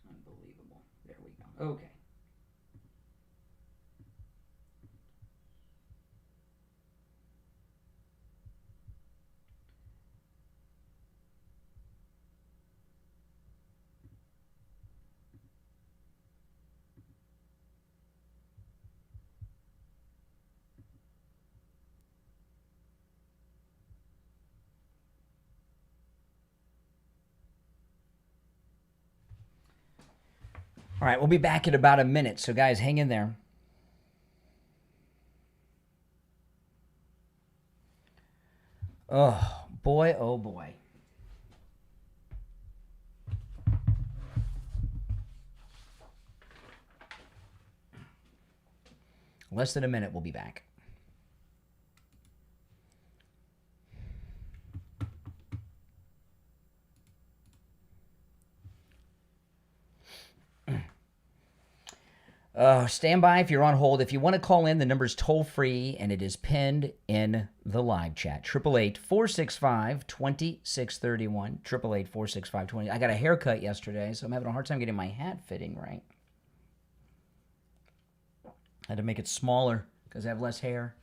Unbelievable. There we go. Okay. All right, we'll be back in about a minute, so guys, hang in there. Oh, boy, oh boy. Less than a minute, we'll be back. Stand by if you're on hold. If you want to call in, the number's toll free and it is pinned in the live chat. 888-465-2631. 888-465-20. I got a haircut yesterday, so I'm having a hard time getting my hat fitting right. I had to make it smaller because I have less hair.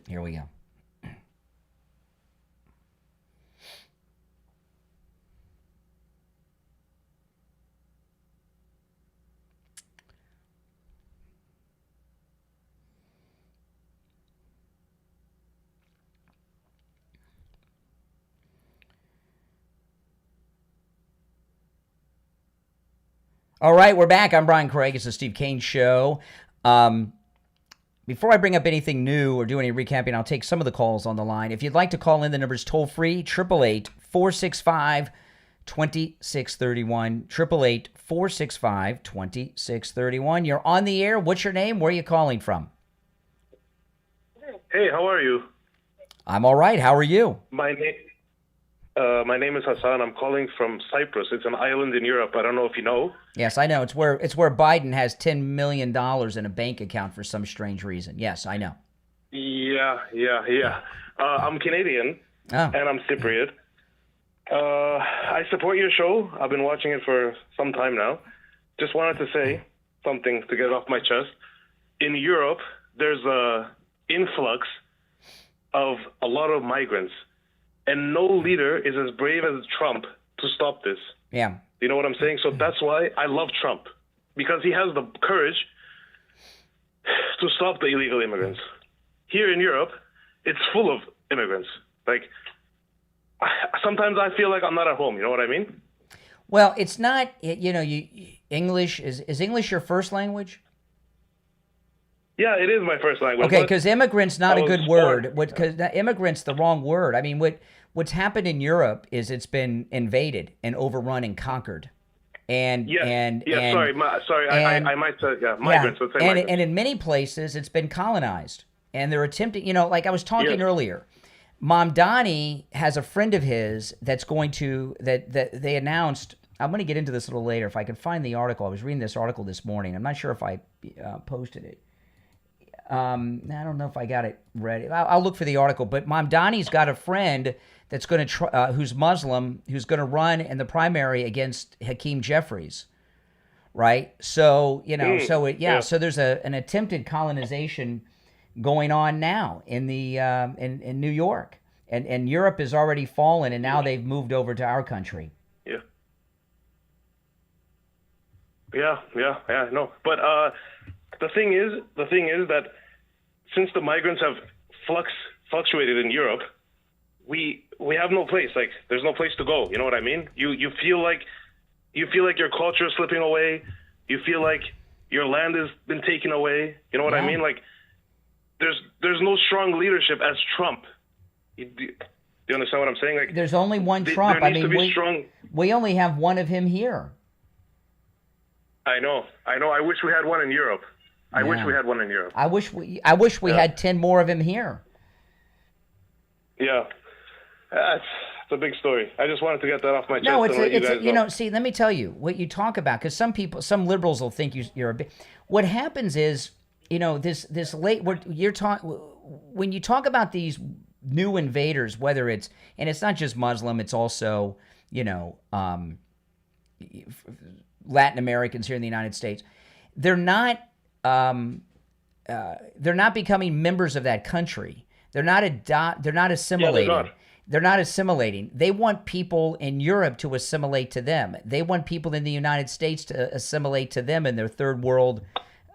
Here we go. All right, we're back. I'm Brian Craig. It's the Steve Kane Show. Before I bring up anything new or do any recapping, I'll take some of the calls on the line. If you'd like to call in, the number's toll-free, 888-465-2631, 888-465-2631. You're on the air. What's your name? Where are you calling from? Hey, how are you? I'm all right. How are you? My name is Hassan. I'm calling from Cyprus. It's an island in Europe. I don't know if you know. Yes, I know. It's where Biden has $10 million in a bank account for some strange reason. Yes, I know. Yeah. I'm Canadian, and I'm Cypriot. I support your show. I've been watching it for some time now. Just wanted to say something to get it off my chest. In Europe, there's a influx of a lot of migrants. And no leader is as brave as Trump to stop this. Yeah. You know what I'm saying? So that's why I love Trump, because he has the courage to stop the illegal immigrants. Here in Europe, it's full of immigrants. Like, sometimes I feel like I'm not at home. You know what I mean? Well, it's not, English, is English your first language? Yeah, it is my first language. Okay, because immigrant's not a good word. Because immigrant's the wrong word. I mean, what's happened in Europe is it's been invaded and overrun and conquered. I might say migrants. Let's say migrants. And in many places, it's been colonized. And they're attempting, like I was talking earlier, Mamdani has a friend of his that's going to, that they announced, I'm going to get into this a little later if I can find the article. I was reading this article this morning. I'm not sure if I posted it. I don't know if I got it ready. I'll look for the article. But Mamdani's got a friend that's going to who's Muslim, who's going to run in the primary against Hakeem Jeffries, right? So so there's an attempted colonization going on now in the in New York, and Europe has already fallen, and now they've moved over to our country. Yeah, no. But the thing is that since the migrants have fluctuated in Europe, we have no place. Like, there's no place to go. You know what I mean? You feel like your culture is slipping away. You feel like your land has been taken away. You know what I mean? Like, there's no strong leadership as Trump. Do you understand what I'm saying? Like, there's only one Trump. There needs to be strong. We only have one of him here. I know. I wish we had one in Europe. I wish we had one in Europe. I wish we had 10 more of him here. Yeah, it's a big story. I just wanted to get that off my chest. No, it's see, let me tell you what you talk about, because some liberals will think you're a bit. What happens is, this late when you talk about these new invaders, whether it's, and it's not just Muslim, it's also Latin Americans here in the United States. They're not becoming members of that country. They're not assimilating. Yeah, they're not assimilating. They want people in Europe to assimilate to them. They want people in the United States to assimilate to them in their third world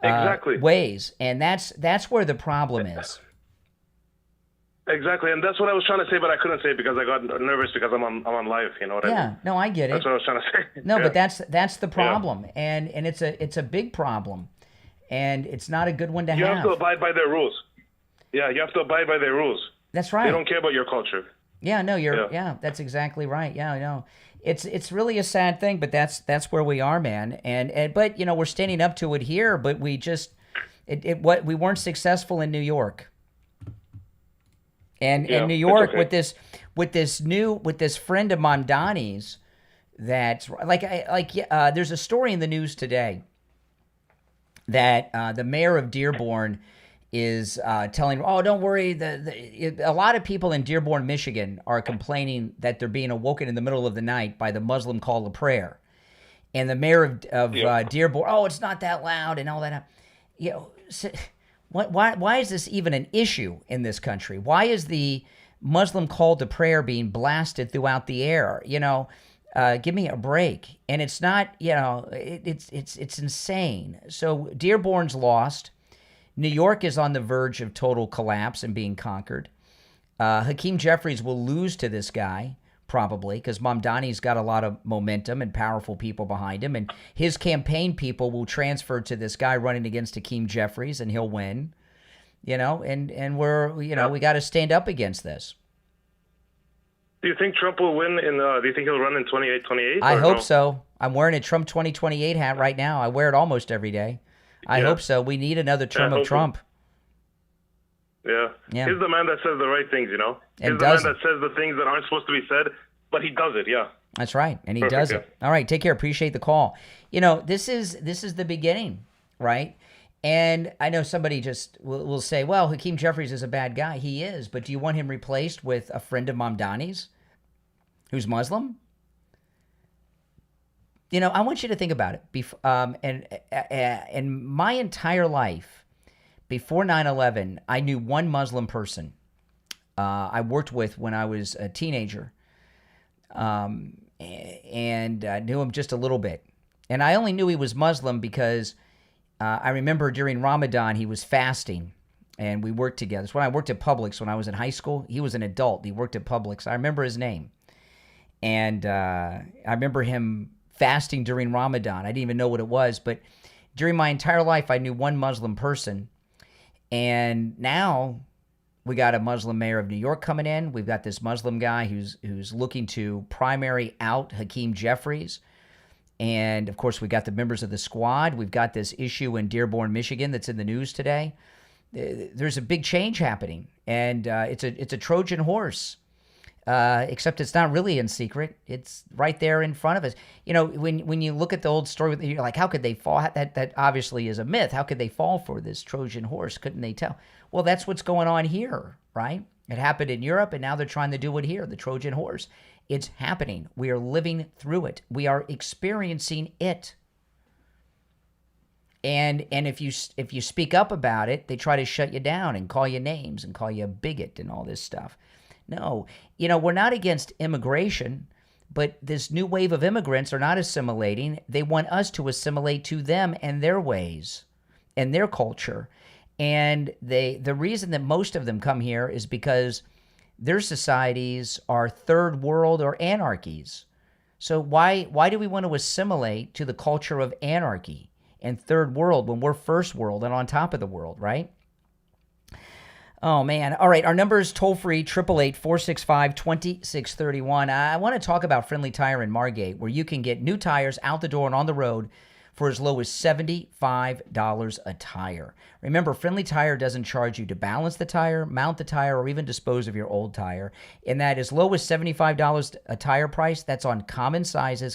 ways. And that's where the problem is. Exactly, and that's what I was trying to say, but I couldn't say it because I got nervous because I'm on live. You know what I mean? Yeah, no, I get it. That's what I was trying to say. No, but that's the problem, and it's a big problem, and it's not a good one to have. You have to abide by their rules. Yeah, you have to abide by their rules. That's right. They don't care about your culture. Yeah, no, that's exactly right. Yeah, I know. It's really a sad thing, but that's where we are, man. But we're standing up to it here, but we just we weren't successful in New York. And Yeah, New it's York okay. with this friend of Mamdani's that's there's a story in the news today that the mayor of Dearborn is telling, oh, don't worry. A lot of people in Dearborn, Michigan are complaining that they're being awoken in the middle of the night by the Muslim call to prayer. And the mayor of Dearborn, oh, it's not that loud and all that. You know, why is this even an issue in this country? Why is the Muslim call to prayer being blasted throughout the air? You know, give me a break. And it's not, you know, it's insane. So Dearborn's lost. New York is on the verge of total collapse and being conquered. Hakeem Jeffries will lose to this guy, probably, because Mamdani's got a lot of momentum and powerful people behind him. And his campaign people will transfer to this guy running against Hakeem Jeffries, and he'll win. You know, and we're, you know, we got to stand up against this. Do you think Trump will win do you think he'll run in 28? I hope so. I'm wearing a Trump 2028 hat right now. I wear it almost every day. I hope so. We need another term of Trump. Yeah. He's the man that says the right things, you know. And He's the man that says the things that aren't supposed to be said, but he does it, yeah. That's right, and he does it. All right, take care. Appreciate the call. You know, this is the beginning, right? And I know somebody just will say, well, Hakeem Jeffries is a bad guy. He is, but do you want him replaced with a friend of Mamdani's who's Muslim? You know, I want you to think about it. And my entire life, before 9/11, I knew one Muslim person I worked with when I was a teenager, and I knew him just a little bit. And I only knew he was Muslim because I remember during Ramadan he was fasting, and we worked together. It's when I worked at Publix when I was in high school. He was an adult. He worked at Publix. I remember his name. And I remember him fasting during Ramadan. I didn't even know what it was, but during my entire life, I knew one Muslim person. And now we got a Muslim mayor of New York coming in. We've got this Muslim guy who's looking to primary out Hakeem Jeffries. And, of course, we got the members of the squad. We've got this issue in Dearborn, Michigan that's in the news today. There's a big change happening, and it's a Trojan horse. Except it's not really in secret. It's right there in front of us. You know, when you look at the old story, you're like, how could they fall? That obviously is a myth. How could they fall for this Trojan horse? Couldn't they tell? Well, that's what's going on here, right? It happened in Europe, and now they're trying to do it here, the Trojan horse. It's happening. We are living through it. We are experiencing it. And if you speak up about it, they try to shut you down and call you names and call you a bigot and all this stuff. No, you know, we're not against immigration, but this new wave of immigrants are not assimilating. They want us to assimilate to them and their ways and their culture. And the reason that most of them come here is because their societies are third world or anarchies. So why do we want to assimilate to the culture of anarchy and third world when we're first world and on top of the world, right? Oh, man. All right. Our number is toll-free, 888-465-2631. I want to talk about Friendly Tire in Margate, where you can get new tires out the door and on the road for as low as $75 a tire. Remember, Friendly Tire doesn't charge you to balance the tire, mount the tire, or even dispose of your old tire. And that as low as $75 a tire price, that's on common size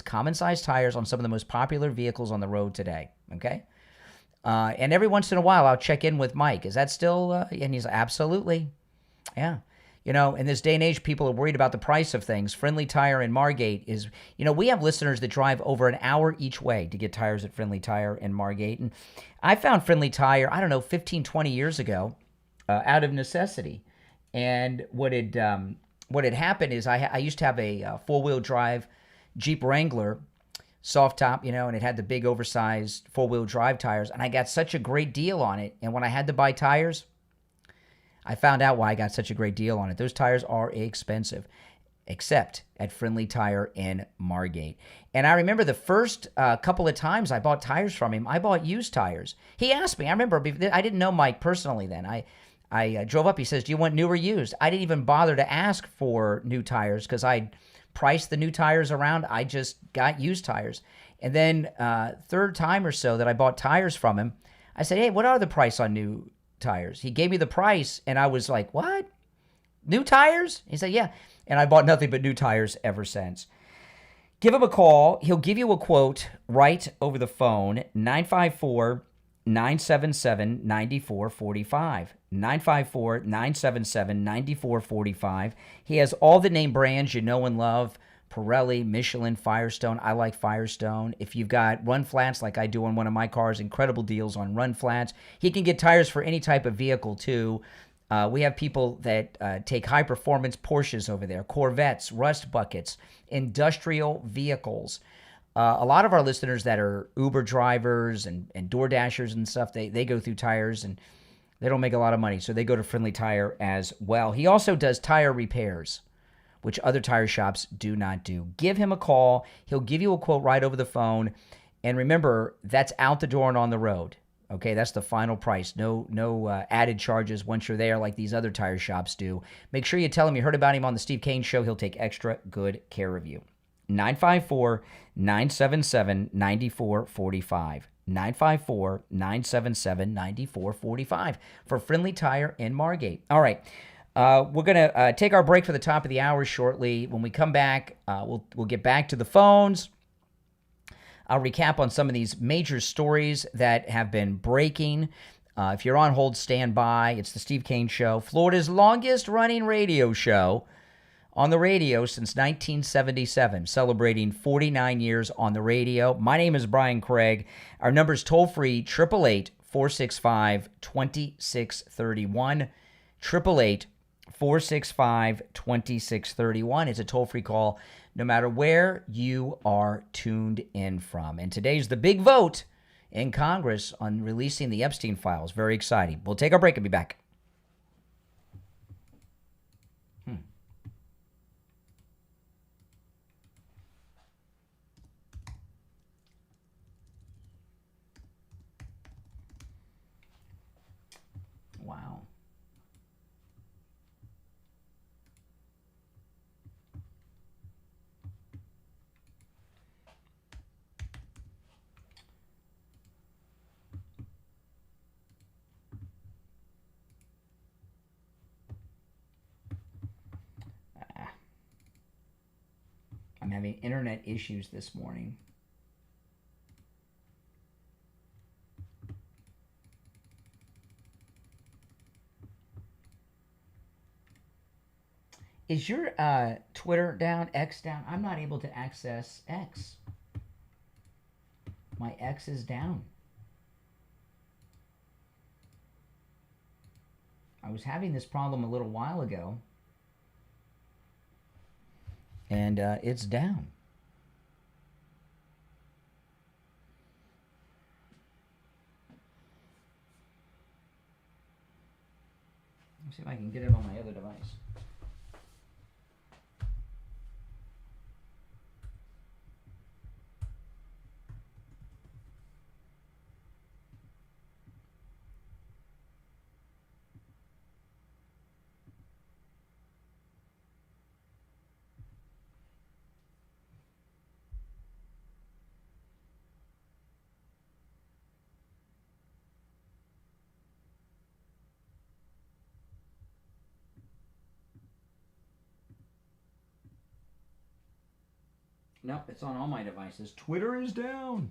tires on some of the most popular vehicles on the road today. Okay? And every once in a while, I'll check in with Mike. Is that still, and he's absolutely. Yeah. You know, in this day and age, people are worried about the price of things. Friendly Tire in Margate is, you know, we have listeners that drive over an hour each way to get tires at Friendly Tire in Margate. And I found Friendly Tire, I don't know, 15, 20 years ago out of necessity. And what had happened is I used to have a four-wheel drive Jeep Wrangler, soft top, you know, and it had the big oversized four-wheel drive tires. And I got such a great deal on it. And when I had to buy tires, I found out why I got such a great deal on it. Those tires are expensive, except at Friendly Tire in Margate. And I remember the first couple of times I bought tires from him, I bought used tires. He asked me, I remember, I didn't know Mike personally then. I drove up, he says, do you want new or used? I didn't even bother to ask for new tires because I priced the new tires around. I just got used tires. And then third time or so that I bought tires from him, I said, hey, what are the price on new tires? He gave me the price, and I was like, what? New tires? He said, yeah. And I bought nothing but new tires ever since. Give him a call. He'll give you a quote right over the phone, 954-977-9445. 954-977-9445. He has all the name brands you know and love. Pirelli, Michelin, Firestone. I like Firestone. If you've got run flats like I do on one of my cars, incredible deals on run flats. He can get tires for any type of vehicle too. We have people that take high-performance Porsches over there, Corvettes, rust buckets, industrial vehicles. A lot of our listeners that are Uber drivers and Door Dashers and stuff, they go through tires and they don't make a lot of money, so they go to Friendly Tire as well. He also does tire repairs, which other tire shops do not do. Give him a call. He'll give you a quote right over the phone. And remember, that's out the door and on the road. Okay, that's the final price. No added charges once you're there like these other tire shops do. Make sure you tell him you heard about him on the Steve Kane Show. He'll take extra good care of you. 954-977-9445. 954-977-9445 for Friendly Tire in Margate. All right. We're going to take our break for the top of the hour shortly. When we come back, we'll get back to the phones. I'll recap on some of these major stories that have been breaking. If you're on hold, stand by. It's the Steve Kane Show, Florida's longest-running radio show on the radio since 1977, celebrating 49 years on the radio. My name is Brian Craig. Our number's toll-free, 888-465-2631, 888-465-2631. It's a toll-free call no matter where you are tuned in from. And today's the big vote in Congress on releasing the Epstein files. Very exciting. We'll take our break and be back. Wow. I'm having internet issues this morning. Is your Twitter down, X down? I'm not able to access X. My X is down. I was having this problem a little while ago. And it's down. Let's see if I can get it on my other device. Nope, it's on all my devices. Twitter is down.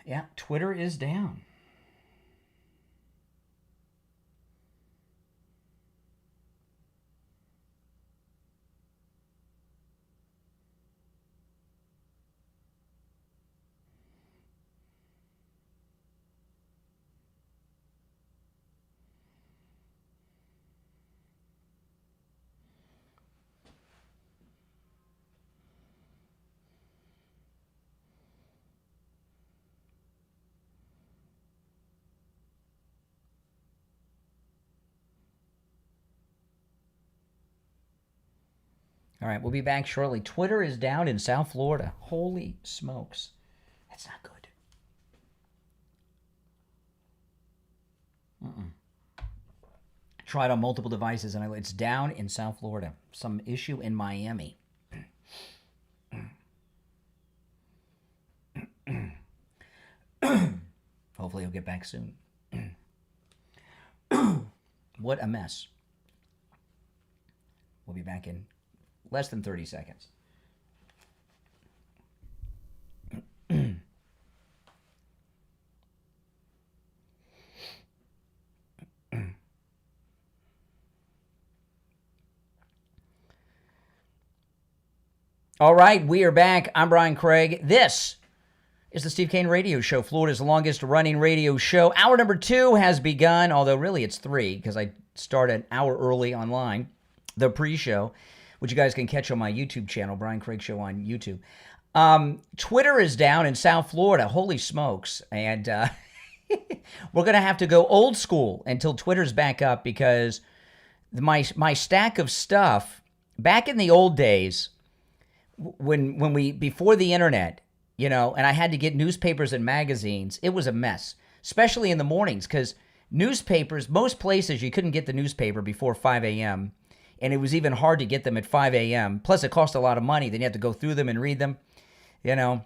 Yeah, Twitter is down. All right, we'll be back shortly. Twitter is down in South Florida. Holy smokes. That's not good. Tried on multiple devices, and it's down in South Florida. Some issue in Miami. Hopefully he'll get back soon. What a mess. We'll be back in less than 30 seconds. All right, we are back. I'm Brian Craig. This is the Steve Kane Radio Show, Florida's longest running radio show. Hour number 2 has begun, although really it's 3 because I start an hour early online, the pre-show, which you guys can catch on my YouTube channel, Brian Craig Show on YouTube. Twitter is down in South Florida. Holy smokes. And we're going to have to go old school until Twitter's back up because my stack of stuff, back in the old days, when we, before the internet, you know, and I had to get newspapers and magazines, it was a mess, especially in the mornings, because newspapers, most places you couldn't get the newspaper before 5 a.m., and it was even hard to get them at 5 a.m., plus it cost a lot of money, then you have to go through them and read them, you know,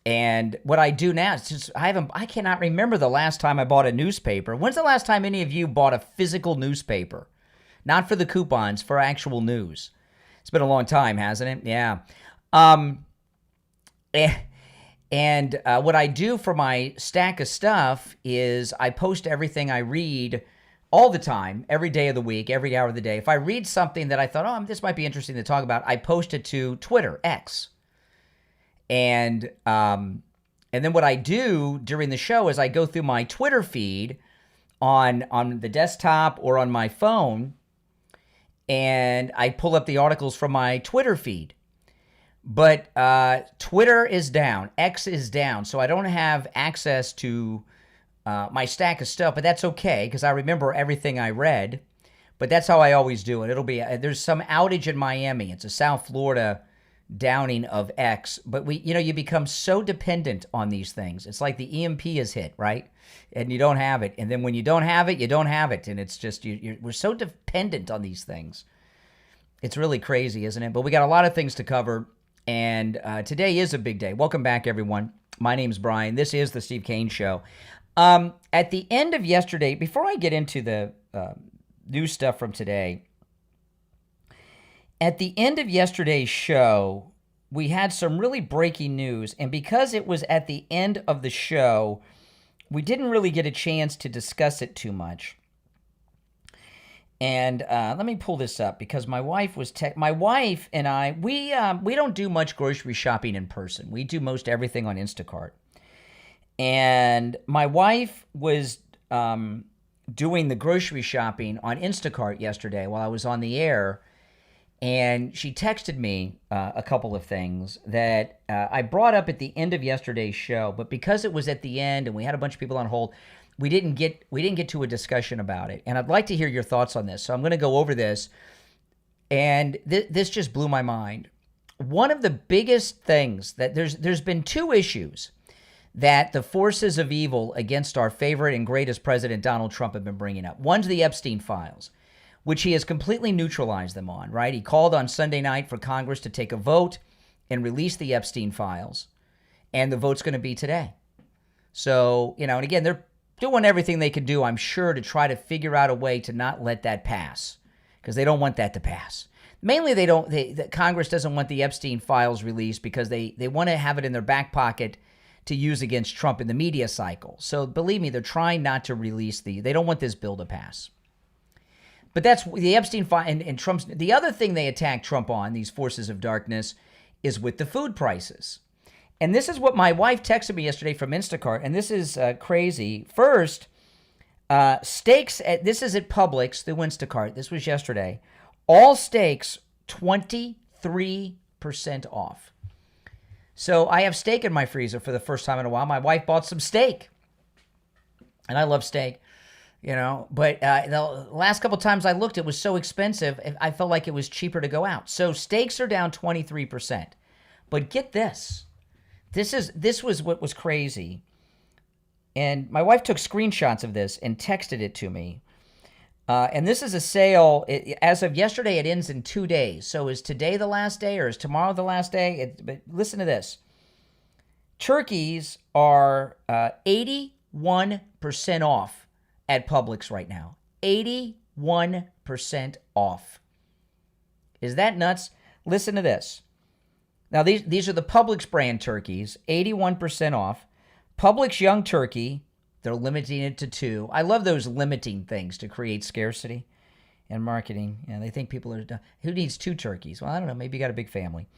and what I do now is just, I cannot remember the last time I bought a newspaper. When's the last time any of you bought a physical newspaper? Not for the coupons, for actual news. It's been a long time, hasn't it? Yeah. And what I do for my stack of stuff is I post everything I read all the time, every day of the week, every hour of the day. If I read something that I thought, oh, this might be interesting to talk about, I post it to Twitter, X. And then what I do during the show is I go through my Twitter feed on the desktop or on my phone, and I pull up the articles from my Twitter feed. But Twitter is down, X is down, so I don't have access to my stack of stuff, but that's okay, because I remember everything I read, but that's how I always do it. It'll be, there's some outage in Miami. It's a South Florida downing of X, but you become so dependent on these things. It's like the EMP is hit, right? And you don't have it, and then when you don't have it, you don't have it, and it's just, we're so dependent on these things. It's really crazy, isn't it? But we got a lot of things to cover. And today is a big day. Welcome back, everyone. My name's Brian. This is the Steve Kane Show. At the end of yesterday, before I get into the new stuff from today, at the end of yesterday's show, we had some really breaking news. And because it was at the end of the show, we didn't really get a chance to discuss it too much. And let me pull this up because my wife and I, we don't do much grocery shopping in person. We do most everything on Instacart. And my wife was doing the grocery shopping on Instacart yesterday while I was on the air. And she texted me a couple of things that I brought up at the end of yesterday's show. But because it was at the end and we had a bunch of people on hold, we didn't get to a discussion about it. And I'd like to hear your thoughts on this. So I'm going to go over this. And this just blew my mind. One of the biggest things that there's been 2 issues that the forces of evil against our favorite and greatest president, Donald Trump, have been bringing up. One's the Epstein files, which he has completely neutralized them on, right? He called on Sunday night for Congress to take a vote and release the Epstein files. And the vote's going to be today. So, and again, they're doing everything they can do, I'm sure, to try to figure out a way to not let that pass, because they don't want that to pass. Mainly, Congress doesn't want the Epstein files released because they want to have it in their back pocket to use against Trump in the media cycle. So believe me, they're trying not to release they don't want this bill to pass. But that's the Epstein file and Trump's. The other thing they attacked Trump on, these forces of darkness, is with the food prices. And this is what my wife texted me yesterday from Instacart, and this is crazy. First, steaks, this is at Publix, through Instacart. This was yesterday. All steaks, 23% off. So I have steak in my freezer for the first time in a while. My wife bought some steak, and I love steak. But the last couple times I looked, it was so expensive, I felt like it was cheaper to go out. So steaks are down 23%. But get this. This was what was crazy. And my wife took screenshots of this and texted it to me. And this is a sale. As of yesterday, it ends in 2 days. So is today the last day or is tomorrow the last day? But listen to this. Turkeys are 81% off at Publix right now. 81% off. Is that nuts? Listen to this. Now, these are the Publix brand turkeys, 81% off. Publix Young Turkey, they're limiting it to 2. I love those limiting things to create scarcity and marketing. They think people are, who needs 2 turkeys? Well, I don't know. Maybe you got a big family.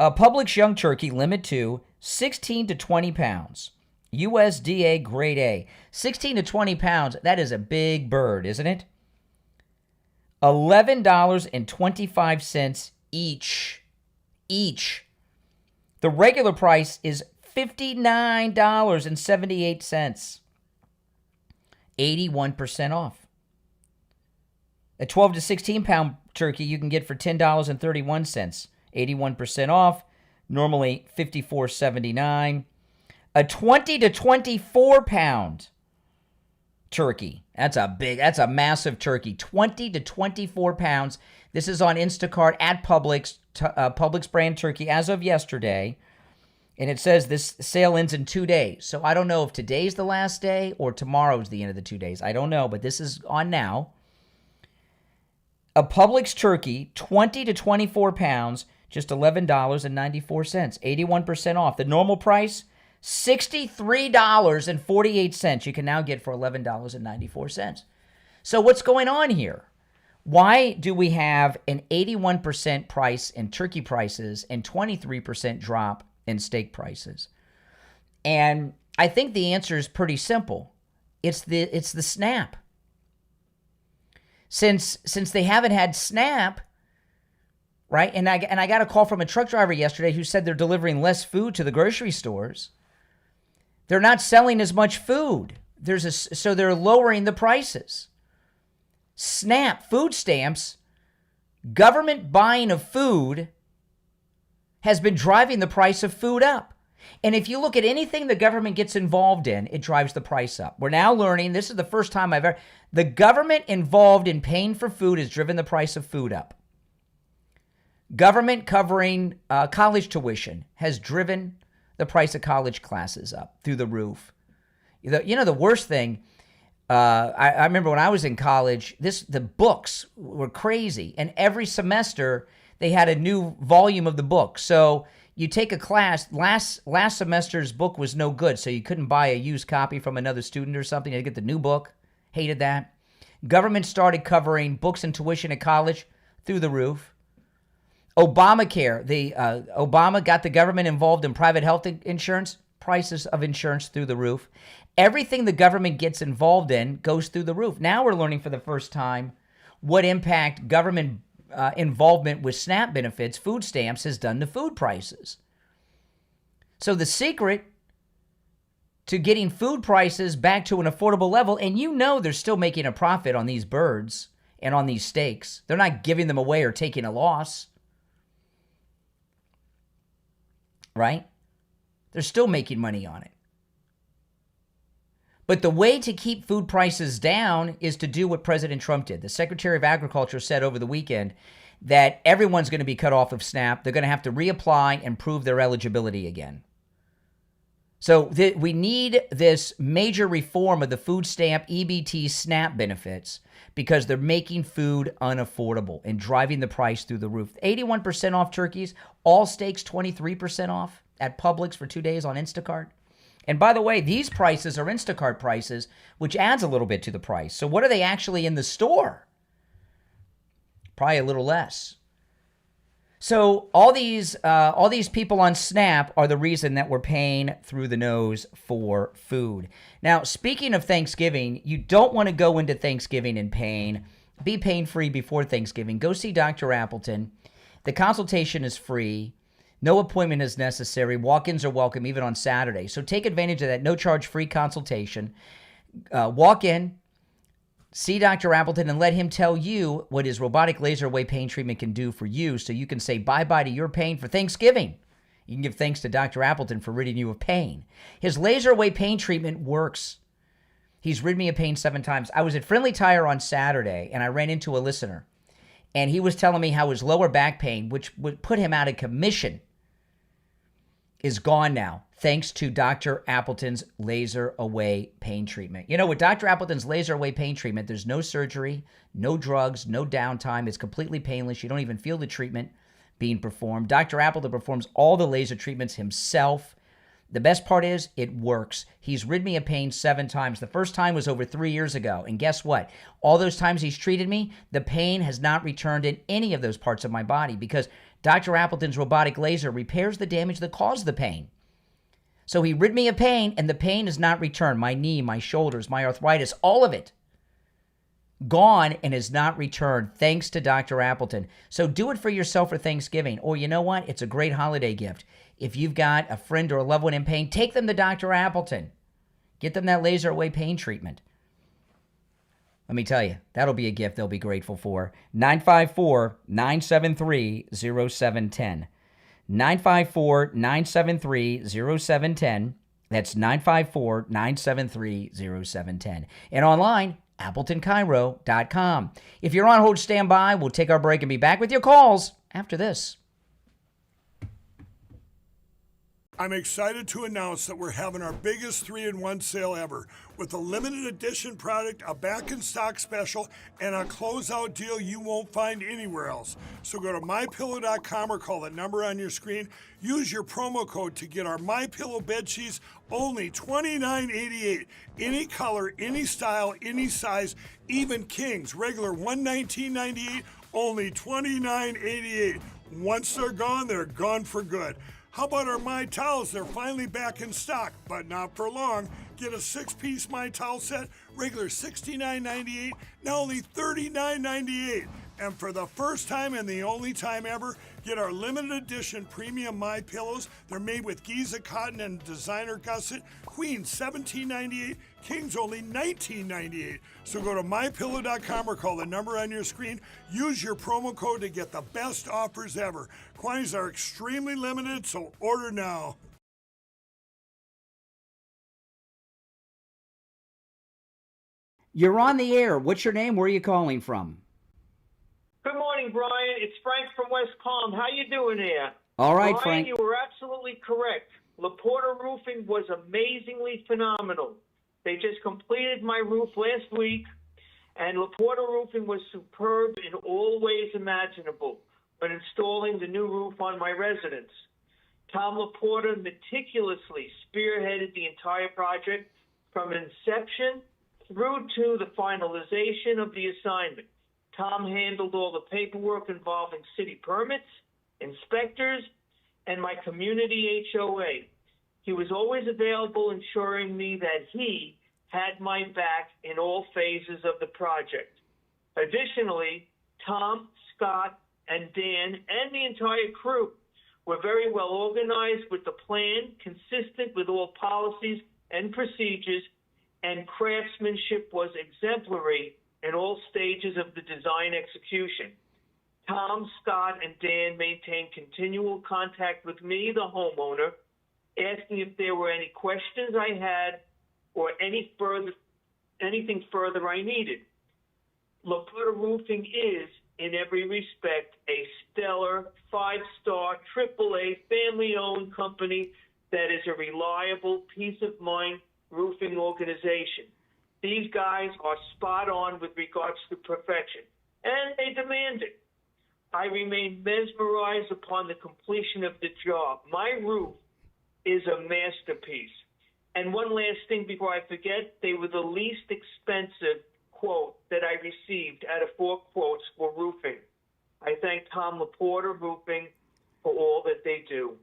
Publix Young Turkey, limit to 16 to 20 pounds. USDA grade A. 16 to 20 pounds, that is a big bird, isn't it? $11.25 each. The regular price is $59.78. 81% off. A 12 to 16 pound turkey you can get for $10.31. 81% off. Normally $54.79. A 20 to 24 pound turkey. That's a massive turkey. 20 to 24 pounds. This is on Instacart at Publix, Publix brand turkey as of yesterday. And it says this sale ends in 2 days. So I don't know if today's the last day or tomorrow's the end of the 2 days. I don't know, but this is on now. A Publix turkey, 20 to 24 pounds, just $11.94. 81% off. The normal price, $63.48 you can now get for $11.94. So what's going on here? Why do we have an 81% price in turkey prices and 23% drop in steak prices? And I think the answer is pretty simple. It's the SNAP. Since they haven't had SNAP, right? And I got a call from a truck driver yesterday who said they're delivering less food to the grocery stores. They're not selling as much food. So they're lowering the prices. SNAP, food stamps, government buying of food has been driving the price of food up. And if you look at anything the government gets involved in, it drives the price up. We're now learning, this is the first time the government involved in paying for food has driven the price of food up. Government covering college tuition has driven the price of college classes up through the roof. The worst thing, I remember when I was in college, the books were crazy. And every semester, they had a new volume of the book. So you take a class, last semester's book was no good, so you couldn't buy a used copy from another student or something. You had to get the new book. Hated that. Government started covering books and tuition at college through the roof. Obamacare, Obama got the government involved in private health insurance, prices of insurance through the roof. Everything the government gets involved in goes through the roof. Now we're learning for the first time what impact government involvement with SNAP benefits, food stamps, has done to food prices. So the secret to getting food prices back to an affordable level, and they're still making a profit on these birds and on these steaks. They're not giving them away or taking a loss. Right? They're still making money on it. But the way to keep food prices down is to do what President Trump did. The Secretary of Agriculture said over the weekend that everyone's going to be cut off of SNAP. They're going to have to reapply and prove their eligibility again. So we need this major reform of the food stamp, EBT, SNAP benefits because they're making food unaffordable and driving the price through the roof. 81% off turkeys, all steaks 23% off at Publix for 2 days on Instacart. And by the way, these prices are Instacart prices, which adds a little bit to the price. So what are they actually in the store? Probably a little less. So all these people on SNAP are the reason that we're paying through the nose for food. Now, speaking of Thanksgiving, you don't want to go into Thanksgiving in pain. Be pain-free before Thanksgiving. Go see Dr. Appleton. The consultation is free. No appointment is necessary. Walk-ins are welcome even on Saturday. So take advantage of that no-charge free consultation. Walk in. See Dr. Appleton and let him tell you what his robotic laser away pain treatment can do for you so you can say bye-bye to your pain for Thanksgiving. You can give thanks to Dr. Appleton for ridding you of pain. His laser away pain treatment works. He's rid me of pain 7 times. I was at Friendly Tire on Saturday, and I ran into a listener, and he was telling me how his lower back pain, which would put him out of commission, is gone now, thanks to Dr. Appleton's laser away pain treatment. You know, with Dr. Appleton's laser away pain treatment, there's no surgery, no drugs, no downtime. It's completely painless. You don't even feel the treatment being performed. Dr. Appleton performs all the laser treatments himself. The best part is it works. He's rid me of pain 7 times. The first time was over 3 years ago. And guess what? All those times he's treated me, the pain has not returned in any of those parts of my body because Dr. Appleton's robotic laser repairs the damage that caused the pain. So he rid me of pain, and the pain has not returned. My knee, my shoulders, my arthritis, all of it gone and has not returned thanks to Dr. Appleton. So do it for yourself for Thanksgiving. Or you know what? It's a great holiday gift. If you've got a friend or a loved one in pain, take them to Dr. Appleton. Get them that laser away pain treatment. Let me tell you, that'll be a gift they'll be grateful for. 954-973-0710. 954-973-0710. That's 954-973-0710. And online, AppletonCairo.com. If you're on hold, stand by. We'll take our break and be back with your calls after this. I'm excited to announce that we're having our biggest 3-in-1 sale ever with a limited edition product, a back-in-stock special, and a closeout deal you won't find anywhere else. So go to MyPillow.com or call the number on your screen. Use your promo code to get our MyPillow bed sheets only $29.88. Any color, any style, any size, even kings. Regular $119.98, only $29.88. Once they're gone for good. How about our My Towels? They're finally back in stock, but not for long. Get a 6-piece My Towel set, regular $69.98, now only $39.98. And for the first time and the only time ever, get our limited edition premium My Pillows. They're made with Giza cotton and designer gusset. Queens $17.98, Kings only $19.98. So go to mypillow.com or call the number on your screen. Use your promo code to get the best offers ever. Quantities are extremely limited, so order now. You're on the air. What's your name? Where are you calling from? Good morning, Brian. It's Frank from West Palm. How you doing here? All right, Brian, Frank. you were absolutely correct. LaPorta Roofing was amazingly phenomenal. They just completed my roof last week, and LaPorta Roofing was superb in all ways imaginable when installing the new roof on my residence. Tom LaPorta meticulously spearheaded the entire project from inception through to the finalization of the assignment. Tom handled all the paperwork involving city permits, inspectors, and my community HOA. He was always available, ensuring me that he had my back in all phases of the project. Additionally, Tom, Scott, and Dan, and the entire crew were very well organized with the plan, consistent with all policies and procedures, and craftsmanship was exemplary in all stages of the design execution. Tom, Scott, and Dan maintained continual contact with me, the homeowner, asking if there were any questions I had or anything further I needed. LaPorta Roofing is, in every respect, a stellar 5-star AAA family-owned company that is a reliable, peace-of-mind roofing organization. These guys are spot on with regards to perfection, and they demand it. I remain mesmerized upon the completion of the job. My roof is a masterpiece. And one last thing before I forget, they were the least expensive quote that I received out of 4 quotes for roofing. I thank Tom LaPorta Roofing for all that they do.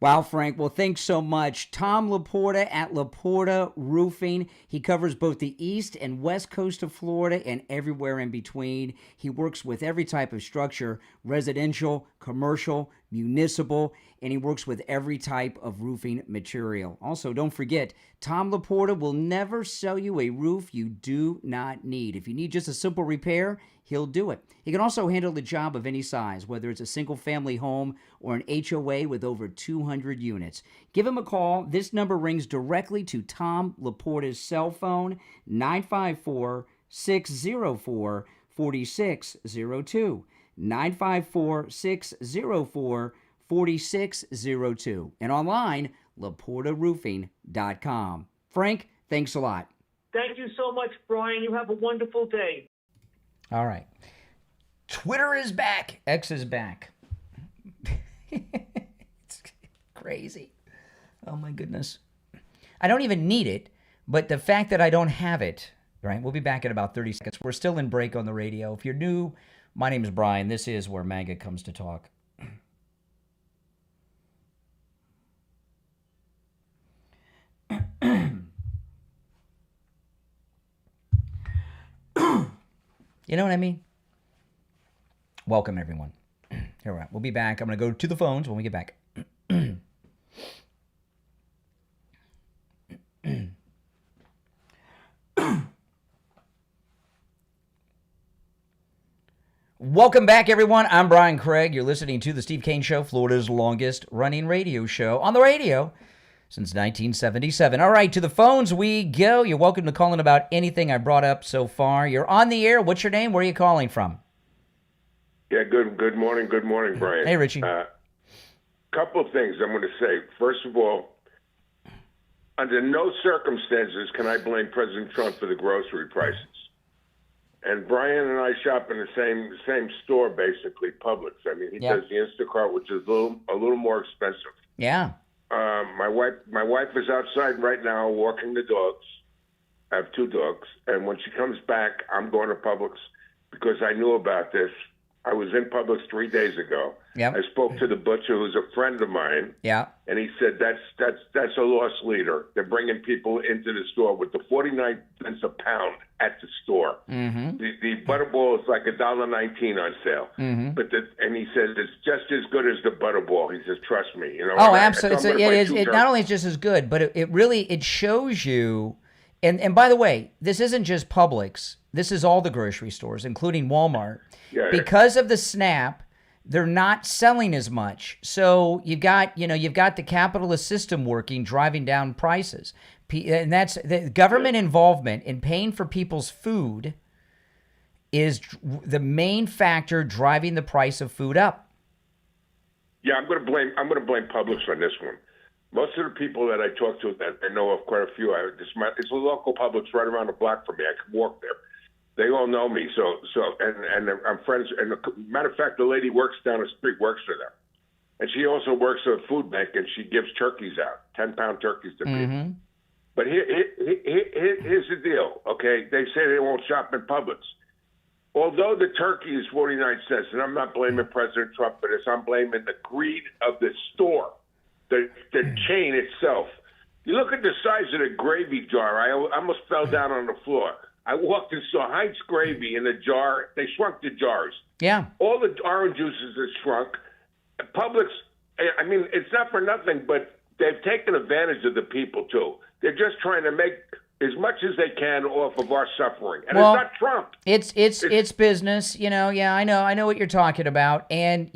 Wow, Frank. Well, thanks so much. Tom LaPorta at LaPorta Roofing. He covers both the east and west coast of Florida and everywhere in between. He works with every type of structure, residential, commercial, municipal, and he works with every type of roofing material. Also, don't forget, Tom Laporta will never sell you a roof you do not need. If you need just a simple repair, he'll do it. He can also handle the job of any size, whether it's a single-family home or an HOA with over 200 units. Give him a call. This number rings directly to Tom Laporta's cell phone, 954-604-4602. 954-604-4602. And online, LaportaRoofing.com. Frank, thanks a lot. Thank you so much, Brian. You have a wonderful day. All right. Twitter is back. X is back. It's crazy. Oh, my goodness. I don't even need it, but the fact that I don't have it, right? We'll be back in about 30 seconds. We're still in break on the radio. If you're new, my name is Brian. This is where MAGA comes to talk. You know what I mean? Welcome, everyone. Here we are. We'll be back. I'm going to go to the phones when we get back. Welcome back, everyone. I'm Brian Craig. You're listening to The Steve Kane Show, Florida's longest running radio show on the radio since 1977. All right, to the phones we go. You're welcome to call in about anything I brought up so far. You're on the air. What's your name? Where are you calling from? Yeah, good morning, Brian. Hey, Richie. Couple of things I'm going to say. First of all, under no circumstances can I blame President Trump for the grocery prices. And Brian and I shop in the same store, basically, Publix. I mean, he does the Instacart, which is a little more expensive. Yeah. My wife is outside right now walking the dogs. I have 2 dogs, and when she comes back, I'm going to Publix because I knew about this. I was in Publix 3 days ago. Yep. I spoke to the butcher, who's a friend of mine. Yeah. And he said that's a loss leader. They're bringing people into the store with the 49 cents a pound at the store. Mm-hmm. The Butterball is like $1.19 on sale. Mm-hmm. And he says it's just as good as the Butterball. He says, trust me. You know. Oh, absolutely. It not only is just as good, but it really shows you. And by the way, this isn't just Publix. This is all the grocery stores, including Walmart. Yeah. Because of the SNAP, they're not selling as much. So you've got the capitalist system working, driving down prices. And that's the government involvement in paying for people's food is the main factor driving the price of food up. Yeah, I'm going to blame Publix on this one. Most of the people that I talk to, that I know of quite a few, it's a local Publix right around the block from me. I can walk there. They all know me, and I'm friends. And matter of fact, the lady works down the street, works for them, and she also works at a food bank, and she gives turkeys out, 10-pound turkeys to people. But here's the deal, okay? They say they won't shop in Publix. Although the turkey is 49 cents, and I'm not blaming President Trump for this, I'm blaming the greed of the store, the chain itself. You look at the size of the gravy jar. I almost fell down on the floor. I walked and saw Heinz gravy in a jar. They shrunk the jars. Yeah. All the orange juices are shrunk. Publix, I mean, it's not for nothing, but they've taken advantage of the people, too. They're just trying to make as much as they can off of our suffering. And it's not Trump. It's business, you know. Yeah, I know what you're talking about. And,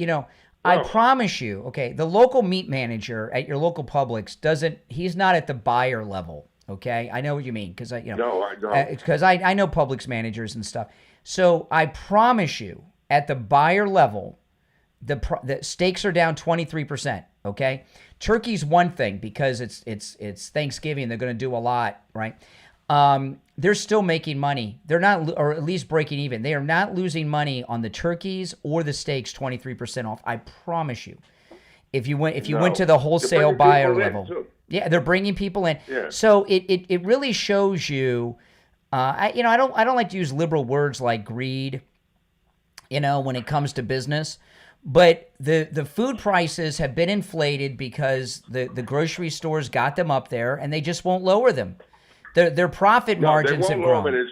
I promise you, okay, the local meat manager at your local Publix he's not at the buyer level. Okay, I know what you mean because I know Publix managers and stuff. So I promise you, at the buyer level, the steaks are down 23%. Okay, turkey's one thing because it's Thanksgiving. They're going to do a lot, right? They're still making money. They're not, or at least breaking even. They are not losing money on the turkeys or the steaks. 23% off. I promise you. If you went to the wholesale buyer level. Yeah, they're bringing people in. Yeah. So it really shows you. I don't like to use liberal words like greed. When it comes to business, but the food prices have been inflated because the grocery stores got them up there and they just won't lower them. Their profit margins have grown.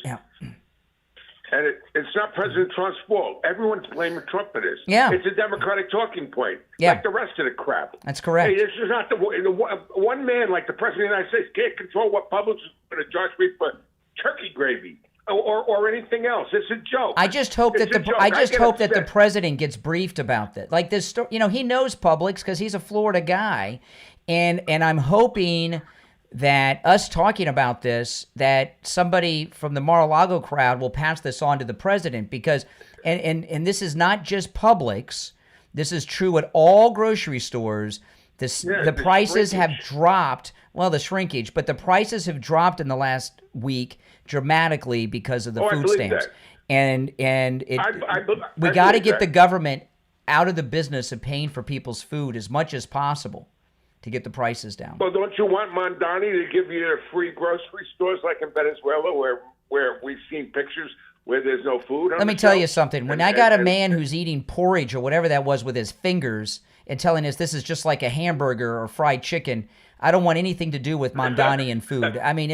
And it's not President Trump's fault. Everyone's blaming Trump for this. Yeah. It's a Democratic talking point, Yeah. like the rest of the crap. That's correct. Hey, this is not the one man like the President of the United States can't control what Publix is going to charge me for turkey gravy or anything else. It's a joke. I just hope that the president gets briefed about that. Like this story, he knows Publix because he's a Florida guy, and I'm hoping that us talking about this, that somebody from the Mar-a-Lago crowd will pass this on to the president, because and this is not just Publix. This is true at all grocery stores. The prices have dropped. Well, the shrinkage, but the prices have dropped in the last week dramatically because of the food stamps. That. We got to get the government out of the business of paying for people's food as much as possible to get the prices down. Well, don't you want Mondani to give you the free grocery stores like in Venezuela, where we've seen pictures where there's no food? Let me tell you something. When I got a man who's eating porridge or whatever that was with his fingers and telling us this is just like a hamburger or fried chicken, I don't want anything to do with Mondani and food. I mean,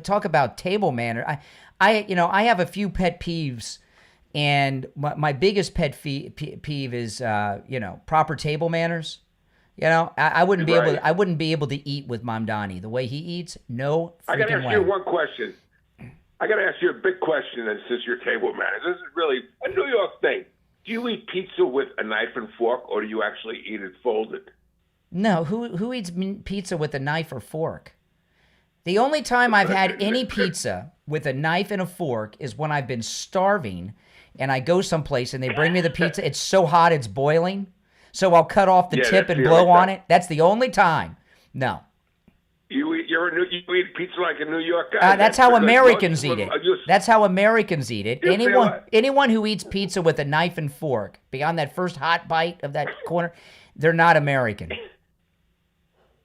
talk about table manner. I have a few pet peeves, and my biggest pet peeve is proper table manners. I wouldn't be able. I wouldn't be able to eat with Mamdani the way he eats. No freaking way. I got to ask you one question. I got to ask you a big question, and since your table manners, this is really a New York thing. Do you eat pizza with a knife and fork, or do you actually eat it folded? No. Who eats pizza with a knife or fork? The only time I've had any pizza with a knife and a fork is when I've been starving, and I go someplace and they bring me the pizza. It's so hot it's boiling. So I'll cut off the tip and blow on it. That's the only time. No. You eat pizza like a New York guy. That's how Americans eat it. That's how Americans eat it. Anyone who eats pizza with a knife and fork, beyond that first hot bite of that corner, they're not American.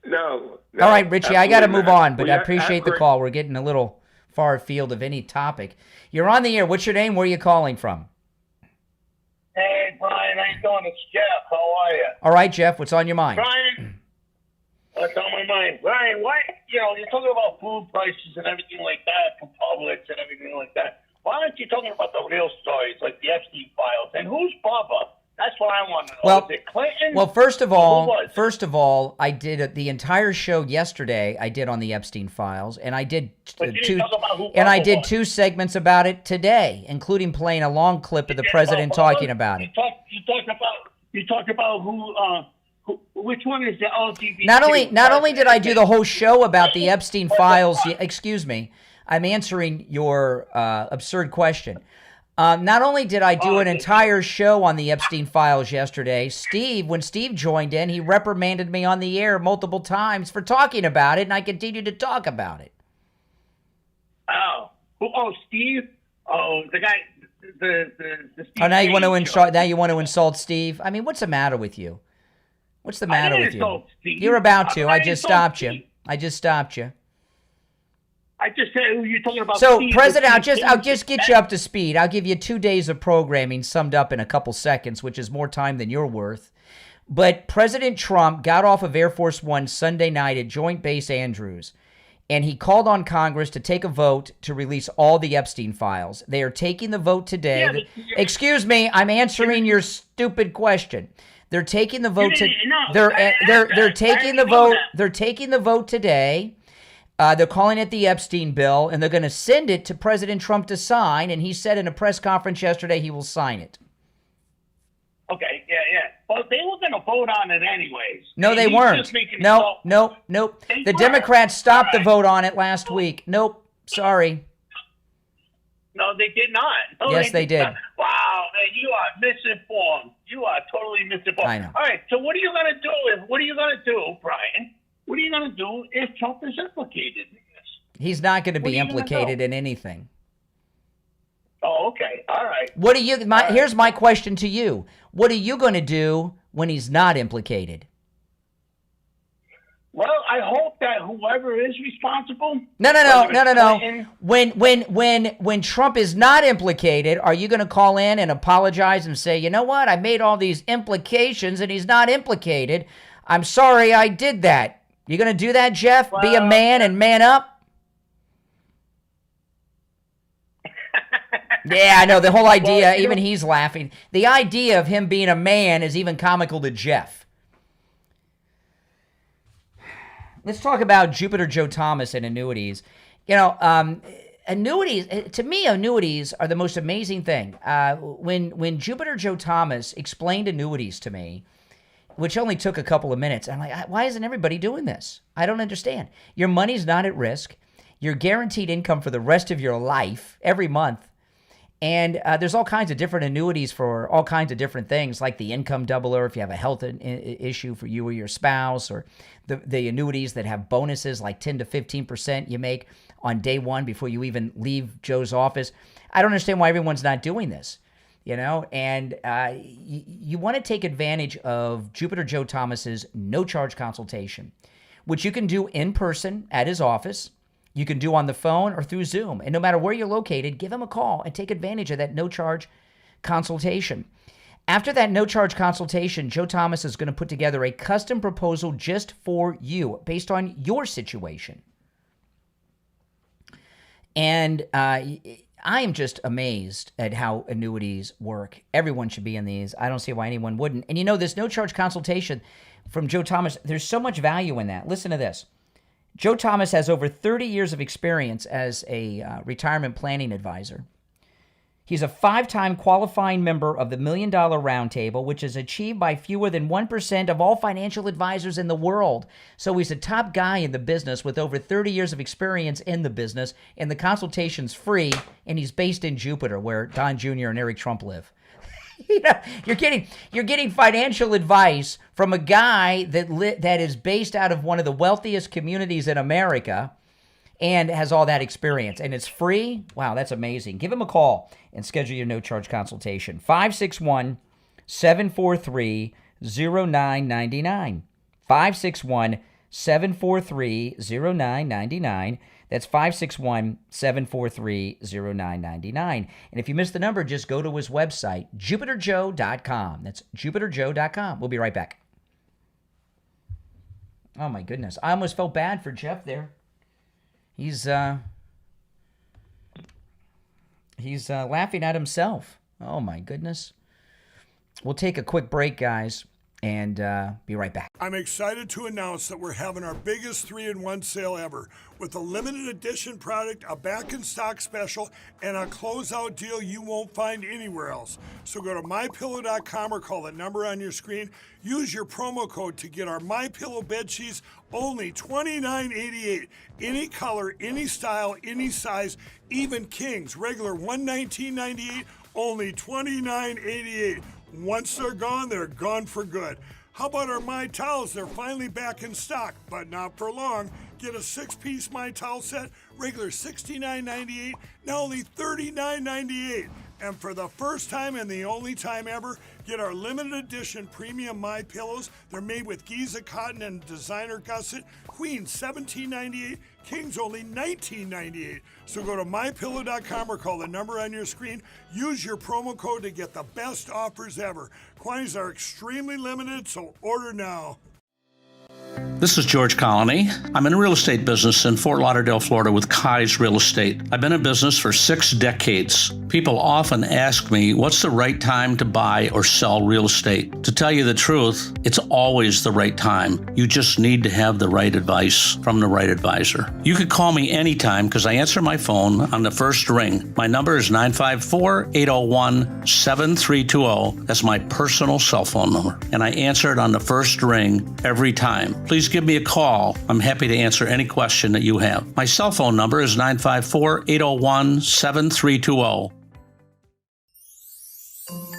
No. All right, Richie, I got to move on, but I appreciate the call. We're getting a little far afield of any topic. You're on the air. What's your name? Where are you calling from? Hey, Brian, how you doing? It's Jeff. How are you? All right, Jeff, what's on your mind? Brian, what's on my mind? Brian, why, you're talking about food prices and everything like that from Publix and everything like that. Why aren't you talking about the real stories, like the Epstein files? And who's Bubba? That's what I want to know. Well, is it Clinton? Well, first of all, I did the entire show yesterday. I did on the Epstein files, and I did two segments about it today, including playing a long clip of the president talking about it. You talk about who which one is the LGBT? Not only did I do the whole show about the Epstein files. Excuse me, I'm answering your absurd question. Not only did I do an entire show on the Epstein files yesterday, when Steve joined in, he reprimanded me on the air multiple times for talking about it, and I continued to talk about it. Steve? Oh, the guy, the Steve. Oh, now you want to insult Steve? I mean, what's the matter with you? What's the matter with you? You're about to. I just stopped you. I just said, you're talking about. So, Steve, President, I'll just get you up to speed. I'll give you 2 days of programming summed up in a couple seconds, which is more time than you're worth. But President Trump got off of Air Force One Sunday night at Joint Base Andrews, and he called on Congress to take a vote to release all the Epstein files. They are taking the vote today. Excuse me, I'm answering your stupid question. They're taking the vote they're taking the vote. They're taking the vote today. They're calling it the Epstein bill, and they're going to send it to President Trump to sign, and he said in a press conference yesterday he will sign it. Okay, yeah. Well, they were going to vote on it anyways. No, they weren't. Nope. The Democrats stopped the vote on it last week. Nope, sorry. No, they did not. No, yes, they did. Wow, you are misinformed. You are totally misinformed. I know. All right, so what are you going to do, Brian? What are you going to do if Trump is implicated in this? He's not going to be implicated in anything. Oh, okay. All right. Here's my question to you. What are you going to do when he's not implicated? Well, I hope that whoever is responsible. No. When Trump is not implicated, are you going to call in and apologize and say, you know what? I made all these implications and he's not implicated. I'm sorry I did that. You going to do that, Jeff? Well, be a man and man up? Yeah, I know. The whole idea, Well, even he's laughing. The idea of him being a man is even comical to Jeff. Let's talk about Jupiter Joe Thomas and annuities. You know, annuities, to me, annuities are the most amazing thing. When Jupiter Joe Thomas explained annuities to me, which only took a couple of minutes, I'm like, why isn't everybody doing this? I don't understand. Your money's not at risk. You're guaranteed income for the rest of your life, every month. And there's all kinds of different annuities for all kinds of different things, like the income doubler if you have a health issue for you or your spouse, or the annuities that have bonuses like 10 to 15% you make on day one before you even leave Joe's office. I don't understand why everyone's not doing this, you know? And you want to take advantage of Jupiter Joe Thomas's no-charge consultation, which you can do in person at his office. You can do on the phone or through Zoom. And no matter where you're located, give him a call and take advantage of that no-charge consultation. After that no-charge consultation, Joe Thomas is going to put together a custom proposal just for you based on your situation. And I am just amazed at how annuities work. Everyone should be in these. I don't see why anyone wouldn't. And you know, this no-charge consultation from Joe Thomas, there's so much value in that. Listen to this. Joe Thomas has over 30 years of experience as a retirement planning advisor. He's a 5-time qualifying member of the $1 Million Roundtable, which is achieved by fewer than 1% of all financial advisors in the world. So he's a top guy in the business with over 30 years of experience in the business, and the consultation's free, and he's based in Jupiter, where Don Jr. and Eric Trump live. You know, you're getting financial advice from a guy that is based out of one of the wealthiest communities in America and has all that experience. And it's free. Wow, that's amazing. Give him a call and schedule your no-charge consultation. 561-743-0999. 561-743-0999. That's 561-743-0999. And if you missed the number, just go to his website, jupiterjoe.com. That's jupiterjoe.com. We'll be right back. Oh, my goodness. I almost felt bad for Jeff there. He's laughing at himself. Oh, my goodness. We'll take a quick break, guys, and be right back. I'm excited to announce that we're having our biggest 3-in-1 sale ever with a limited edition product, a back-in-stock special, and a closeout deal you won't find anywhere else. So go to MyPillow.com or call the number on your screen. Use your promo code to get our MyPillow bed sheets, only $29.88. Any color, any style, any size, even kings. Regular $119.98, only $29.88. Once they're gone for good. How about our My Towels? They're finally back in stock, but not for long. Get a 6-piece My Towel set, regular $69.98, now only $39.98. And for the first time and the only time ever, get our limited edition premium My Pillows. They're made with Giza cotton and designer gusset. Queen $17.98, Kings only $19.98. So go to mypillow.com or call the number on your screen. Use your promo code to get the best offers ever. Quantities are extremely limited, so order now. This is George Colony. I'm in the real estate business in Fort Lauderdale, Florida with Kai's Real Estate. I've been in business for 6 decades. People often ask me, what's the right time to buy or sell real estate? To tell you the truth, it's always the right time. You just need to have the right advice from the right advisor. You can call me anytime because I answer my phone on the first ring. My number is 954-801-7320. That's my personal cell phone number. And I answer it on the first ring every time. Please give me a call. I'm happy to answer any question that you have. My cell phone number is 954-801-7320.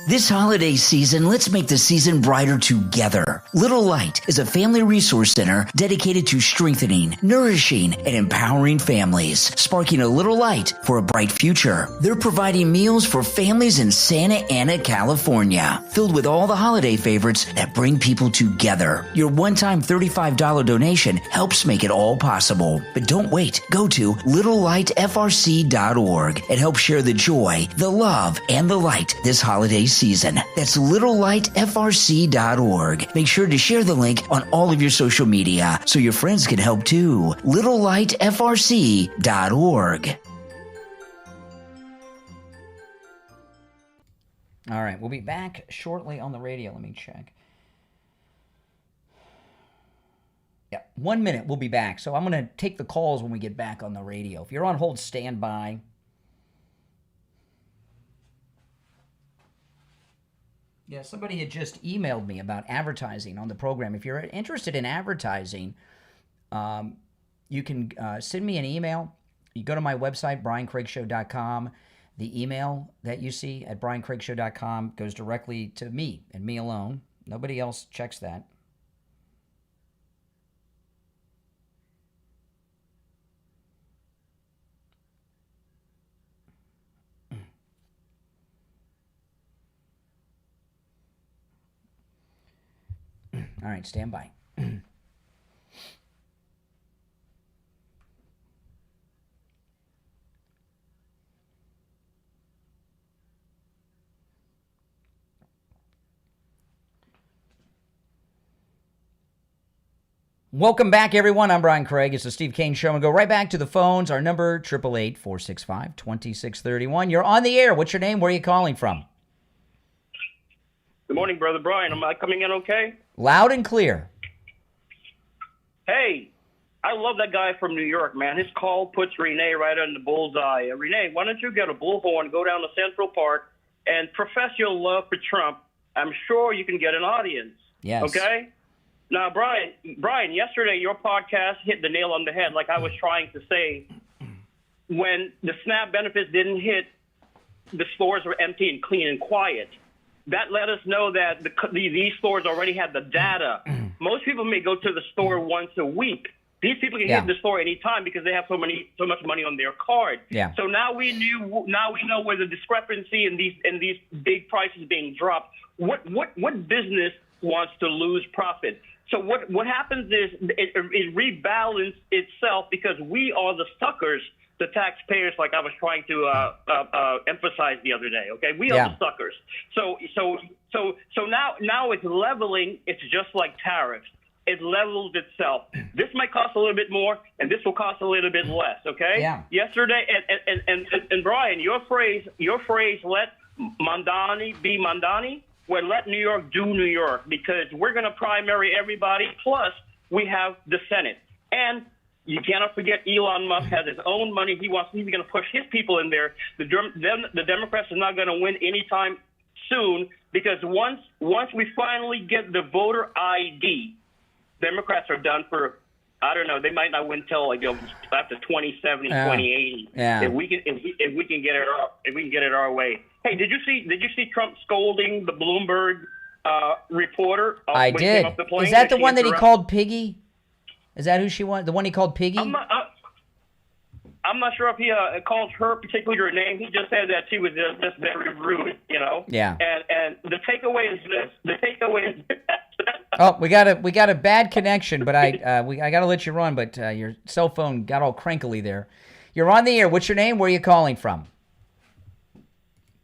This holiday season, let's make the season brighter together. Little Light is a family resource center dedicated to strengthening, nourishing, and empowering families, sparking a little light for a bright future. They're providing meals for families in Santa Ana, California, filled with all the holiday favorites that bring people together. Your one-time $35 donation helps make it all possible. But don't wait. Go to littlelightfrc.org and help share the joy, the love, and the light this holiday season. That's littlelightfrc.org. Make sure to share the link on all of your social media so your friends can help too. littlelightfrc.org. All right, we'll be back shortly on the radio. Let me check. Yeah, 1 minute, we'll be back. So I'm going to take the calls when we get back on the radio. If you're on hold, stand by. Yeah, somebody had just emailed me about advertising on the program. If you're interested in advertising, you can send me an email. You go to my website, briancraigshow.com. The email that you see at briancraigshow.com goes directly to me and me alone. Nobody else checks that. All right, stand by. Welcome back, everyone. I'm Brian Craig. It's the Steve Kane Show. And go right back to the phones. Our number, 888-465-2631. You're on the air. What's your name? Where are you calling from? Good morning, Brother Brian. Am I coming in okay? Loud and clear. Hey, I love that guy from New York, man. His call puts Renee right on the bullseye. Renee, why don't you get a bullhorn, go down to Central Park, and profess your love for Trump? I'm sure you can get an audience. Yes. Okay? Now, Brian, yesterday your podcast hit the nail on the head, like I was trying to say. When the SNAP benefits didn't hit, the stores were empty and clean and quiet. That let us know that these stores already had the data. Most people may go to the store once a week. These people can hit the store anytime because they have so much money on their card. Yeah. So now we know where the discrepancy in these big prices being dropped. What business wants to lose profit? So what happens is it rebalances itself because we are the suckers, the taxpayers, like I was trying to emphasize the other day. Okay, we are the suckers. So now it's leveling. It's just like tariffs. It levels itself. This might cost a little bit more, and this will cost a little bit less. Okay. Yeah. Yesterday, and Brian, your phrase, let Mandani be Mandani. Well, let New York do New York, because we're going to primary everybody. Plus, we have the Senate. And you cannot forget Elon Musk has his own money. He's going to push his people in there. The Democrats are not going to win anytime soon, because once we finally get the voter ID, Democrats are done for, I don't know, they might not win till after 2070, 2080. Yeah. If we can get it our way. Hey, did you see Trump scolding the Bloomberg reporter? I when he did. came off the plane? Is that the She one that he interrupted- called Piggy? Is that who she was? The one he called Piggy? I'm not sure if he called her particularly her name. He just said that she was just very rude, you know. Yeah. And the takeaway is this. The takeaway is this. Oh, we got a bad connection, but I got to let you run. But your cell phone got all crinkly there. You're on the air. What's your name? Where are you calling from?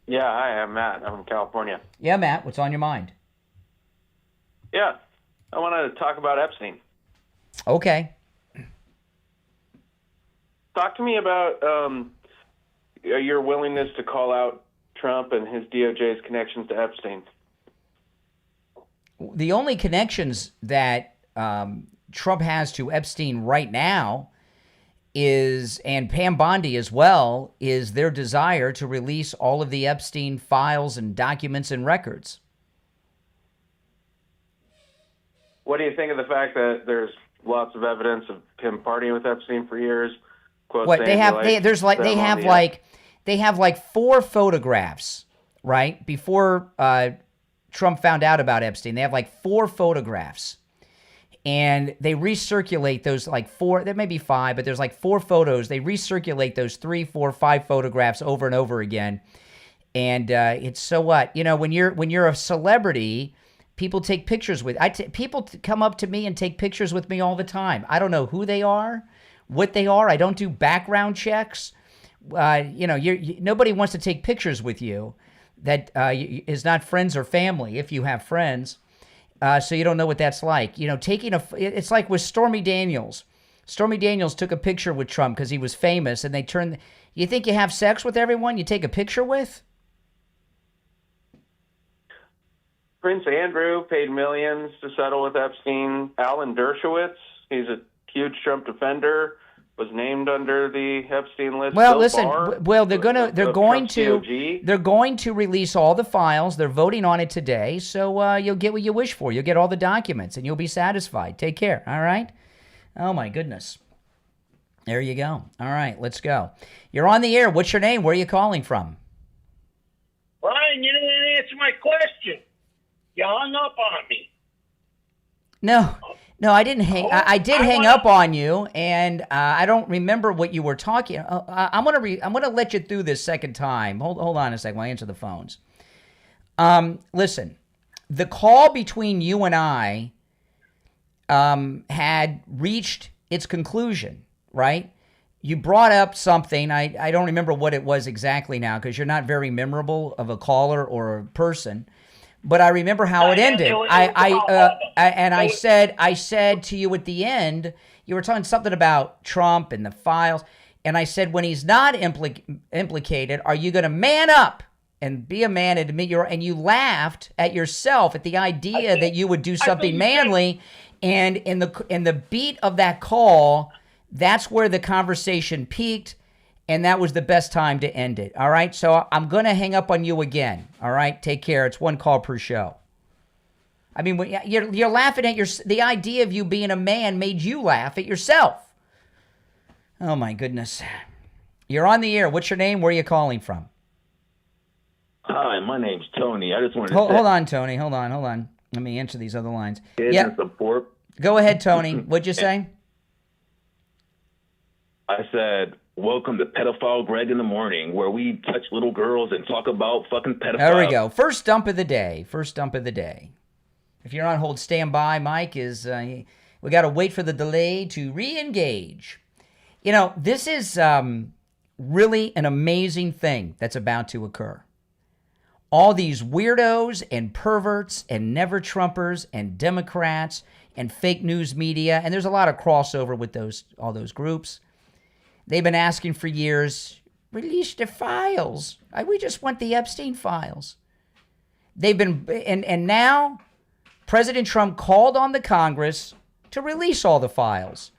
Yeah, hi, I'm Matt. I'm from California. Yeah, Matt. What's on your mind? Yeah, I wanted to talk about Epstein. Okay. Talk to me about your willingness to call out Trump and his DOJ's connections to Epstein. The only connections that Trump has to Epstein right now and Pam Bondi as well, is their desire to release all of the Epstein files and documents and records. What do you think of the fact that there's lots of evidence of him partying with Epstein for years? What they have, they have like 4 photographs, right? Before Trump found out about Epstein, they have like 4 photographs, and they recirculate those like 4. There may be 5, but there's like 4 photos. They recirculate those 3, 4, 5 photographs over and over again, and it's so what, you know, when you're a celebrity, people take pictures with. People come up to me and take pictures with me all the time. I don't know who they are, what they are. I don't do background checks. Nobody wants to take pictures with you that is not friends or family, if you have friends. So you don't know what that's like. You know, it's like with Stormy Daniels. Stormy Daniels took a picture with Trump because he was famous, and you think you have sex with everyone you take a picture with? Prince Andrew paid millions to settle with Epstein. Alan Dershowitz, he's a huge Trump defender, was named under the Epstein list. Well, Bill listen. Barr, Well, they're going Trump's to DOG. they're going to release all the files. They're voting on it today, so you'll get what you wish for. You'll get all the documents, and you'll be satisfied. Take care. All right. Oh my goodness. There you go. All right, let's go. You're on the air. What's your name? Where are you calling from? Brian, you didn't answer my question. You hung up on me. No, I didn't hang. I did hang up on you, and I don't remember what you were talking. I'm gonna let you through this second time. Hold on a second while I answer the phones. Listen, the call between you and I had reached its conclusion, right? You brought up something. I don't remember what it was exactly now because you're not very memorable of a caller or a person. But I remember how it ended. I said to you at the end, you were talking something about Trump and the files, and I said when he's not implicated, are you going to man up and be a man and admit and you laughed at yourself at the idea that you would do something manly, and in the beat of that call, that's where the conversation peaked. And that was the best time to end it. All right. So I'm going to hang up on you again. All right. Take care. It's one call per show. I mean, you're laughing at the idea of you being a man made you laugh at yourself. Oh, my goodness. You're on the air. What's your name? Where are you calling from? Hi, my name's Tony. I just wanted to hold on, Tony. Hold on. Let me answer these other lines. Yeah. Support. Go ahead, Tony. What'd you say? I said, welcome to Pedophile Greg in the Morning, where we touch little girls and talk about fucking pedophiles. There we go. First dump of the day. If you're on hold, stand by. Mike is, we got to wait for the delay to re-engage. You know, this is really an amazing thing that's about to occur. All these weirdos and perverts and never-Trumpers and Democrats and fake news media, and there's a lot of crossover with all those groups. They've been asking for years, release the files. We just want the Epstein files. They've been, and now President Trump called on the Congress to release all the files.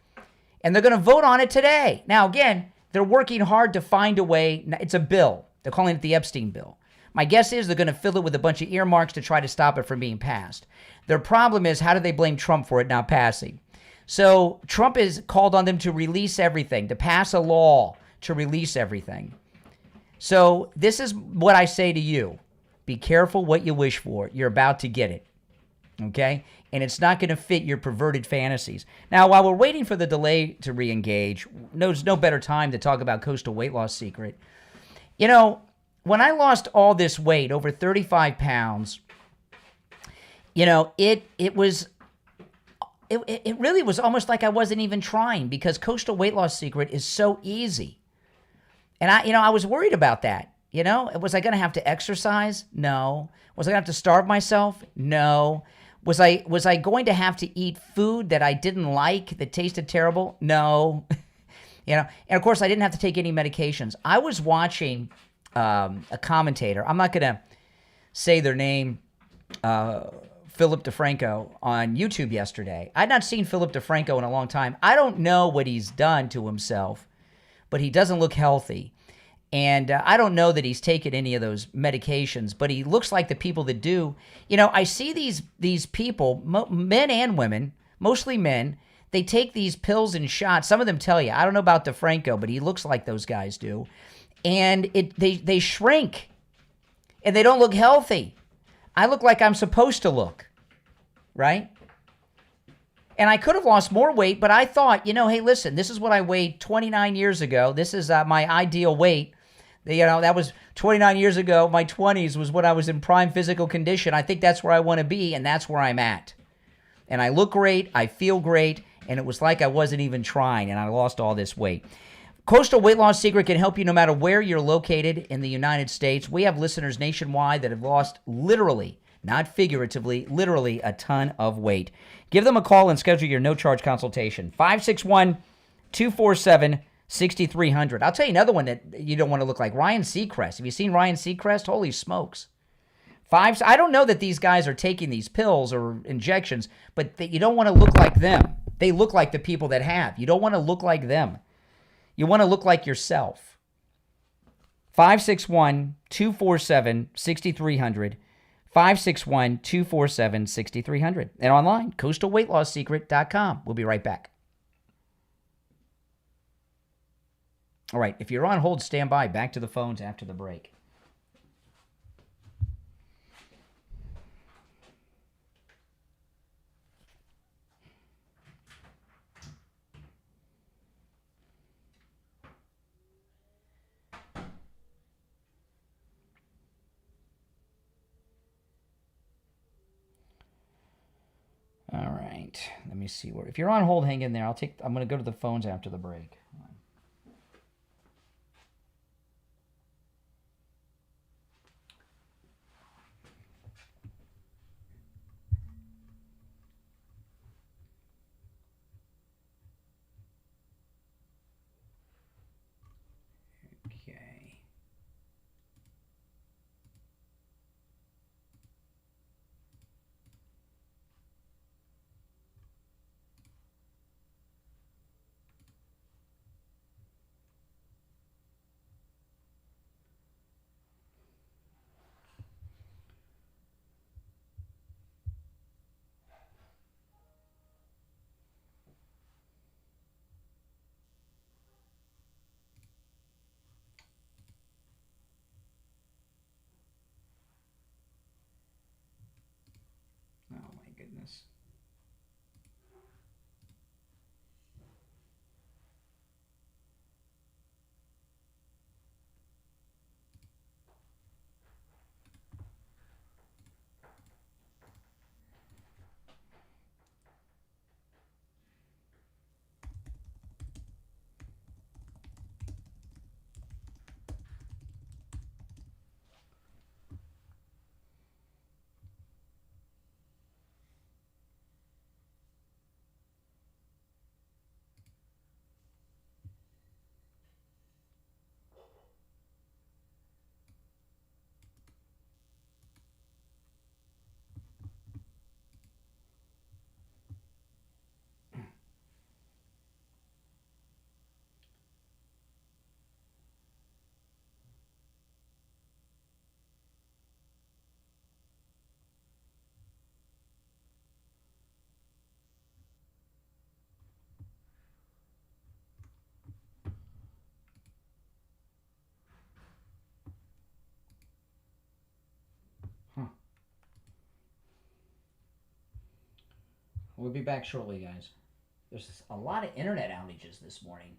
And they're going to vote on it today. Now, again, they're working hard to find a way. It's a bill. They're calling it the Epstein bill. My guess is they're going to fill it with a bunch of earmarks to try to stop it from being passed. Their problem is, how do they blame Trump for it not passing? So Trump has called on them to release everything, to pass a law to release everything. So this is what I say to you. Be careful what you wish for. You're about to get it. Okay? And it's not going to fit your perverted fantasies. Now, while we're waiting for the delay to re-engage, there's no better time to talk about Coastal Weight Loss Secret. You know, when I lost all this weight, over 35 pounds, you know, it really was almost like I wasn't even trying, because Coastal Weight Loss Secret is so easy. And I was worried about that. You know, was I going to have to exercise? No. Was I going to have to starve myself? No. Was I going to have to eat food that I didn't like, that tasted terrible? No. You know, and of course I didn't have to take any medications. I was watching a commentator. I'm not going to say their name, Philip DeFranco, on YouTube yesterday. I'd not seen Philip DeFranco in a long time. I don't know what he's done to himself, but he doesn't look healthy. And I don't know that he's taken any of those medications, but he looks like the people that do. You know, I see these people, men and women, mostly men, they take these pills and shots. Some of them tell you, I don't know about DeFranco, but he looks like those guys do. And they shrink, and they don't look healthy. I look like I'm supposed to look, right? And I could have lost more weight, but I thought, you know, hey, listen, this is what I weighed 29 years ago. This is my ideal weight. You know, that was 29 years ago. My 20s was when I was in prime physical condition. I think that's where I want to be, and that's where I'm at. And I look great, I feel great, and it was like I wasn't even trying, and I lost all this weight. Coastal Weight Loss Secret can help you no matter where you're located in the United States. We have listeners nationwide that have lost literally, not figuratively, literally a ton of weight. Give them a call and schedule your no-charge consultation. 561-247-6300. I'll tell you another one that you don't want to look like. Ryan Seacrest. Have you seen Ryan Seacrest? Holy smokes. I don't know that these guys are taking these pills or injections, but you don't want to look like them. They look like the people that have. You don't want to look like them. You want to look like yourself. 561-247-6300. 561-247-6300. And online, coastalweightlossecret.com. We'll be right back. All right, if you're on hold, stand by. Back to the phones after the break. All right, let me see where. If you're on hold, hang in there. I'm going to go to the phones after the break. Okay. Oh my goodness. We'll be back shortly, guys. There's a lot of internet outages this morning.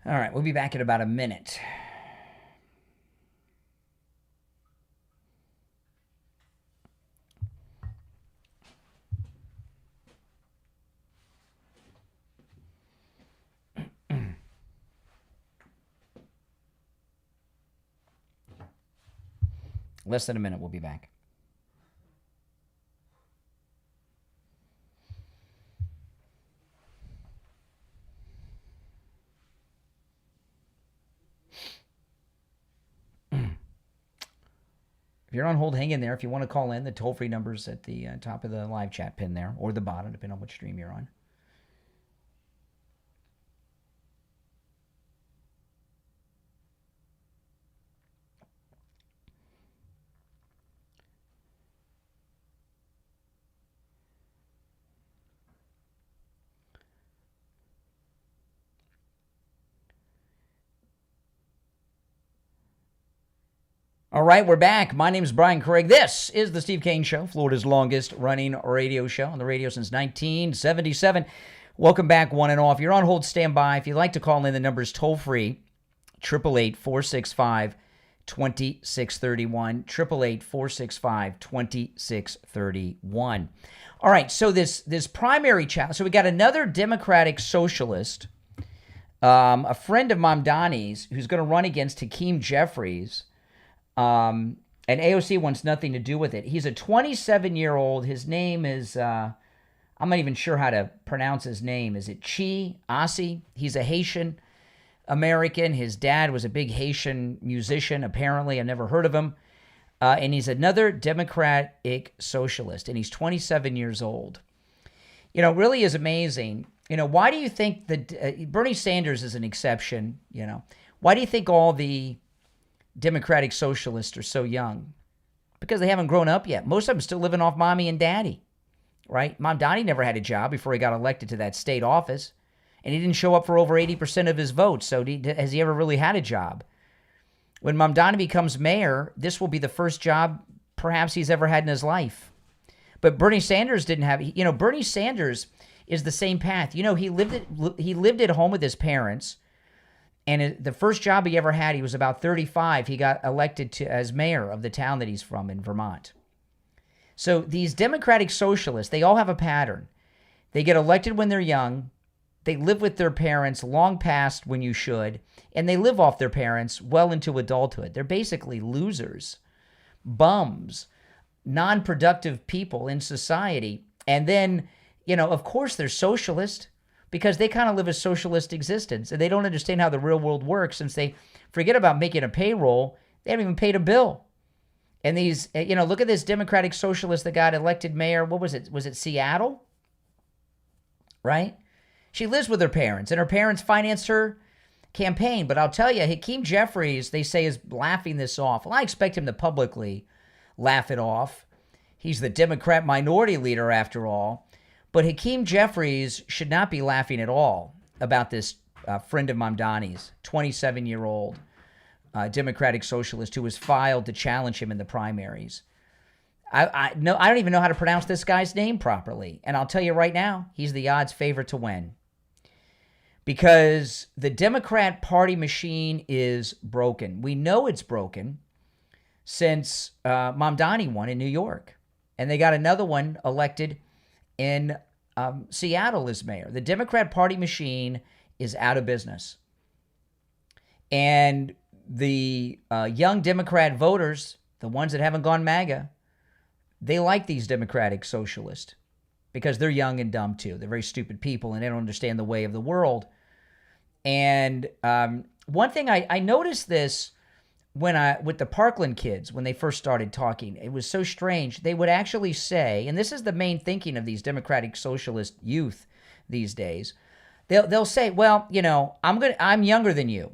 All right, we'll be back in about a minute. Less than a minute, we'll be back. If you're on hold, hang in there. If you want to call in, the toll-free number's at the top of the live chat pin there, or the bottom, depending on which stream you're on. All right, we're back. My name is Brian Craig. This is the Steve Kane Show, Florida's longest running radio show on the radio since 1977. Welcome back, one and all. If you're on hold, stand by. If you'd like to call in, the number is toll-free, 888-465-2631, 888-465-2631. All right, so this primary challenge, so we got another Democratic socialist, a friend of Mamdani's, who's going to run against Hakeem Jeffries. And AOC wants nothing to do with it. He's a 27-year-old. His name is, I'm not even sure how to pronounce his name. Is it Chi Asi? He's a Haitian American. His dad was a big Haitian musician, apparently. I've never heard of him. And he's another Democratic socialist, and he's 27 years old. You know, really is amazing. You know, why do you think that Bernie Sanders is an exception, you know? Why do you think all the Democratic socialists are so young? Because they haven't grown up yet. Most of them still living off mommy and daddy, right? Mamdani never had a job before he got elected to that state office, and he didn't show up for over 80% of his votes, so has he ever really had a job? When Mamdani becomes mayor, this will be the first job perhaps he's ever had in his life. But Bernie Sanders didn't have, you know, Bernie Sanders is the same path. You know, he lived at home with his parents, and the first job he ever had, he was about 35. He got elected as mayor of the town that he's from in Vermont. So these Democratic socialists, they all have a pattern. They get elected when they're young. They live with their parents long past when you should, and they live off their parents well into adulthood. They're basically losers, bums, non-productive people in society. And then, you know, of course they're socialist because they kind of live a socialist existence, and they don't understand how the real world works since they forget about making a payroll. They haven't even paid a bill. And these, you know, look at this Democratic socialist that got elected mayor. What was it? Was it Seattle? Right? She lives with her parents, and her parents financed her campaign. But I'll tell you, Hakeem Jeffries, they say, is laughing this off. Well, I expect him to publicly laugh it off. He's the Democrat minority leader, after all. But Hakeem Jeffries should not be laughing at all about this friend of Mamdani's, 27-year-old Democratic socialist who was filed to challenge him in the primaries. I don't even know how to pronounce this guy's name properly. And I'll tell you right now, he's the odds favorite to win. Because the Democrat Party machine is broken. We know it's broken since Mamdani won in New York. And they got another one elected in Seattle as mayor. The Democrat Party machine is out of business. And the young Democrat voters, the ones that haven't gone MAGA, they like these Democratic socialists because they're young and dumb too. They're very stupid people, and they don't understand the way of the world. And one thing I noticed this with the Parkland kids when they first started talking. It was so strange. They would actually say, and this is the main thinking of these Democratic socialist youth these days. They'll say, well, you know, I'm younger than you,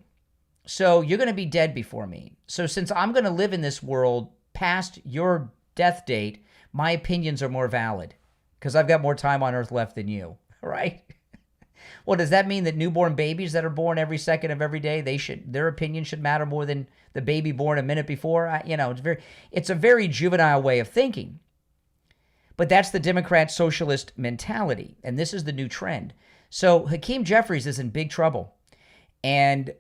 so you're going to be dead before me. So since I'm going to live in this world past your death date, my opinions are more valid because I've got more time on earth left than you, right? Well, does that mean that newborn babies that are born every second of every day, their opinion should matter more than the baby born a minute before? It's a very juvenile way of thinking. But that's the Democrat socialist mentality, and this is the new trend. So Hakeem Jeffries is in big trouble, and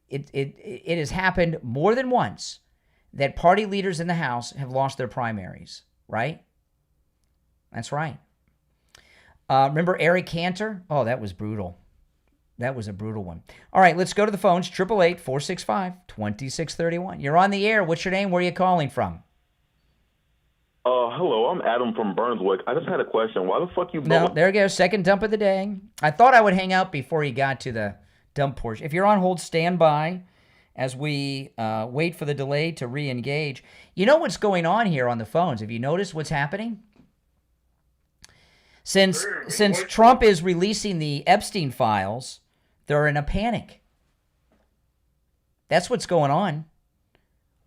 it has happened more than once that party leaders in the House have lost their primaries, right? That's right. Remember Eric Cantor? Oh, that was brutal. That was a brutal one. All right, let's go to the phones. 888-465-2631. You're on the air. What's your name? Where are you calling from? Hello, I'm Adam from Burnswick. I just had a question. Why the fuck you... No, there you go. Second dump of the day. I thought I would hang out before you got to the dump portion. If you're on hold, stand by as we wait for the delay to re-engage. You know what's going on here on the phones? Have you noticed what's happening? Since Trump is releasing the Epstein files, they're in a panic. That's what's going on.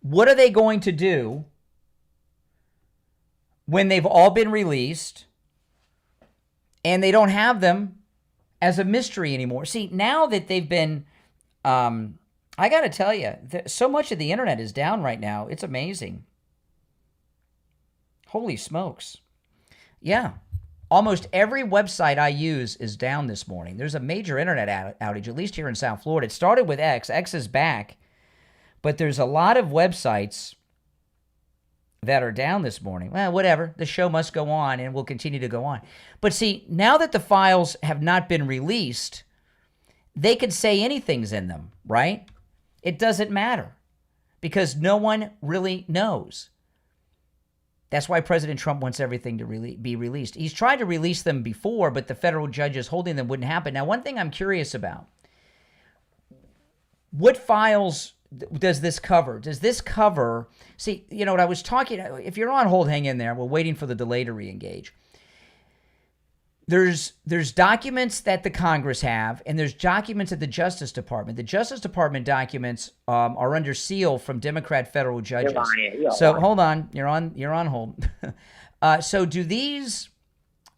What are they going to do when they've all been released and they don't have them as a mystery anymore? See, now that they've been, I got to tell you, so much of the internet is down right now. It's amazing. Holy smokes. Yeah. Almost every website I use is down this morning. There's a major internet outage, at least here in South Florida. It started with X. X is back. But there's a lot of websites that are down this morning. Well, whatever. The show must go on and will continue to go on. But see, now that the files have not been released, they can say anything's in them, right? It doesn't matter because no one really knows. That's why President Trump wants everything to be released. He's tried to release them before, but the federal judges holding them wouldn't happen. Now, one thing I'm curious about, what files does this cover? Does this cover, see, you know what I was talking, if you're on hold, hang in there. We're waiting for the delay to re-engage. There's documents that the Congress have, and there's documents at the Justice Department. The Justice Department documents are under seal from Democrat federal judges. So hold on, you're on hold. So do these?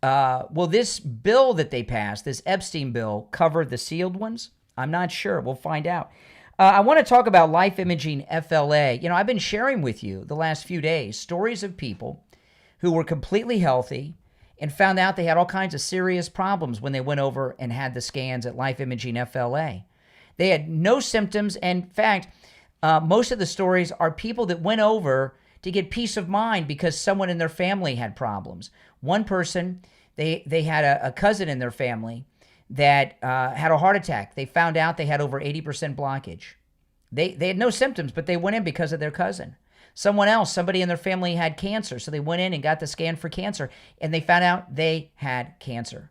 Will this bill that they passed, this Epstein bill, cover the sealed ones? I'm not sure. We'll find out. I want to talk about Life Imaging FLA. You know, I've been sharing with you the last few days stories of people who were completely healthy and found out they had all kinds of serious problems when they went over and had the scans at Life Imaging FLA. They had no symptoms. And in fact, most of the stories are people that went over to get peace of mind because someone in their family had problems. One person, they had a cousin in their family that had a heart attack. They found out they had over 80% blockage. They had no symptoms, but they went in because of their cousin. Somebody in their family had cancer, so they went in and got the scan for cancer, and they found out they had cancer.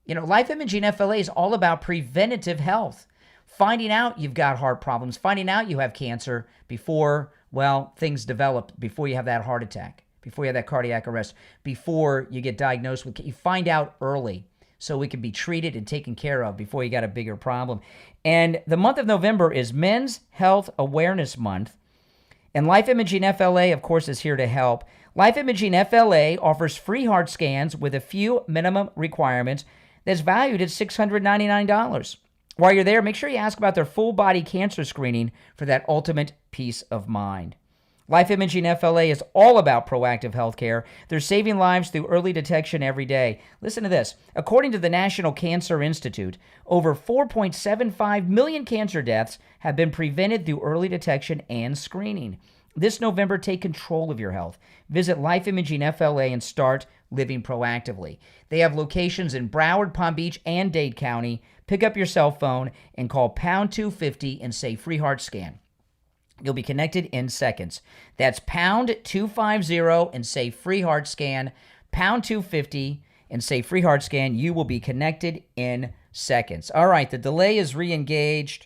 You know, Life Imaging FLA is all about preventative health. Finding out you've got heart problems, finding out you have cancer before, well, things develop, before you have that heart attack, before you have that cardiac arrest, before you get diagnosed with, you find out early so it can be treated and taken care of before you got a bigger problem. And the month of November is Men's Health Awareness Month. And Life Imaging FLA, of course, is here to help. Life Imaging FLA offers free heart scans with a few minimum requirements that's valued at $699. While you're there, make sure you ask about their full-body cancer screening for that ultimate peace of mind. Life Imaging FLA is all about proactive health care. They're saving lives through early detection every day. Listen to this. According to the National Cancer Institute, over 4.75 million cancer deaths have been prevented through early detection and screening. This November, take control of your health. Visit Life Imaging FLA and start living proactively. They have locations in Broward, Palm Beach, and Dade County. Pick up your cell phone and call pound 250 and say free heart scan. You'll be connected in seconds. That's pound 250 and say free heart scan. Pound 250 and say free heart scan. You will be connected in seconds. All right, the delay is re-engaged,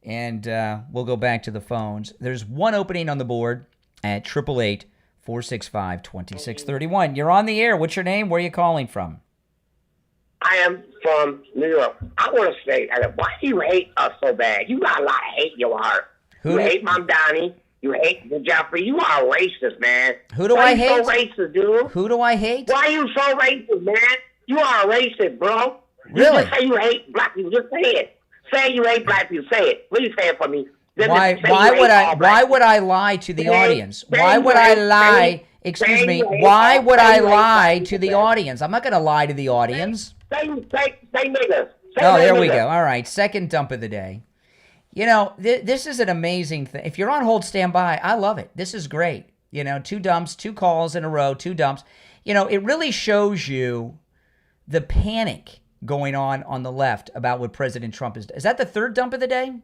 and we'll go back to the phones. There's one opening on the board at 888-465-2631. You're on the air. What's your name? Where are you calling from? I am from New York. I want to say, why do you hate us so bad? You got a lot of hate in your heart. You hate Mamdani. You hate Jeffrey. You are a racist, man. Who do I hate? Why are you so racist, dude? Who do I hate? Why are you so racist, man? You are a racist, bro. Really? You just say you hate black people. Just say it. Say you hate black people. Say it. Please say it for me. Why would I lie to the audience? Why would I lie? Excuse me. Why would I lie to the audience? I'm not going to lie to the audience. Say niggas. Oh, there we go. All right. Second dump of the day. You know, this is an amazing thing. If you're on hold, stand by. I love it. This is great. You know, 2 dumps, 2 calls in a row, 2 dumps. You know, it really shows you the panic going on the left about what President Trump is. Is that the 3rd dump of the day?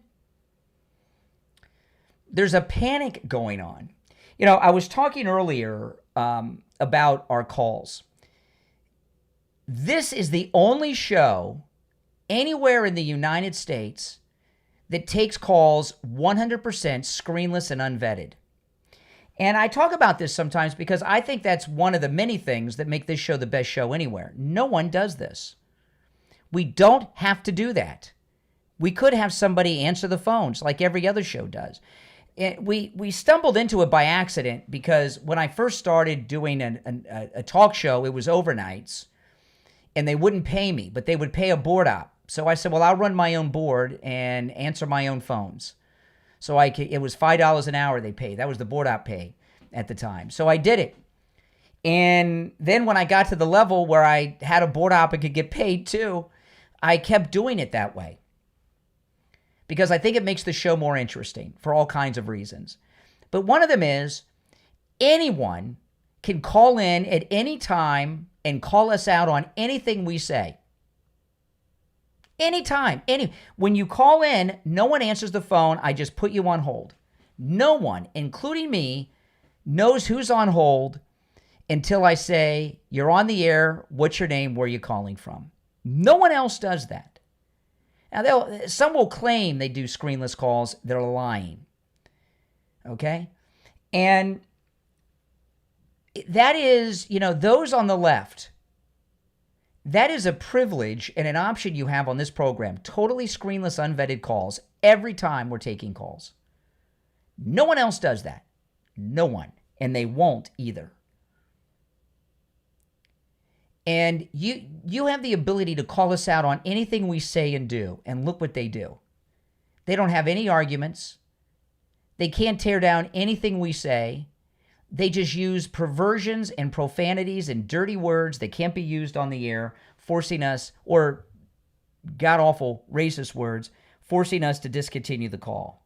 There's a panic going on. You know, I was talking earlier about our calls. This is the only show anywhere in the United States that takes calls 100% screenless and unvetted. And I talk about this sometimes because I think that's one of the many things that make this show the best show anywhere. No one does this. We don't have to do that. We could have somebody answer the phones like every other show does. We stumbled into it by accident because when I first started doing a talk show, it was overnights, and they wouldn't pay me, but they would pay a board op. So I said, well, I'll run my own board and answer my own phones. So it was $5 an hour they paid. That was the board op pay at the time. So I did it. And then when I got to the level where I had a board op and could get paid too, I kept doing it that way. Because I think it makes the show more interesting for all kinds of reasons. But one of them is anyone can call in at any time and call us out on anything we say. Anytime. When you call in, no one answers the phone. I just put you on hold. No one, including me, knows who's on hold until I say, you're on the air, what's your name, where are you calling from? No one else does that. Now, some will claim they do screenless calls. They're lying. Okay? And that is, those on the left, that is a privilege and an option you have on this program. Totally screenless, unvetted calls every time we're taking calls. No one else does that. No one. And they won't either. And you have the ability to call us out on anything we say and do. And look what they do. They don't have any arguments. They can't tear down anything we say. They just use perversions and profanities and dirty words that can't be used on the air, forcing us, or god-awful racist words, forcing us to discontinue the call.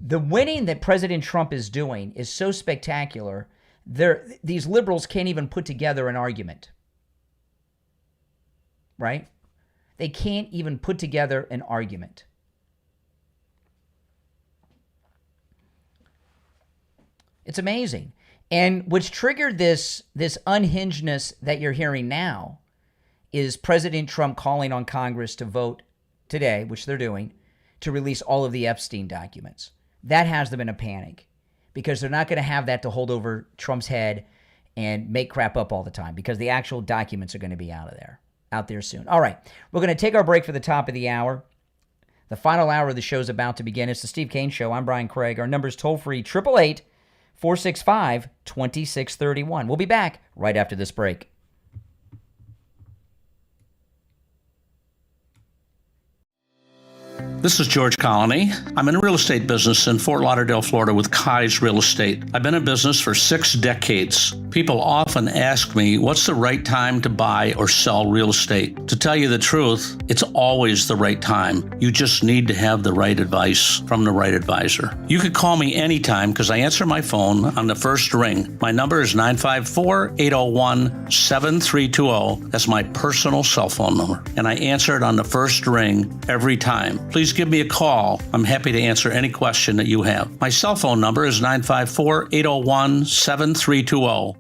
The winning that President Trump is doing is so spectacular, these liberals can't even put together an argument. Right? They can't even put together an argument. It's amazing. And what's triggered this unhingedness that you're hearing now is President Trump calling on Congress to vote today, which they're doing, to release all of the Epstein documents. That has them in a panic because they're not going to have that to hold over Trump's head and make crap up all the time because the actual documents are going to be out there soon. All right, we're going to take our break for the top of the hour. The final hour of the show is about to begin. It's the Steve Kane Show. I'm Brian Craig. Our number's toll-free, 888-465-2631. We'll be back right after this break. This is George Colony. I'm in the real estate business in Fort Lauderdale, Florida with Kai's Real Estate. I've been in business for 6 decades. People often ask me, what's the right time to buy or sell real estate? To tell you the truth, it's always the right time. You just need to have the right advice from the right advisor. You could call me anytime because I answer my phone on the first ring. My number is 954-801-7320. That's my personal cell phone number. And I answer it on the first ring every time. Please give me a call. I'm happy to answer any question that you have. My cell phone number is 954-801-7320.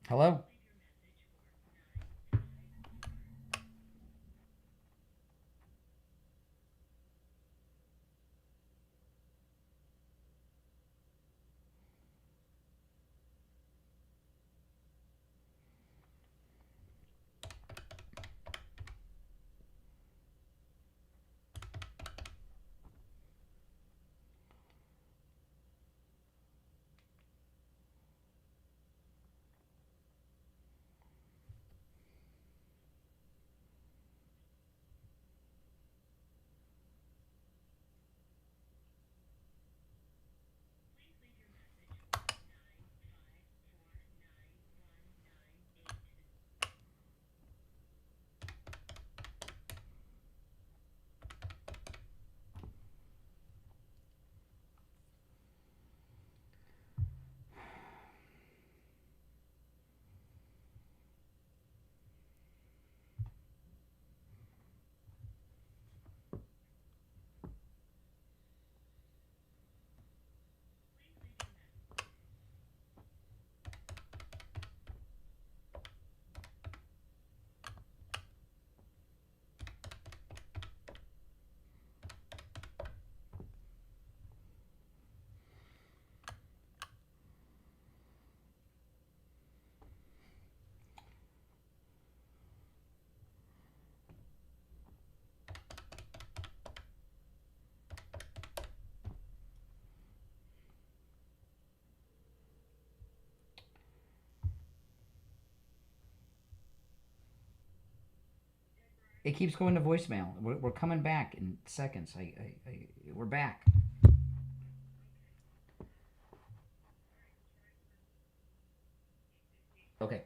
Hello? It keeps going to voicemail. We're coming back in seconds. We're back. Okay.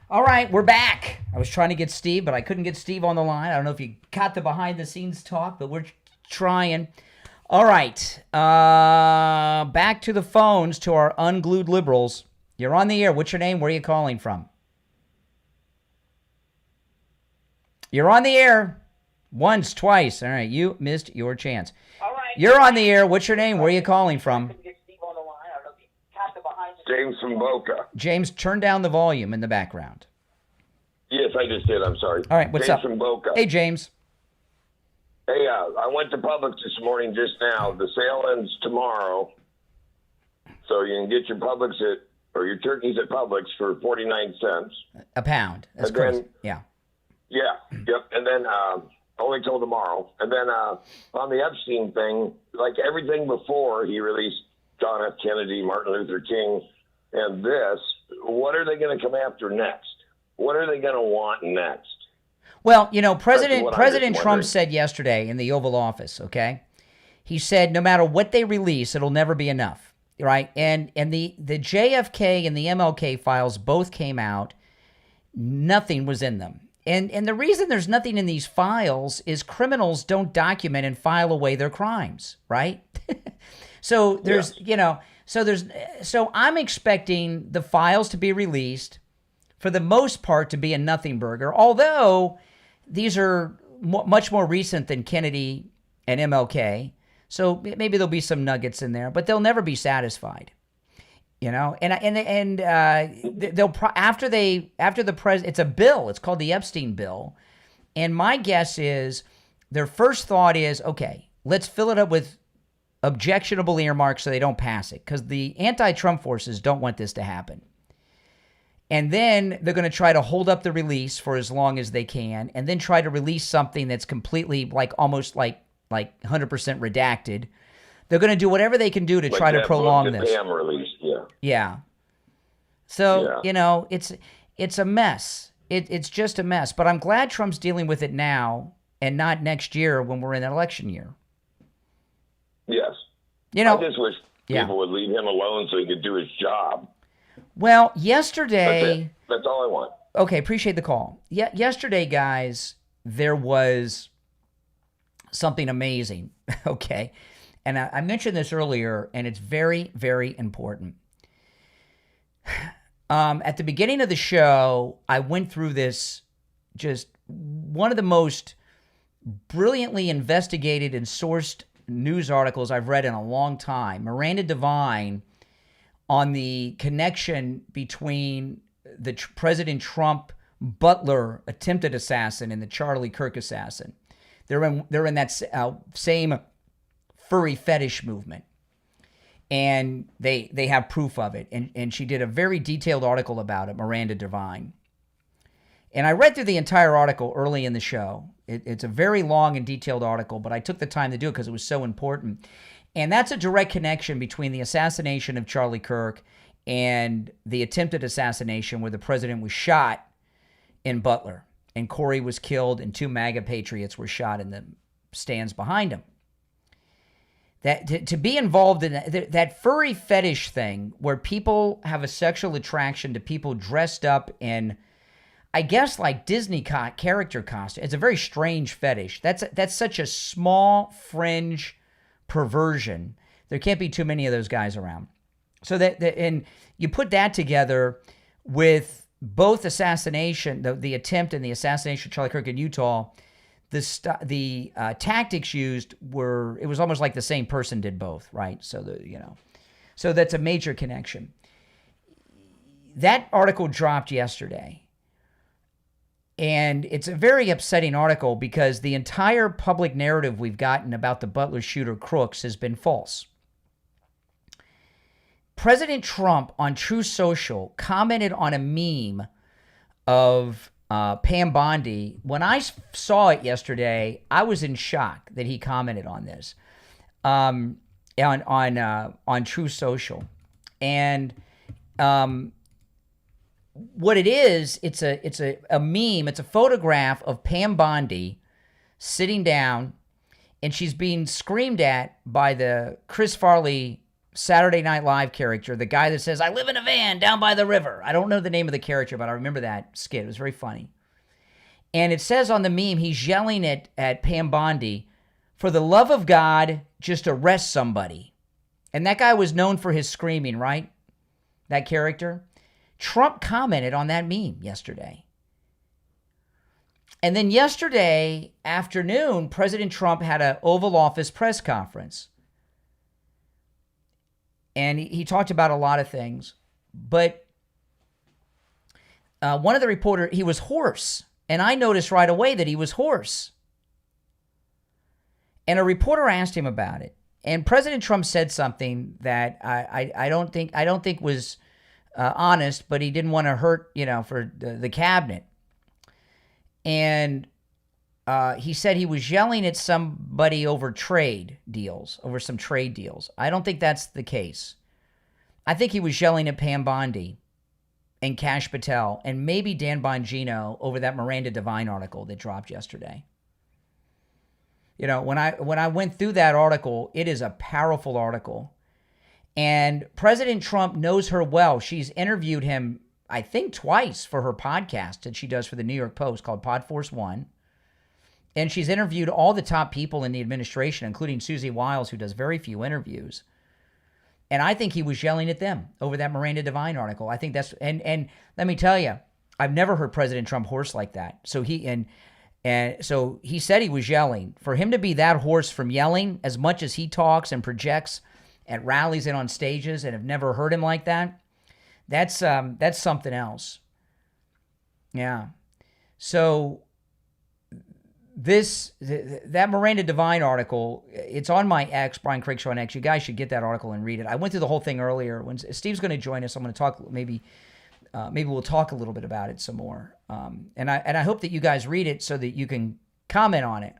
All right, we're back. I was trying to get Steve, but I couldn't get Steve on the line. I don't know if you caught the behind-the-scenes talk, but we're trying. All right. Back to the phones, to our unglued liberals. You're on the air. What's your name? Where are you calling from? You're on the air. Once, twice. All right, you missed your chance. All right. You're on the air. What's your name? Where are you calling from? James from Boca. James, turn down the volume in the background. Yes, I just did. I'm sorry. All right, what's James up? from Boca. Hey, James. Hey, I went to Publix this morning just now. The sale ends tomorrow, so you can get your Publix or your turkeys at Publix for 49 cents a pound. That's and crazy. then, Yeah. Yeah. Yep. And then only till tomorrow. And then on the Epstein thing, like everything before he released John F. Kennedy, Martin Luther King, and this, what are they going to come after next? What are they going to want next? Well, you know, President Trump wondering. said yesterday in the Oval Office, okay? He said no matter what they release, it'll never be enough, right? And the JFK and the MLK files both came out. Nothing was in them. And the reason there's nothing in these files is criminals don't document and file away their crimes, right? So there's, so I'm expecting the files to be released, for the most part to be a nothing burger, although these are much more recent than Kennedy and MLK. So maybe there'll be some nuggets in there, but they'll never be satisfied. You know, and they'll after the president, it's a bill. It's called the Epstein bill, and my guess is their first thought is, okay, let's fill it up with objectionable earmarks so they don't pass it, because the anti-Trump forces don't want this to happen. And then they're going to try to hold up the release for as long as they can, and then try to release something that's completely almost like 100% redacted. They're going to do whatever they can do to try to prolong this. Released, yeah. Yeah. So, Yeah. you know, it's a mess. It's just a mess. But I'm glad Trump's dealing with it now and not next year when we're in an election year. Yes. You know, I just wish people would leave him alone so he could do his job. Well, yesterday... That's all I want. Okay, appreciate the call. Yeah, yesterday, guys, there was something amazing, okay? And I mentioned this earlier, and it's very, very important. At the beginning of the show, I went through this, just one of the most brilliantly investigated and sourced news articles I've read in a long time. Miranda Devine on the connection between the President Trump butler attempted assassin and the Charlie Kirk assassin. They're in that same furry fetish movement, and they have proof of it, and she did a very detailed article about it, Miranda Devine. And I read through the entire article early in the show. It's a very long and detailed article, but I took the time to do it because it was so important. And that's a direct connection between the assassination of Charlie Kirk and the attempted assassination where the president was shot in Butler, and Corey was killed, and 2 MAGA patriots were shot in the stands behind him. That to be involved in that furry fetish thing where people have a sexual attraction to people dressed up in, I guess, like Disney character costume. It's a very strange fetish. That's such a small fringe perversion. There can't be too many of those guys around. So and you put that together with both assassination, the attempt and the assassination of Charlie Kirk in Utah. The tactics used it was almost like the same person did both, right? So that's a major connection. That article dropped yesterday, and it's a very upsetting article because the entire public narrative we've gotten about the Butler shooter Crooks has been false. President Trump on Truth Social commented on a meme of Pam Bondi. When I saw it yesterday, I was in shock that he commented on this on Truth Social. And what it is, it's a meme. It's a photograph of Pam Bondi sitting down, and she's being screamed at by the Chris Farley Saturday Night Live character, the guy that says, "I live in a van down by the river." I don't know the name of the character, but I remember that skit. It was very funny. And it says on the meme, he's yelling at Pam Bondi, "For the love of God, just arrest somebody." And that guy was known for his screaming, right? That character. Trump commented on that meme yesterday. And then yesterday afternoon, President Trump had an Oval Office press conference. And he talked about a lot of things. But one of the reporters, he was hoarse. And I noticed right away that he was hoarse. And a reporter asked him about it. And President Trump said something that I don't think was honest, but he didn't want to hurt, for the cabinet. And he said he was yelling at somebody over some trade deals. I don't think that's the case. I think he was yelling at Pam Bondi and Kash Patel and maybe Dan Bongino over that Miranda Devine article that dropped yesterday. When I went through that article, it is a powerful article. And President Trump knows her well. She's interviewed him, I think, twice for her podcast that she does for the New York Post called Pod Force One. And she's interviewed all the top people in the administration, including Susie Wiles, who does very few interviews. And I think he was yelling at them over that Miranda Devine article. I think that's, and let me tell you, I've never heard President Trump hoarse like that. So so he said he was yelling. For him to be that hoarse from yelling, as much as he talks and projects at rallies and on stages, and have never heard him like that, that's something else. Yeah. So that Miranda Devine article, it's on my X, Brian Craig Show on X. You guys should get that article and read it. I went through the whole thing earlier. When Steve's going to join us, I'm going to talk maybe we'll talk a little bit about it some more. And I hope that you guys read it so that you can comment on it.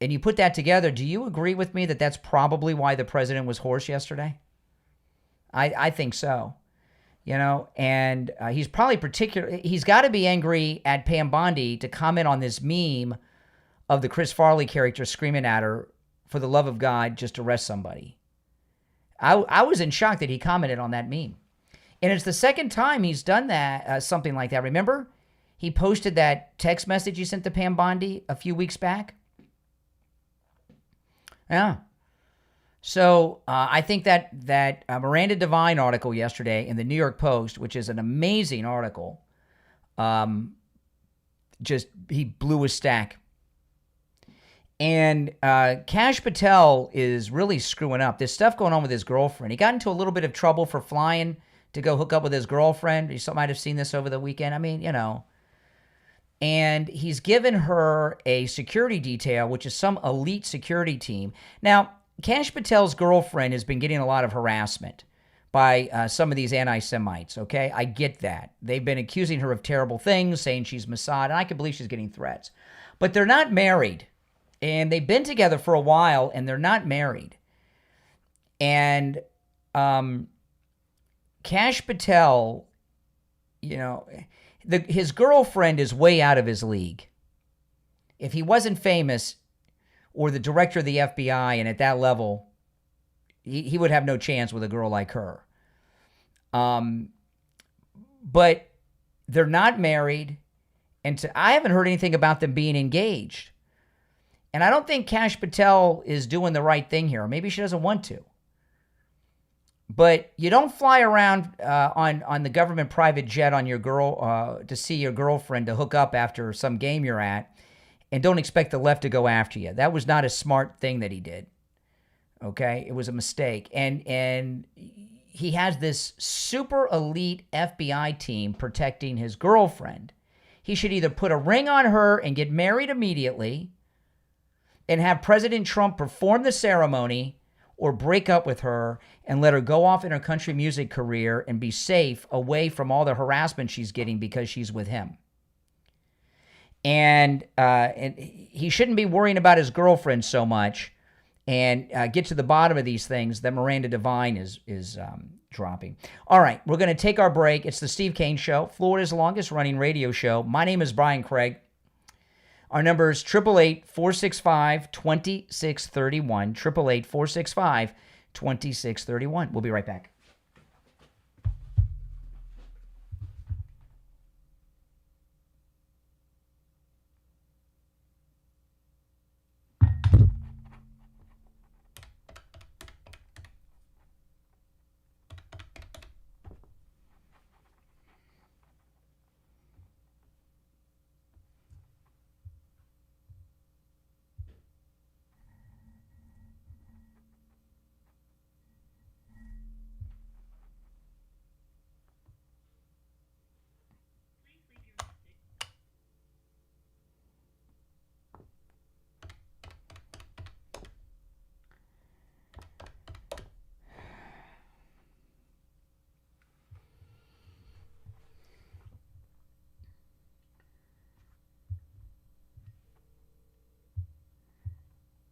And you put that together. Do you agree with me that that's probably why the president was hoarse yesterday? I think so. And he's probably he's got to be angry at Pam Bondi to comment on this meme of the Chris Farley character screaming at her, "For the love of God, just arrest somebody." I was in shock that he commented on that meme. And it's the second time he's done that, something like that. Remember? He posted that text message he sent to Pam Bondi a few weeks back. Yeah. So I think that Miranda Devine article yesterday in the New York Post, which is an amazing article, he blew a stack. And Kash Patel is really screwing up. There's stuff going on with his girlfriend. He got into a little bit of trouble for flying to go hook up with his girlfriend. You might have seen this over the weekend. I mean, And he's given her a security detail, which is some elite security team. Now, Kash Patel's girlfriend has been getting a lot of harassment by some of these anti-Semites, okay? I get that. They've been accusing her of terrible things, saying she's Mossad, and I can believe she's getting threats. But they're not married, and they've been together for a while, and they're not married. And Kash Patel, his girlfriend is way out of his league. If he wasn't famous or the director of the FBI and at that level, he would have no chance with a girl like her. But they're not married, and I haven't heard anything about them being engaged. And I don't think Kash Patel is doing the right thing here. Maybe she doesn't want to. But you don't fly around on the government private jet on your to see your girlfriend to hook up after some game you're at, and don't expect the left to go after you. That was not a smart thing that he did. Okay, it was a mistake. And he has this super elite FBI team protecting his girlfriend. He should either put a ring on her and get married immediately, and have President Trump perform the ceremony, or break up with her and let her go off in her country music career and be safe away from all the harassment she's getting because she's with him. And he shouldn't be worrying about his girlfriend so much and get to the bottom of these things, that Miranda Devine is dropping. All right, we're going to take our break. It's the Steve Kane Show, Florida's longest running radio show. My name is Brian Craig. Our number is 888-465-2631, 888-465-2631. We'll be right back.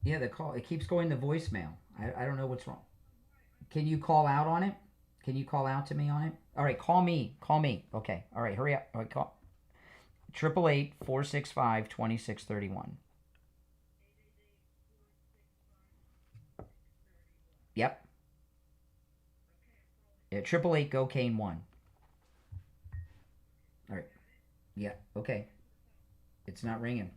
Yeah, the call, it keeps going to voicemail. I don't know what's wrong. Can you call out on it? Can you call out to me on it? All right, call me. Call me. Okay. All right, hurry up. All right, call. 888-465-2631. Yep. Yeah, 888-GO-CANE-1. All right. Yeah, okay. It's not ringing.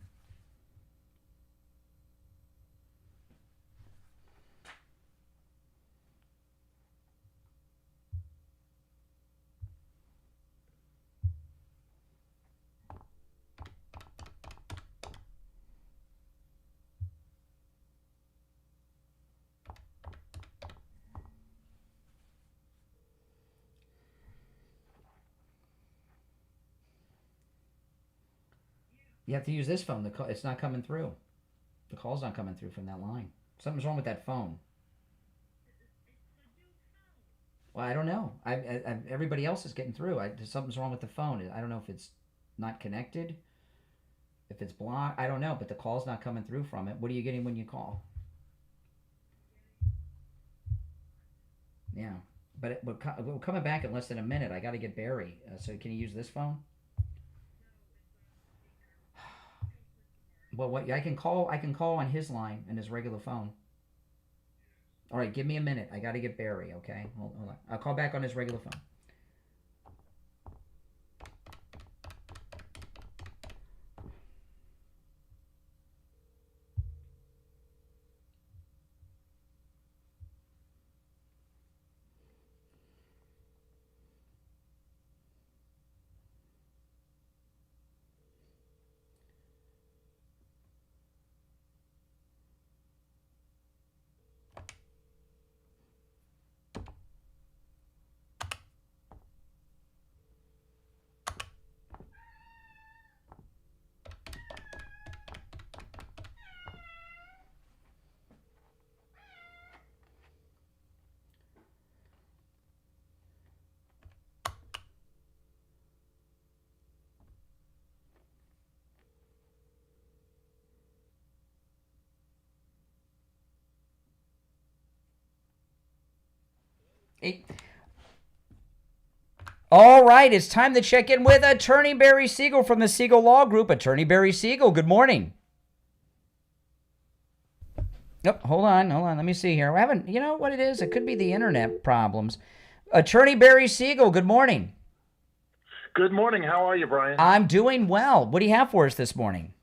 You have to use this phone. It's not coming through. The call's not coming through from that line. Something's wrong with that phone. Well, I don't know. Everybody else is getting through. Something's wrong with the phone. I don't know if it's not connected, if it's blocked. I don't know, but the call's not coming through from it. What are you getting when you call? Yeah, but we're coming back in less than a minute. I got to get Barry. So can you use this phone? Well, what I can call on his line and his regular phone. All right, give me a minute. I got to get Barry, okay? Hold on. I'll call back on his regular phone. All right, it's time to check in with Attorney Barry Siegel from the Siegel Law Group. Attorney Barry Siegel, good morning. Yep, hold on. Let me see here. You know what it is? It could be the internet problems. Attorney Barry Siegel, good morning. Good morning. How are you, Brian? I'm doing well. What do you have for us this morning?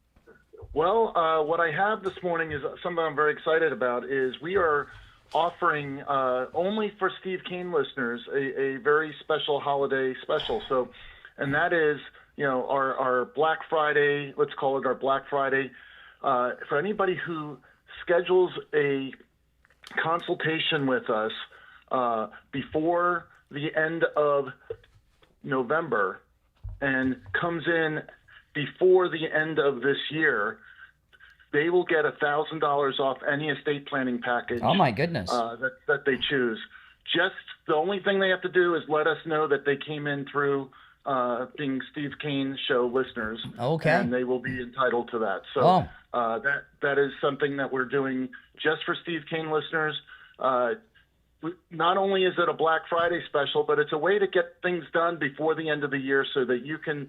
Well, what I have this morning is something I'm very excited about. Is we are offering only for Steve Kane listeners a very special holiday special. So, and that is, our Black Friday. Let's call it our Black Friday for anybody who schedules a consultation with us before the end of November and comes in before the end of this year, they will get $1,000 off any estate planning package. Oh my goodness! That they choose. Just the only thing they have to do is let us know that they came in through being Steve Kane show listeners. Okay. And they will be entitled to that. So that is something that we're doing just for Steve Kane listeners. Not only is it a Black Friday special, but it's a way to get things done before the end of the year so that you can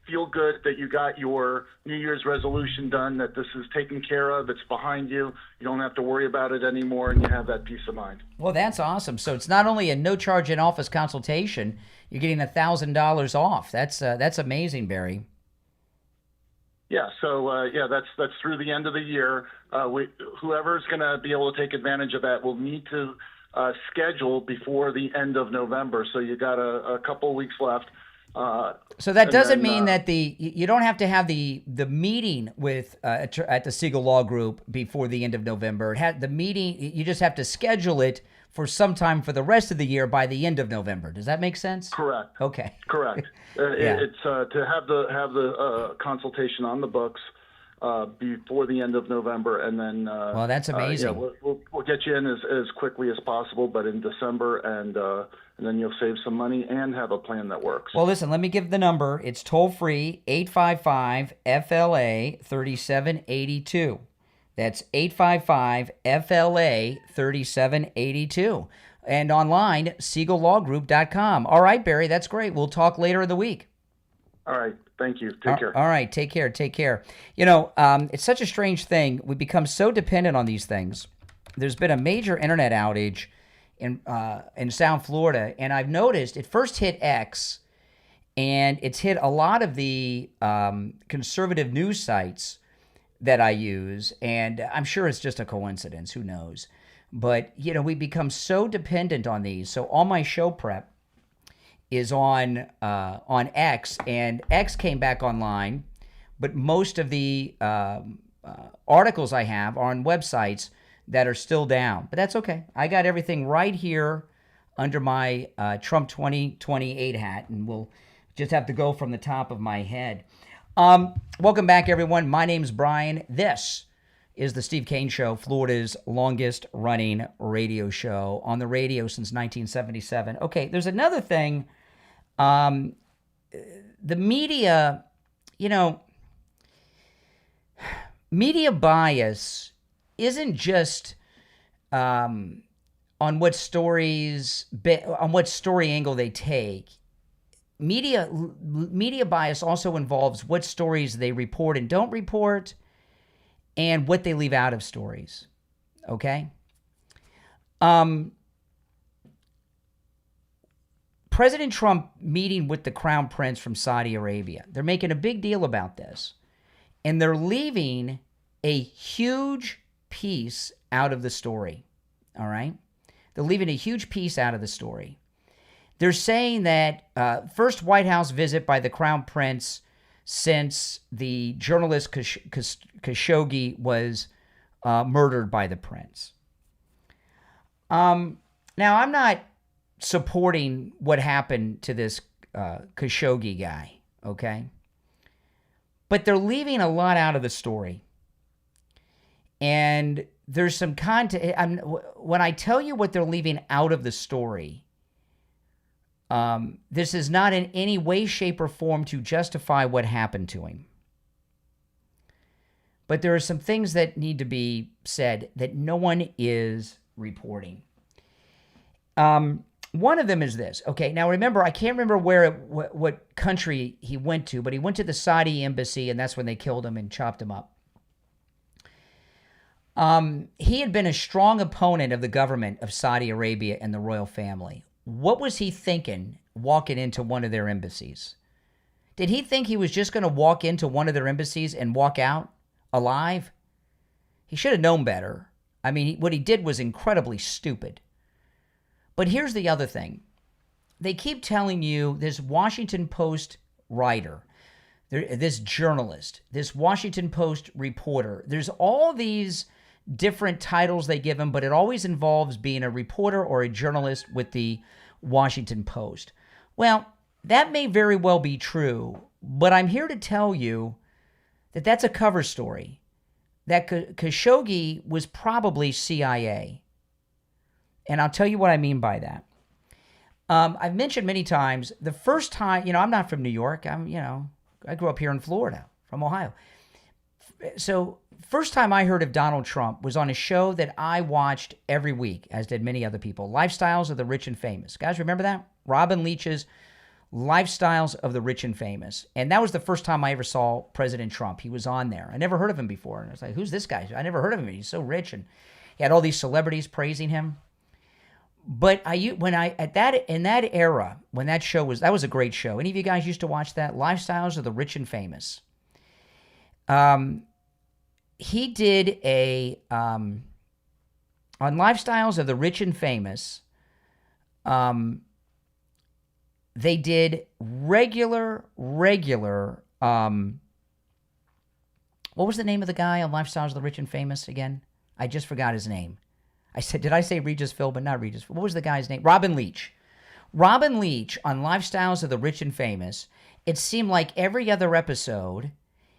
feel good that you got your New Year's resolution done, that this is taken care of, it's behind you, you don't have to worry about it anymore, and you have that peace of mind. Well, that's awesome. So it's not only a no-charge in-office consultation, you're getting $1,000 off. That's amazing, Barry. Yeah, so that's through the end of the year. Whoever's going to be able to take advantage of that will need to schedule before the end of November. So you got a couple of weeks left. So that doesn't mean that you don't have to have the meeting with at the Siegel Law Group before the end of November. The meeting, you just have to schedule it for some time for the rest of the year by the end of November. Does that make sense? Correct. Okay. Correct. It's to have the consultation on the books before the end of November, and then well, that's amazing. We'll get you in as quickly as possible, but in December, and then you'll save some money and have a plan that works. Well, listen, let me give the number. It's toll free, 855-FLA-3782. That's 855-FLA-3782. And online, SiegelLawGroup.com. All right, Barry, that's great. We'll talk later in the week. All right. Thank you. Take care. All right. Take care. Take care. You know, it's such a strange thing. We become so dependent on these things. There's been a major internet outage in South Florida, and I've noticed it first hit X, and it's hit a lot of the conservative news sites that I use, and I'm sure it's just a coincidence. Who knows? But, you know, we become so dependent on these. So all my show prep is on X, and X came back online, but most of the articles I have are on websites that are still down. But that's okay. I got everything right here under my Trump 2028 hat, and we'll just have to go from the top of my head. Welcome back, everyone. My name's Brian. This is the Steve Kane Show, Florida's longest running radio show on the radio since 1977. Okay, there's another thing. The media, you know, media bias isn't just on what story angle they take. Media bias also involves what stories they report and don't report, and what they leave out of stories. Okay? President Trump meeting with the Crown Prince from Saudi Arabia. They're making a big deal about this. And they're leaving a huge piece out of the story. All right? They're leaving a huge piece out of the story. They're saying that first White House visit by the Crown Prince since the journalist Khashoggi was murdered by the prince. Now, I'm not supporting what happened to this Khashoggi guy, okay? But they're leaving a lot out of the story. And there's some content. When I tell you what they're leaving out of the story, this is not in any way, shape, or form to justify what happened to him. But there are some things that need to be said that no one is reporting. One of them is this. Okay, now remember, I can't remember what country he went to, but he went to the Saudi embassy, and that's when they killed him and chopped him up. He had been a strong opponent of the government of Saudi Arabia and the royal family. What was he thinking walking into one of their embassies? Did he think he was just going to walk into one of their embassies and walk out alive? He should have known better. I mean, what he did was incredibly stupid. But here's the other thing. They keep telling you this Washington Post writer, this journalist, this Washington Post reporter, there's all these different titles they give him, but it always involves being a reporter or a journalist with the Washington Post. Well, that may very well be true, but I'm here to tell you that that's a cover story. That Khashoggi was probably CIA. And I'll tell you what I mean by that. I've mentioned many times, the first time, I'm not from New York. I grew up here in Florida, from Ohio. So first time I heard of Donald Trump was on a show that I watched every week, as did many other people, Lifestyles of the Rich and Famous. Guys, remember that? Robin Leach's Lifestyles of the Rich and Famous. And that was the first time I ever saw President Trump. He was on there. I never heard of him before. And I was like, who's this guy? I never heard of him. He's so rich. And he had all these celebrities praising him. But in that era, when that was a great show. Any of you guys used to watch that? Lifestyles of the Rich and Famous. He did on Lifestyles of the Rich and Famous, they did regular, what was the name of the guy on Lifestyles of the Rich and Famous again? I just forgot his name. Did I say Regis Philbin? Not Regis. What was the guy's name? Robin Leach. Robin Leach on Lifestyles of the Rich and Famous, it seemed like every other episode,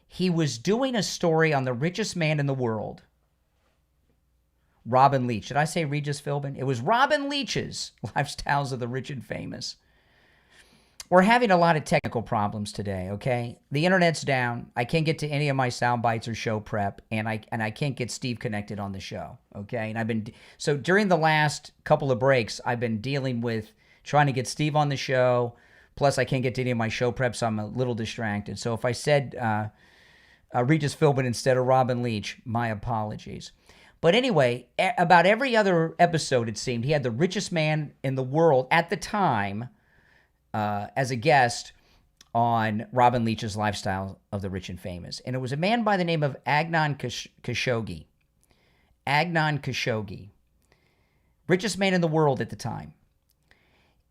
he was doing a story on the richest man in the world. Robin Leach. Did I say Regis Philbin? It was Robin Leach's Lifestyles of the Rich and Famous. We're having a lot of technical problems today, okay? The internet's down. I can't get to any of my sound bites or show prep, and I can't get Steve connected on the show, okay? And so during the last couple of breaks, I've been dealing with trying to get Steve on the show, plus I can't get to any of my show prep, so I'm a little distracted. So if I said Regis Philbin instead of Robin Leach, my apologies. But anyway, about every other episode, it seemed, he had the richest man in the world at the time as a guest on Robin Leach's Lifestyle of the Rich and Famous. And it was a man by the name of Adnan Khashoggi. Adnan Khashoggi. Richest man in the world at the time.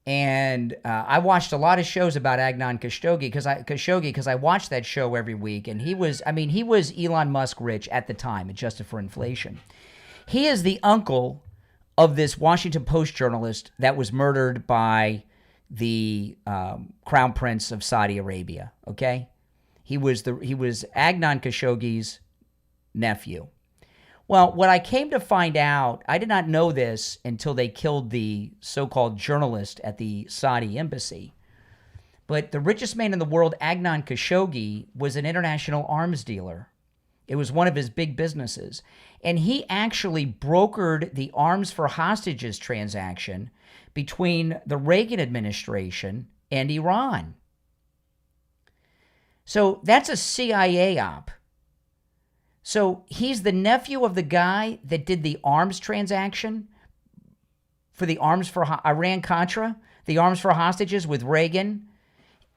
And I watched a lot of shows about Adnan Khashoggi because I watched that show every week. And he was Elon Musk rich at the time, adjusted for inflation. He is the uncle of this Washington Post journalist that was murdered by the Crown Prince of Saudi Arabia, okay? He was Adnan Khashoggi's nephew. Well, what I came to find out, I did not know this until they killed the so-called journalist at the Saudi embassy. But the richest man in the world, Adnan Khashoggi, was an international arms dealer. It was one of his big businesses. And he actually brokered the arms for hostages transaction between the Reagan administration and Iran. So that's a CIA op. So he's the nephew of the guy that did the arms transaction for the arms for Iran-Contra, the arms for hostages with Reagan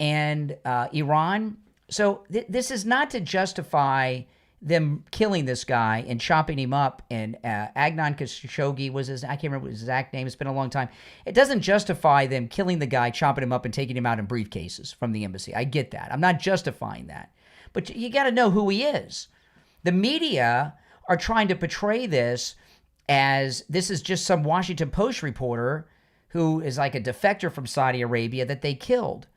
and Iran. So this is not to justify them killing this guy and chopping him up. And Adnan Khashoggi was I can't remember his exact name. It's been a long time. It doesn't justify them killing the guy, chopping him up, and taking him out in briefcases from the embassy. I get that. I'm not justifying that. But you got to know who he is. The media are trying to portray this as this is just some Washington Post reporter who is like a defector from Saudi Arabia that they killed.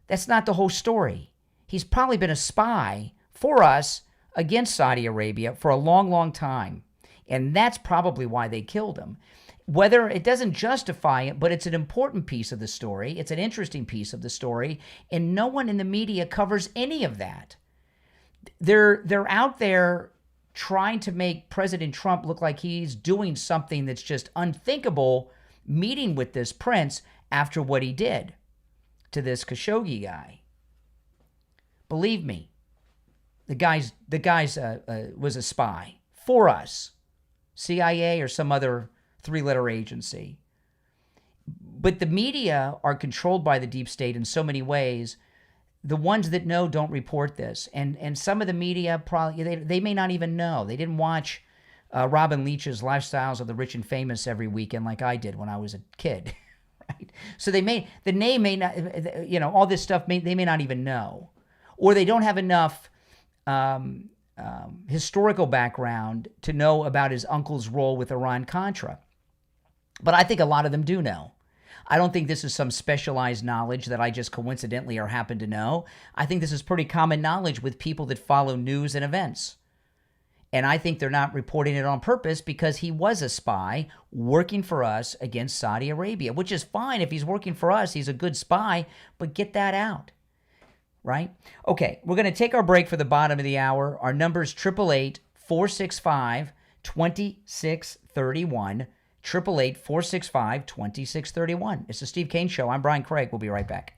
That's not the whole story. He's probably been a spy for us against Saudi Arabia for a long, long time. And that's probably why they killed him. Whether it doesn't justify it, but it's an important piece of the story. It's an interesting piece of the story. And no one in the media covers any of that. They're out there trying to make President Trump look like he's doing something that's just unthinkable, meeting with this prince after what he did to this Khashoggi guy. Believe me, the guy's was a spy for us, CIA or some other three-letter agency. But the media are controlled by the deep state in so many ways. The ones that know don't report this. And some of the media, probably they may not even know. They didn't watch Robin Leach's Lifestyles of the Rich and Famous every weekend like I did when I was a kid. Right? So the name may not, all this stuff, they may not even know. Or they don't have enough historical background to know about his uncle's role with Iran-Contra. But I think a lot of them do know. I don't think this is some specialized knowledge that I just coincidentally or happen to know. I think this is pretty common knowledge with people that follow news and events. And I think they're not reporting it on purpose because he was a spy working for us against Saudi Arabia, which is fine. If he's working for us, he's a good spy, but get that out, right? Okay, we're going to take our break for the bottom of the hour. Our number is 888-465-2631. 888-465-2631. It's the Steve Kane Show. I'm Brian Craig. We'll be right back.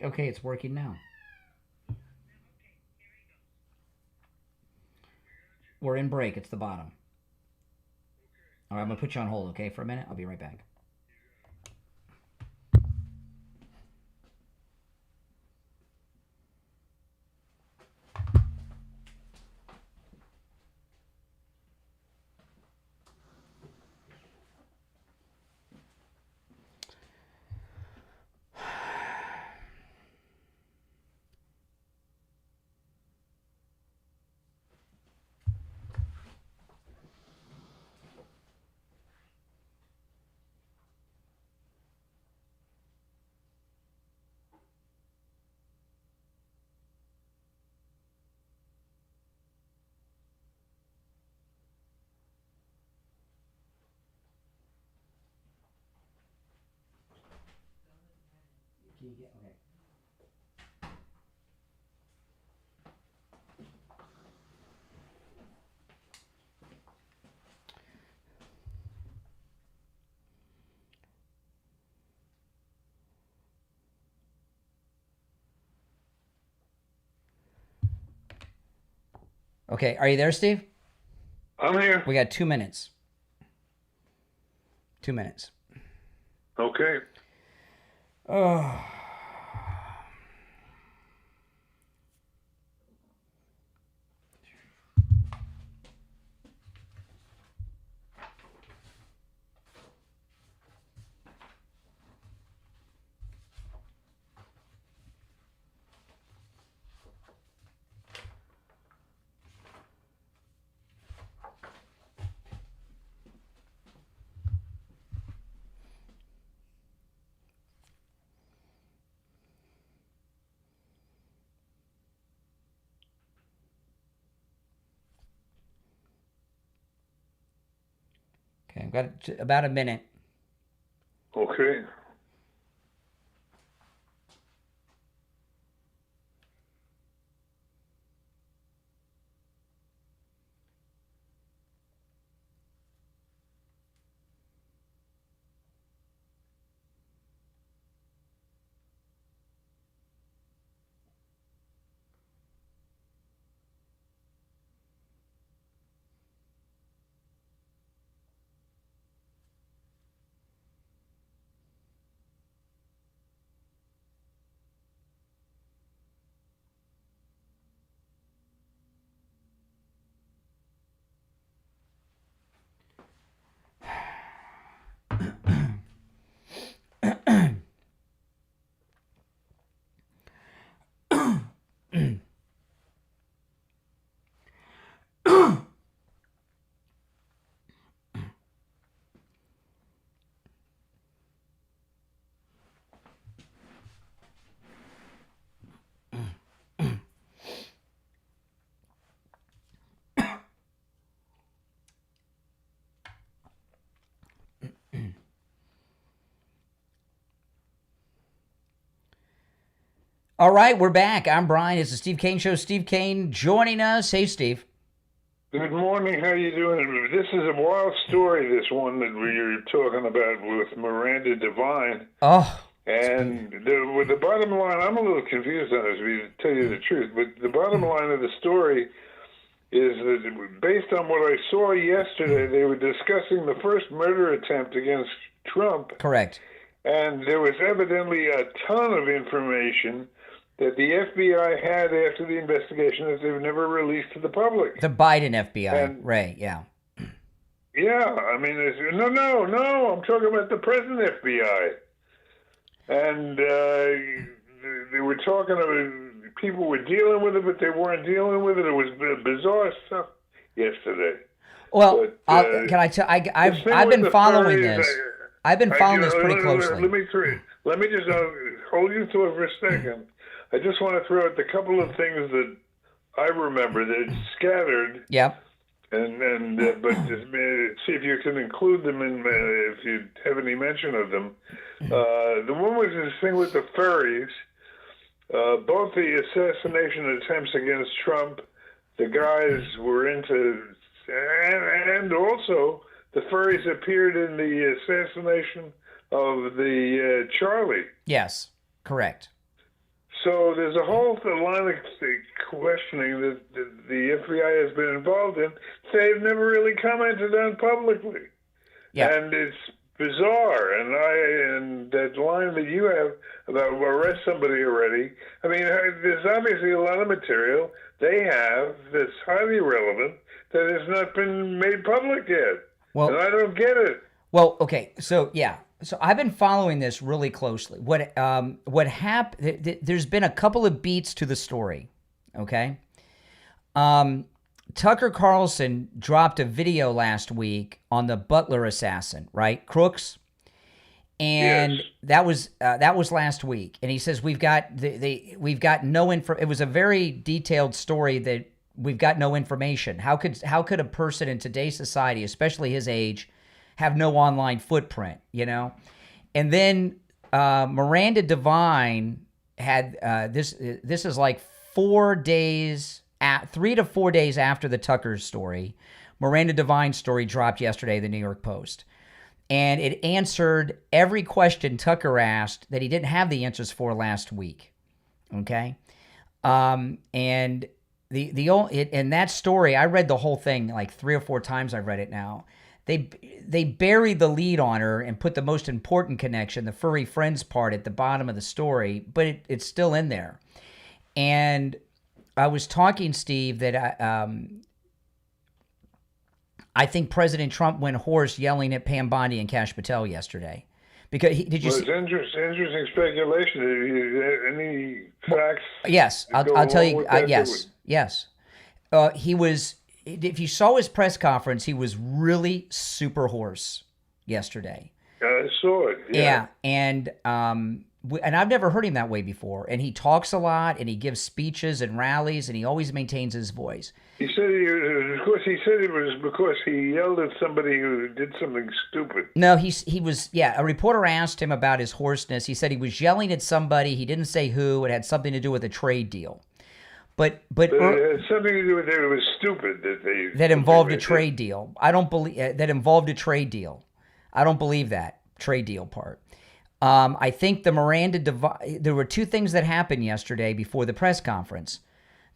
Okay, it's working now. We're in break. It's the bottom. All right, I'm going to put you on hold, okay, for a minute? I'll be right back. Can you get, okay. Okay, are you there, Steve? I'm here. We got 2 minutes. 2 minutes. Okay. Oh. Okay, I've got about a minute. Okay. All right, we're back. I'm Brian. It's the Steve Kane Show. Steve Kane joining us. Hey, Steve. Good morning. How you doing? This is a wild story, this one that we were talking about with Miranda Devine. Oh. And the bottom line, I'm a little confused on this, to tell you the truth, but the bottom line of the story is that based on what I saw yesterday, they were discussing the first murder attempt against Trump. Correct. And there was evidently a ton of information that the FBI had after the investigation that they've never released to the public. The Biden FBI, right, yeah. Yeah, I mean, no, I'm talking about the present FBI. And they were talking about, people were dealing with it, but they weren't dealing with it. It was bizarre stuff yesterday. Well, but, can I tell, I've been following this. I've been following this pretty closely. Let me just hold you to it for a second. I just want to throw out a couple of things that I remember that scattered. Yeah. But just see if you can include them in if you have any mention of them. The one was this thing with the furries. Both the assassination attempts against Trump, the guys were into, and also the furries appeared in the assassination of the Charlie. Yes, correct. So there's a whole line of questioning that the FBI has been involved in. They've never really commented on publicly. Yeah. And it's bizarre. And that line that you have about arrest somebody already, I mean, there's obviously a lot of material they have that's highly relevant that has not been made public yet. Well, and I don't get it. Well, okay, so yeah. So I've been following this really closely. What happened? There's been a couple of beats to the story. Okay, Tucker Carlson dropped a video last week on the Butler assassin, right? Crooks, and yes. that was last week. And he says we've got no info. It was a very detailed story that we've got no information. How could a person in today's society, especially his age, have no online footprint, you know? And then Miranda Devine had this is like 3 to 4 days after the Tucker story. Miranda Devine's story dropped yesterday, the New York Post. And it answered every question Tucker asked that he didn't have the answers for last week. Okay? And in that story, I read the whole thing like 3 or 4 times. I've read it now. They buried the lead on her and put the most important connection, the furry friends part, at the bottom of the story, but it's still in there. And I was talking, Steve, that I think President Trump went hoarse yelling at Pam Bondi and Kash Patel yesterday. Because it's interesting speculation. Any facts? Yes, I'll tell you. Yes. He was. If you saw his press conference, he was really super hoarse yesterday. I saw it. Yeah, and I've never heard him that way before. And he talks a lot, and he gives speeches and rallies, and he always maintains his voice. He said it was because he yelled at somebody who did something stupid. No, he was. Yeah, a reporter asked him about his hoarseness. He said he was yelling at somebody. He didn't say who. It had something to do with a trade deal. But it had something to do with it. It was stupid that involved a trade deal. I don't believe that involved a trade deal. I don't believe that trade deal part. I think the Miranda Devine. There were 2 things that happened yesterday before the press conference.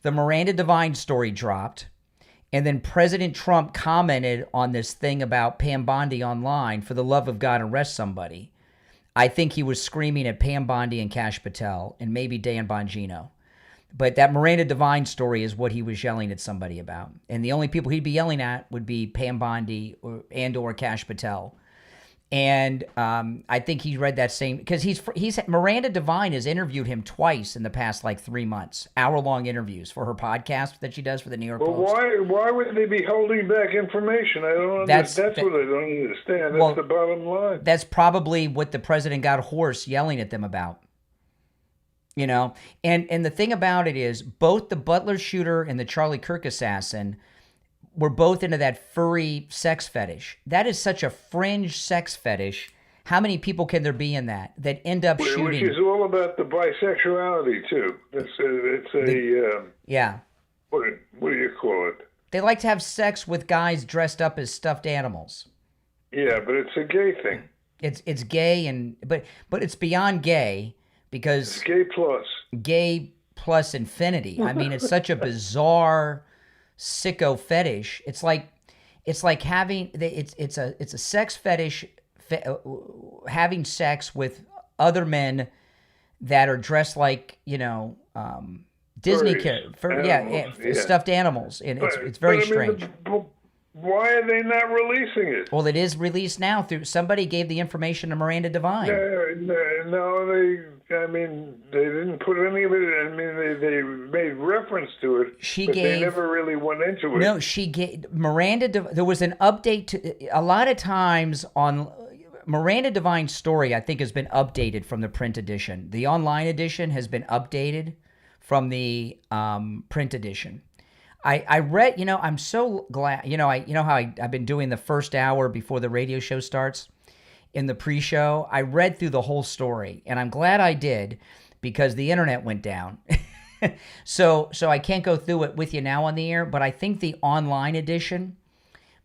The Miranda Devine story dropped, and then President Trump commented on this thing about Pam Bondi online. For the love of God, arrest somebody. I think he was screaming at Pam Bondi and Kash Patel and maybe Dan Bongino. But that Miranda Devine story is what he was yelling at somebody about. And the only people he'd be yelling at would be Pam Bondi or Kash Patel. And I think he read that same, because Miranda Devine has interviewed him twice in the past like 3 months, hour-long interviews for her podcast that she does for the New York Post. Why would they be holding back information? I don't understand. That's what I don't understand. That's the bottom line. That's probably what the president got hoarse yelling at them about. You know, and the thing about it is both the Butler shooter and the Charlie Kirk assassin were both into that furry sex fetish. That is such a fringe sex fetish. How many people can there be in that end up shooting? Which is all about the bisexuality too. Yeah. What do you call it? They like to have sex with guys dressed up as stuffed animals. Yeah, but it's a gay thing. It's gay but it's beyond gay because it's gay plus. Gay plus infinity. I mean, it's such a bizarre sicko fetish. It's like having it's a sex fetish, having sex with other men that are dressed like Disney characters, stuffed animals, and it's very strange. Why are they not releasing it? Well, it is released now through somebody gave the information to Miranda Devine. No, they didn't put any of it. I mean, they made reference to it. They never really went into it. No, she gave there was an update to a lot of times on Miranda Devine's story. I think has been updated from the print edition. The online edition has been updated from the print edition. I read, I'm so glad, how I've been doing the first hour before the radio show starts in the pre-show. I read through the whole story, and I'm glad I did because the internet went down. So I can't go through it with you now on the air, but I think the online edition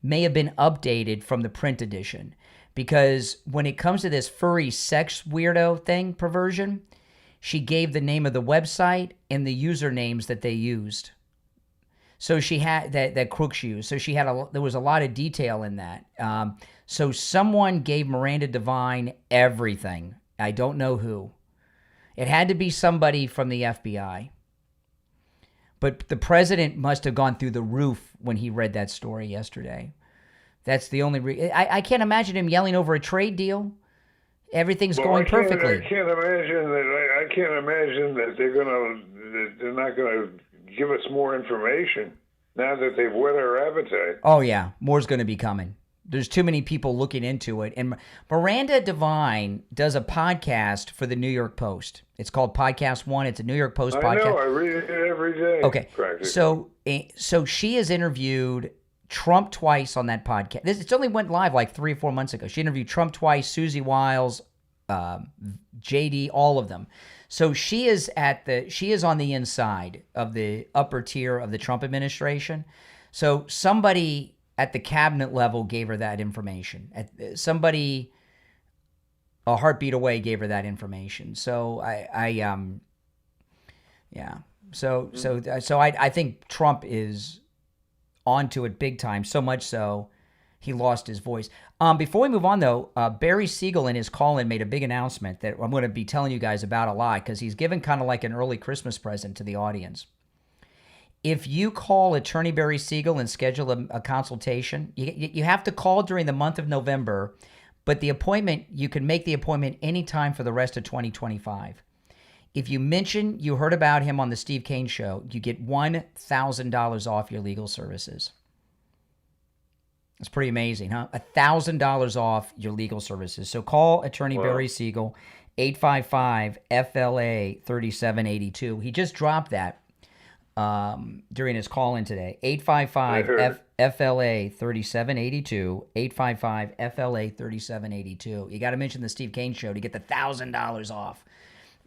may have been updated from the print edition because when it comes to this furry sex weirdo thing, perversion, she gave the name of the website and the usernames that they used. So she had that Crooks used. So there was a lot of detail in that. So someone gave Miranda Devine everything. I don't know who. It had to be somebody from the FBI. But the president must have gone through the roof when he read that story yesterday. That's the only I can't imagine him yelling over a trade deal. Everything's going perfectly. I can't imagine that they're not gonna give us more information now that they've whet our appetite. Oh yeah, more's going to be coming. There's too many people looking into it. And Miranda Devine does a podcast for the New York Post. It's called Podcast One. It's a New York Post podcast. I know. I read it every day. Okay. So she has interviewed Trump twice on that podcast. It's only went live like 3 or 4 months ago. She interviewed Trump twice, Susie Wiles, JD, all of them. So she is on the inside of the upper tier of the Trump administration. So somebody at the cabinet level gave her that information. Somebody a heartbeat away gave her that information. So I think Trump is onto it big time. So much so he lost his voice. Before we move on, though, Barry Siegel in his call-in made a big announcement that I'm going to be telling you guys about a lot because he's given kind of like an early Christmas present to the audience. If you call attorney Barry Siegel and schedule a consultation, you have to call during the month of November, but you can make the appointment anytime for the rest of 2025. If you mention you heard about him on the Steve Kane Show, you get $1,000 off your legal services. It's pretty amazing, huh? $1,000 off your legal services. So call attorney Barry Siegel, 855-FLA-3782. He just dropped that during his call-in today. 855-FLA-3782. 855-FLA-3782. You got to mention the Steve Kane Show to get the $1,000 off.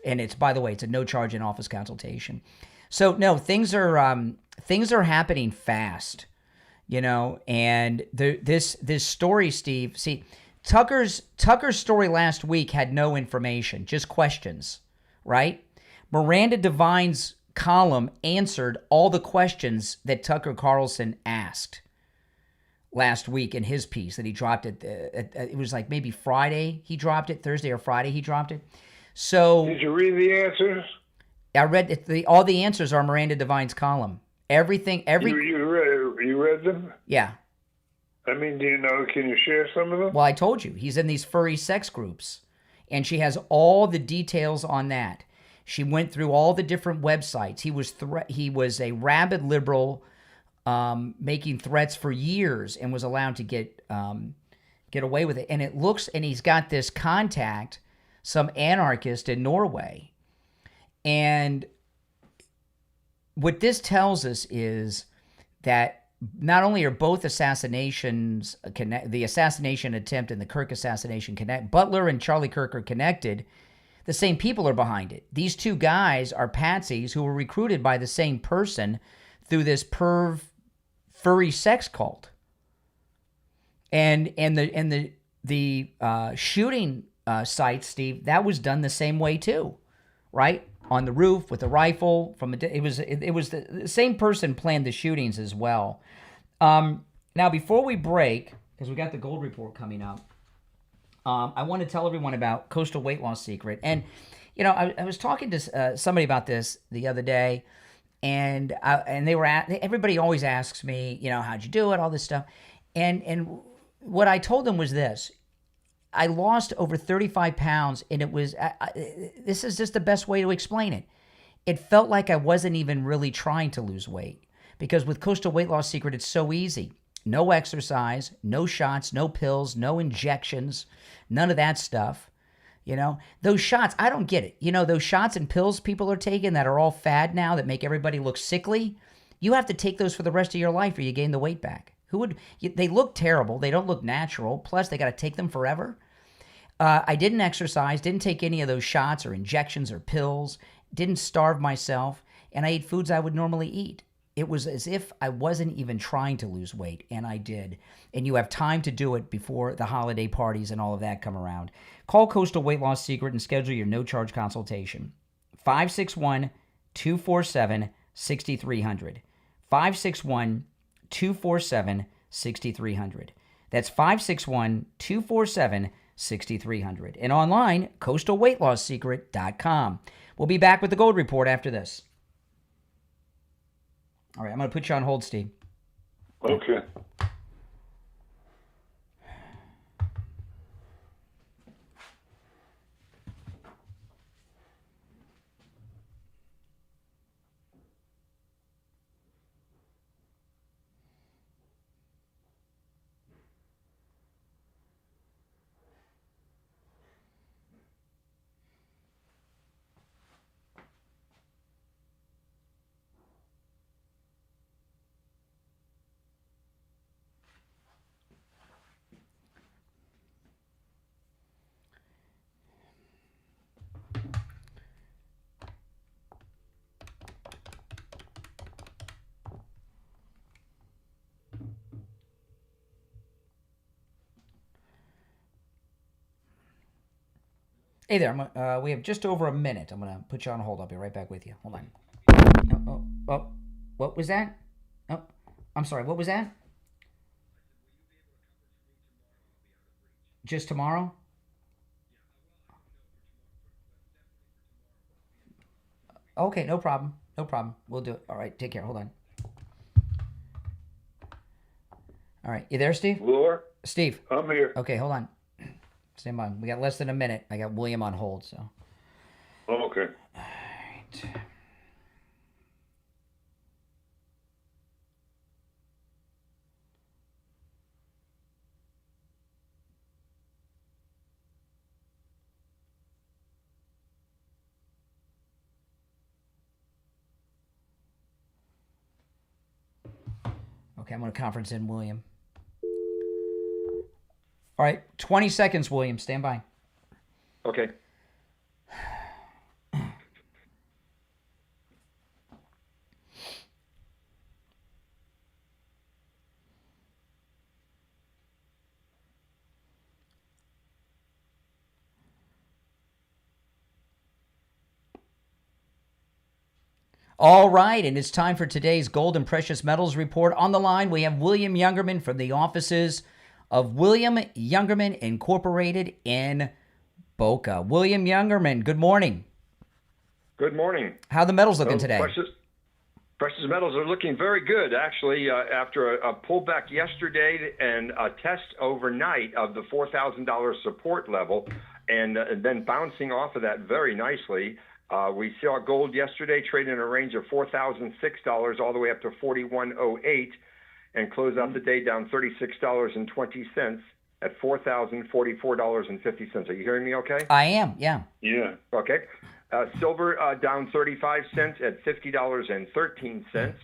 And it's, by the way, it's a no-charge in-office consultation. So, no, things are happening fast. And this story, Steve, see, Tucker's story last week had no information, just questions, right? Miranda Devine's column answered all the questions that Tucker Carlson asked last week in his piece that he dropped it was like maybe Friday he dropped it, Thursday or Friday he dropped it. So did you read the answers? I read it. All the answers are Miranda Devine's column. Everything. You read them? Yeah. I mean, can you share some of them? Well, I told you. He's in these furry sex groups. And she has all the details on that. She went through all the different websites. He was a rabid liberal making threats for years and was allowed to get away with it. And he's got this contact, some anarchist in Norway. And what this tells us is that not only are both assassinations the assassination attempt and the Kirk assassination Butler and Charlie Kirk are connected, the same people are behind it. These two guys are patsies who were recruited by the same person through this furry sex cult. And the shooting site, Steve, that was done the same way too, right? On the roof with a rifle it was the same person planned the shootings as well. Now, before we break, because we got the gold report coming up, I want to tell everyone about Coastal Weight Loss Secret. And, you know, I was talking to somebody about this the other day, and they were everybody always asks me, you know, how'd you do it, all this stuff. And what I told them was this. I lost over 35 pounds, and it was, this is just the best way to explain it. It felt like I wasn't even really trying to lose weight, because with Coastal Weight Loss Secret, it's so easy. No exercise, no shots, no pills, no injections, none of that stuff. You know, those shots, I don't get it. You know, those shots and pills people are taking that are all fad now that make everybody look sickly, you have to take those for the rest of your life or you gain the weight back. They look terrible. They don't look natural. Plus, they got to take them forever. I didn't exercise, didn't take any of those shots or injections or pills, didn't starve myself, and I ate foods I would normally eat. It was as if I wasn't even trying to lose weight, and I did. And you have time to do it before the holiday parties and all of that come around. Call Coastal Weight Loss Secret and schedule your no-charge consultation. 561-247-6300. 561-247-6300. That's 561-247-6300. And online, coastalweightlossecret.com. We'll be back with the Gold Report after this. All right, I'm going to put you on hold, Steve. Okay. Hey there, we have just over a minute. I'm going to put you on hold. I'll be right back with you. Hold on. Oh, what was that? Oh, I'm sorry, what was that? Just tomorrow? Okay, no problem. No problem. We'll do it. All right, take care. Hold on. All right, you there, Steve? Lure? Steve. I'm here. Okay, hold on. Stand by. We got less than a minute. I got William on hold, so. Okay. All right. Okay, I'm going to conference in William. All right, 20 seconds, William. Stand by. Okay. All right, and it's time for today's Gold and Precious Metals Report. On the line, we have William Youngerman from the offices of William Youngerman Incorporated in Boca. William Youngerman, good morning. Good morning. How are the metals looking today? Precious metals are looking very good, actually, after a pullback yesterday and a test overnight of the $4,000 support level, and then bouncing off of that very nicely. We saw gold yesterday trading in a range of $4,006 all the way up to $4,108 and close out the day down $36.20 at $4,044.50. Are you hearing me okay? I am, yeah. Yeah. Okay. Silver down 35 cents at $50.13.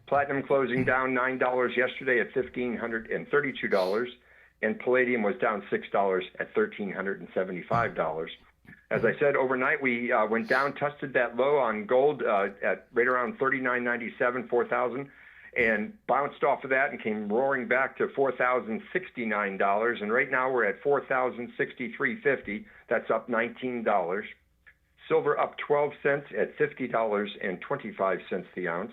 Platinum closing down $9 yesterday at $1,532, and palladium was down $6 at $1,375. As I said, overnight we went down, tested that low on gold at right around $39.97, 4,000, and bounced off of that and came roaring back to $4,069. And right now we're at $4,063.50. That's up $19. Silver up 12 cents at $50.25 the ounce.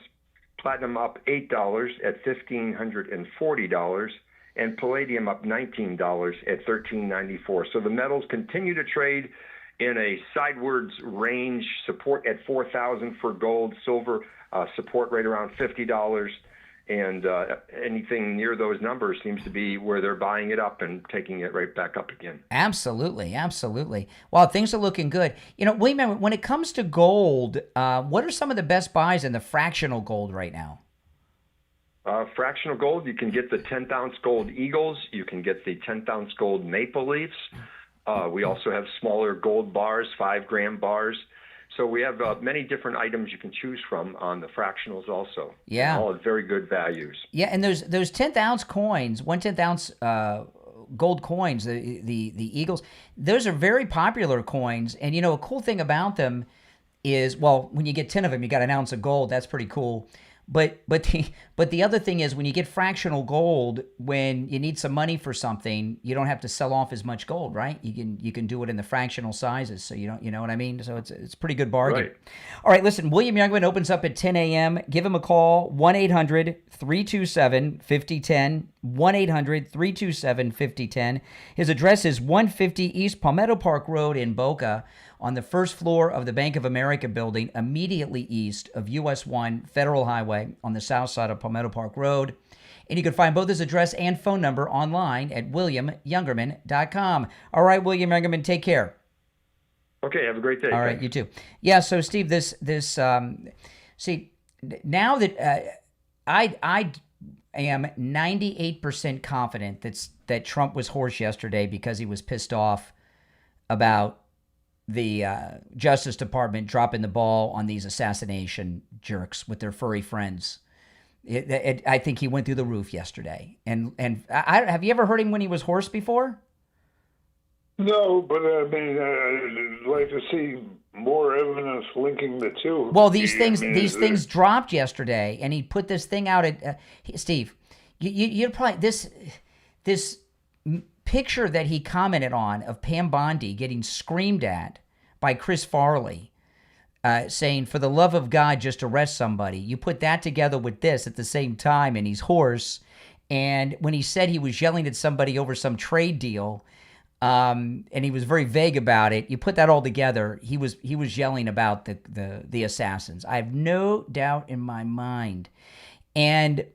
Platinum up $8 at $1,540, and palladium up $19 at $13.94. So the metals continue to trade in a sidewards range. Support at 4,000 for gold, silver support right around $50, and anything near those numbers seems to be where they're buying it up and taking it right back up again. Absolutely, absolutely. Well, things are looking good. You know, William, when it comes to gold, what are some of the best buys in the fractional gold right now? Fractional gold, you can get the 10th ounce gold eagles. You can get the 10th ounce gold maple leafs. We also have smaller gold bars, 5-gram bars. So we have many different items you can choose from on the fractionals also. Yeah. All at very good values. Yeah, and those 10th ounce coins, 1/10 ounce gold coins, the eagles, those are very popular coins. And, you know, a cool thing about them is, well, when you get 10 of them, you got an ounce of gold. That's pretty cool. But the other thing is, when you get fractional gold, when you need some money for something, you don't have to sell off as much gold, right? You can do it in the fractional sizes, so you know what I mean. So it's a pretty good bargain. Right. All right, listen, William Youngman opens up at 10 a.m. Give him a call, 1-800-327-5010, 1-800-327-5010. His address is 150 East Palmetto Park Road in Boca, on the first floor of the Bank of America building, immediately east of US 1 Federal Highway on the south side of Palmetto Park Road. And you can find both his address and phone number online at williamyoungerman.com. All right, William Youngerman, take care. Okay, have a great day. All right, you too. Yeah, so Steve, see, now that I am 98% confident that Trump was hoarse yesterday because he was pissed off about the Justice Department dropping the ball on these assassination jerks with their furry friends. I think he went through the roof yesterday. And have you ever heard him when he was hoarse before? No, but I mean, I'd like to see more evidence linking the two. Well, these things dropped yesterday, and he put this thing out at Steve. You'd probably this picture that he commented on of Pam Bondi getting screamed at by Chris Farley, saying, "For the love of God, just arrest somebody." You put that together with this at the same time, and he's hoarse. And when he said he was yelling at somebody over some trade deal, and he was very vague about it, you put that all together, he was yelling about the assassins. I have no doubt in my mind. And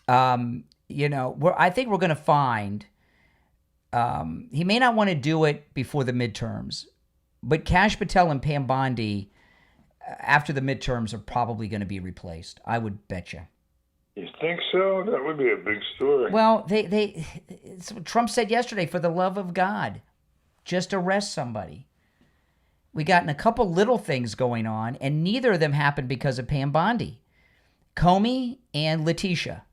I think we're going to find. He may not want to do it before the midterms, but Kash Patel and Pam Bondi, after the midterms, are probably going to be replaced. I would bet you. You think so? That would be a big story. Well, Trump said yesterday, for the love of God, just arrest somebody. We got a couple little things going on, and neither of them happened because of Pam Bondi. Comey and Letitia.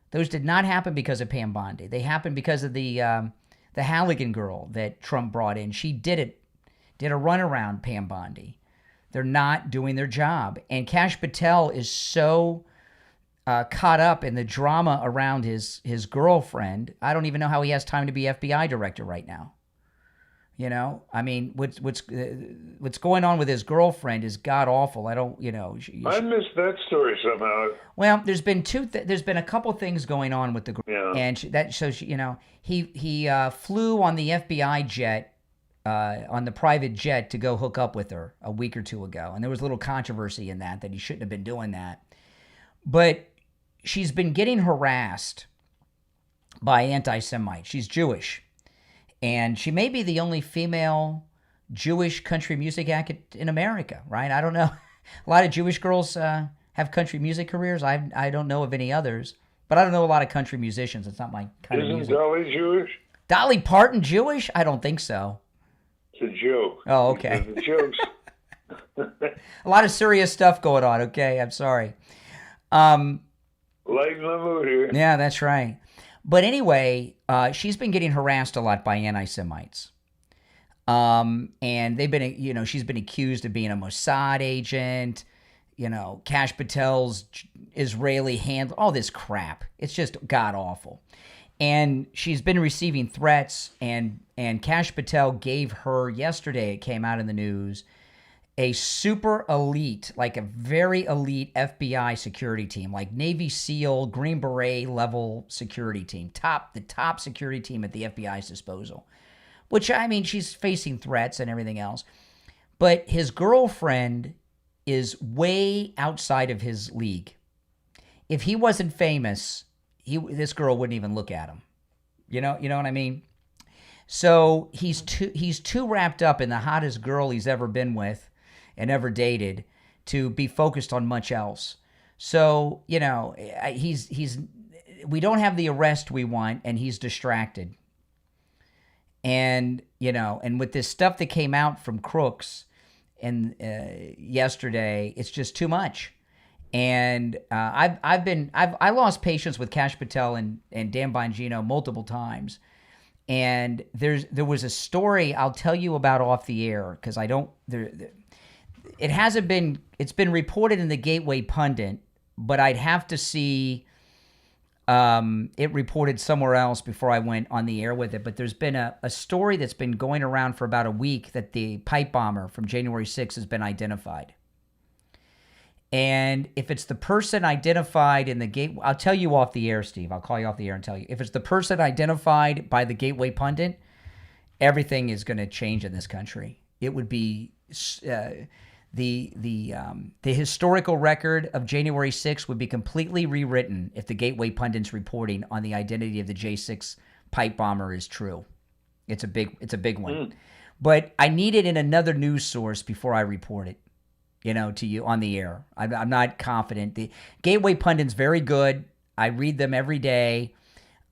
Those did not happen because of Pam Bondi. They happened because of the Halligan girl that Trump brought in. She did a run around Pam Bondi. They're not doing their job. And Kash Patel is so caught up in the drama around his girlfriend. I don't even know how he has time to be FBI director right now. You know, I mean, what's going on with his girlfriend is god awful. I don't, I missed that story somehow. Well, there's been a couple things going on with the girl, and he flew on the FBI jet, on the private jet, to go hook up with her a week or two ago, and there was a little controversy in that he shouldn't have been doing that. But she's been getting harassed by anti-Semites. She's Jewish. And she may be the only female Jewish country music act in America, right? I don't know. A lot of Jewish girls have country music careers. I don't know of any others. But I don't know a lot of country musicians. It's not my kind of music. Isn't Dolly Jewish? Dolly Parton Jewish? I don't think so. It's a joke. Oh, okay. It's a joke. A lot of serious stuff going on, okay? I'm sorry. Lighten the mood here. Yeah, that's right. But anyway, she's been getting harassed a lot by anti-Semites. And they've been, she's been accused of being a Mossad agent, Kash Patel's Israeli hand, all this crap. It's just god-awful. And she's been receiving threats, and Kash Patel gave her, yesterday it came out in the news, a super elite, like a very elite FBI security team, like Navy SEAL, Green Beret level security team, the top security team at the FBI's disposal. Which, I mean, she's facing threats and everything else. But his girlfriend is way outside of his league. If he wasn't famous, this girl wouldn't even look at him. You know what I mean? So he's too wrapped up in the hottest girl he's ever been with and ever dated to be focused on much else. So, we don't have the arrest we want, and he's distracted. And, and with this stuff that came out from Crooks and yesterday, it's just too much. And I lost patience with Kash Patel and Dan Bongino multiple times. And there was a story I'll tell you about off the air, because it's been reported in the Gateway Pundit, but I'd have to see it reported somewhere else before I went on the air with it. But there's been a story that's been going around for about a week that the pipe bomber from January 6th has been identified. And if it's the person identified in the gate, I'll tell you off the air, Steve. I'll call you off the air and tell you. If it's the person identified by the Gateway Pundit, everything is going to change in this country. It would be the historical record of January 6th would be completely rewritten if the Gateway Pundit's reporting on the identity of the J6 pipe bomber is true. It's a big one. But I need it in another news source before I report it, to you on the air. I'm not confident. The Gateway Pundit's very good. I read them every day.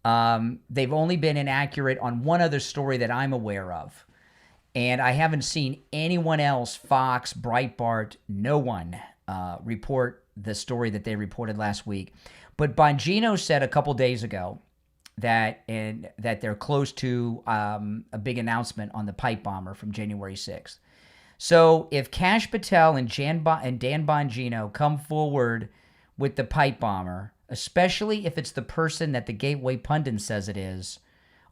They've only been inaccurate on one other story that I'm aware of. And I haven't seen anyone else, Fox, Breitbart, no one report the story that they reported last week. But Bongino said a couple days ago that they're close to a big announcement on the pipe bomber from January 6th. So if Kash Patel and Dan Bongino come forward with the pipe bomber, especially if it's the person that the Gateway Pundit says it is,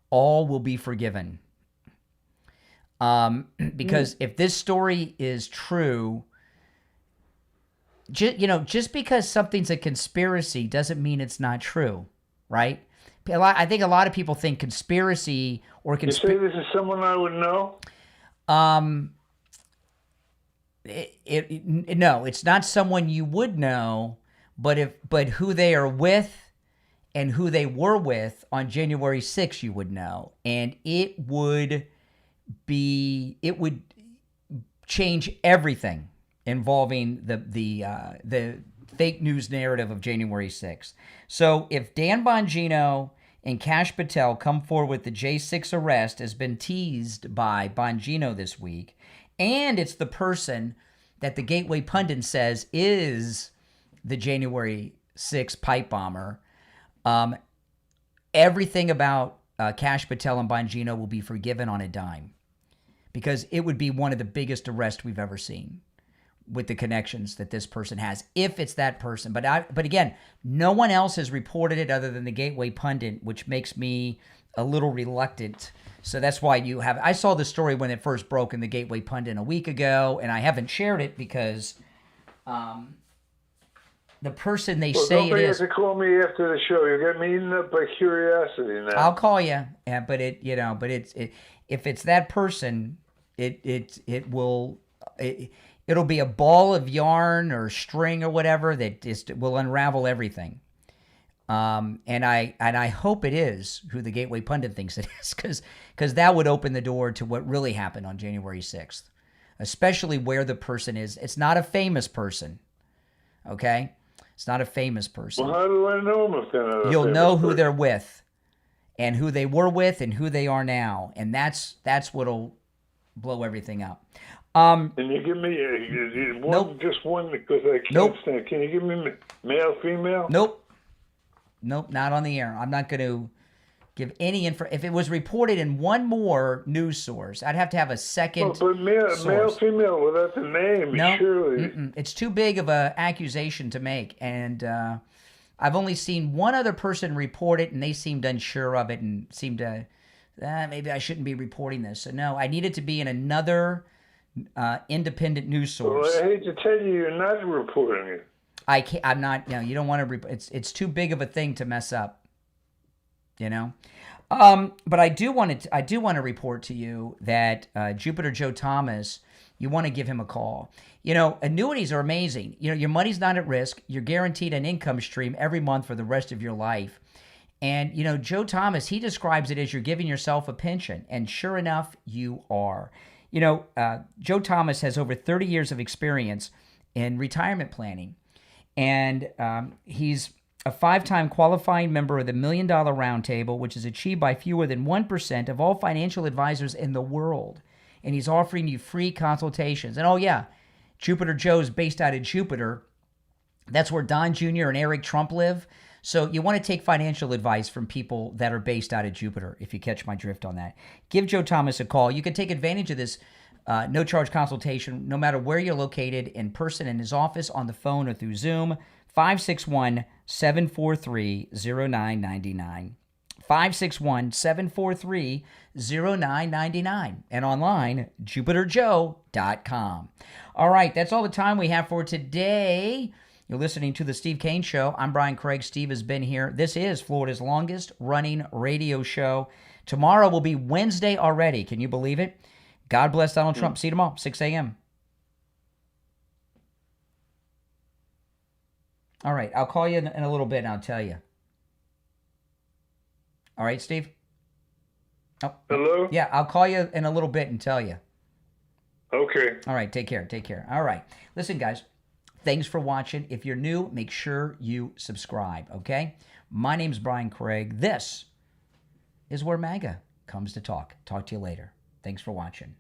all will be forgiven. Because if this story is true, just because something's a conspiracy doesn't mean it's not true, right? I think a lot of people think conspiracy or You say this is someone I would know? No, it's not someone you would know, but who they are with and who they were with on January 6th, you would know, and it would change everything involving the fake news narrative of January 6th. So if Dan Bongino and Kash Patel come forward with the J6 arrest has been teased by Bongino this week, and it's the person that the Gateway Pundit says is the January 6th pipe bomber, everything about Kash Patel and Bongino will be forgiven on a dime, because it would be one of the biggest arrests we've ever seen with the connections that this person has, if it's that person. But again, no one else has reported it other than the Gateway Pundit, which makes me a little reluctant. So that's why I saw the story when it first broke in the Gateway Pundit a week ago, and I haven't shared it because the person they say it is. Don't forget to call me after the show. You get me eaten up by curiosity now. I'll call you, but if it's that person, it'll be a ball of yarn or string or whatever that just will unravel everything. And I hope it is who the Gateway Pundit thinks it is, because that would open the door to what really happened on January 6th, especially where the person is. It's not a famous person, okay? It's not a famous person. Well, how do I know them if they're not a You'll know famous who person? they're with and who they were with and who they are now, and that's what'll blow everything up. And you give me one, Nope. just one, because I can't Nope. stand. Can you give me male, female? Nope. Nope, not on the air. I'm not going to give any info. If it was reported in one more news source, I'd have to have a second But male, source. female, without the name, No, surely. it's too big of an accusation to make. And I've only seen one other person report it, and they seemed unsure of it and seemed to, maybe I shouldn't be reporting this. So no, I need it to be in another independent news source. Well, I hate to tell you, you're not reporting it. I can't. I'm not. You don't want to. It's too big of a thing to mess up. But I do want to report to you that Jupiter Joe Thomas. You want to give him a call. Annuities are amazing. Your money's not at risk. You're guaranteed an income stream every month for the rest of your life. And Joe Thomas, he describes it as you're giving yourself a pension, and sure enough, you are. Joe Thomas has over 30 years of experience in retirement planning. And he's a 5-time qualifying member of the $1 Million Roundtable, which is achieved by fewer than 1% of all financial advisors in the world. And he's offering you free consultations. And oh yeah, Jupiter Joe's based out of Jupiter. That's where Don Jr. and Eric Trump live. So you want to take financial advice from people that are based out of Jupiter, if you catch my drift on that. Give Joe Thomas a call. You can take advantage of this no-charge consultation, no matter where you're located, in person in his office, on the phone, or through Zoom. 561-743-0999. 561-743-0999. And online, jupiterjoe.com. All right, that's all the time we have for today. You're listening to The Steve Kane Show. I'm Brian Craig. Steve has been here. This is Florida's longest running radio show. Tomorrow will be Wednesday already. Can you believe it? God bless Donald Trump. See you tomorrow, 6 a.m. All right, I'll call you in a little bit and I'll tell you. All right, Steve? Oh, hello? Yeah, I'll call you in a little bit and tell you. Okay. All right, take care. All right. Listen, guys, thanks for watching. If you're new, make sure you subscribe, okay? My name's Brian Craig. This is where MAGA comes to talk. Talk to you later. Thanks for watching.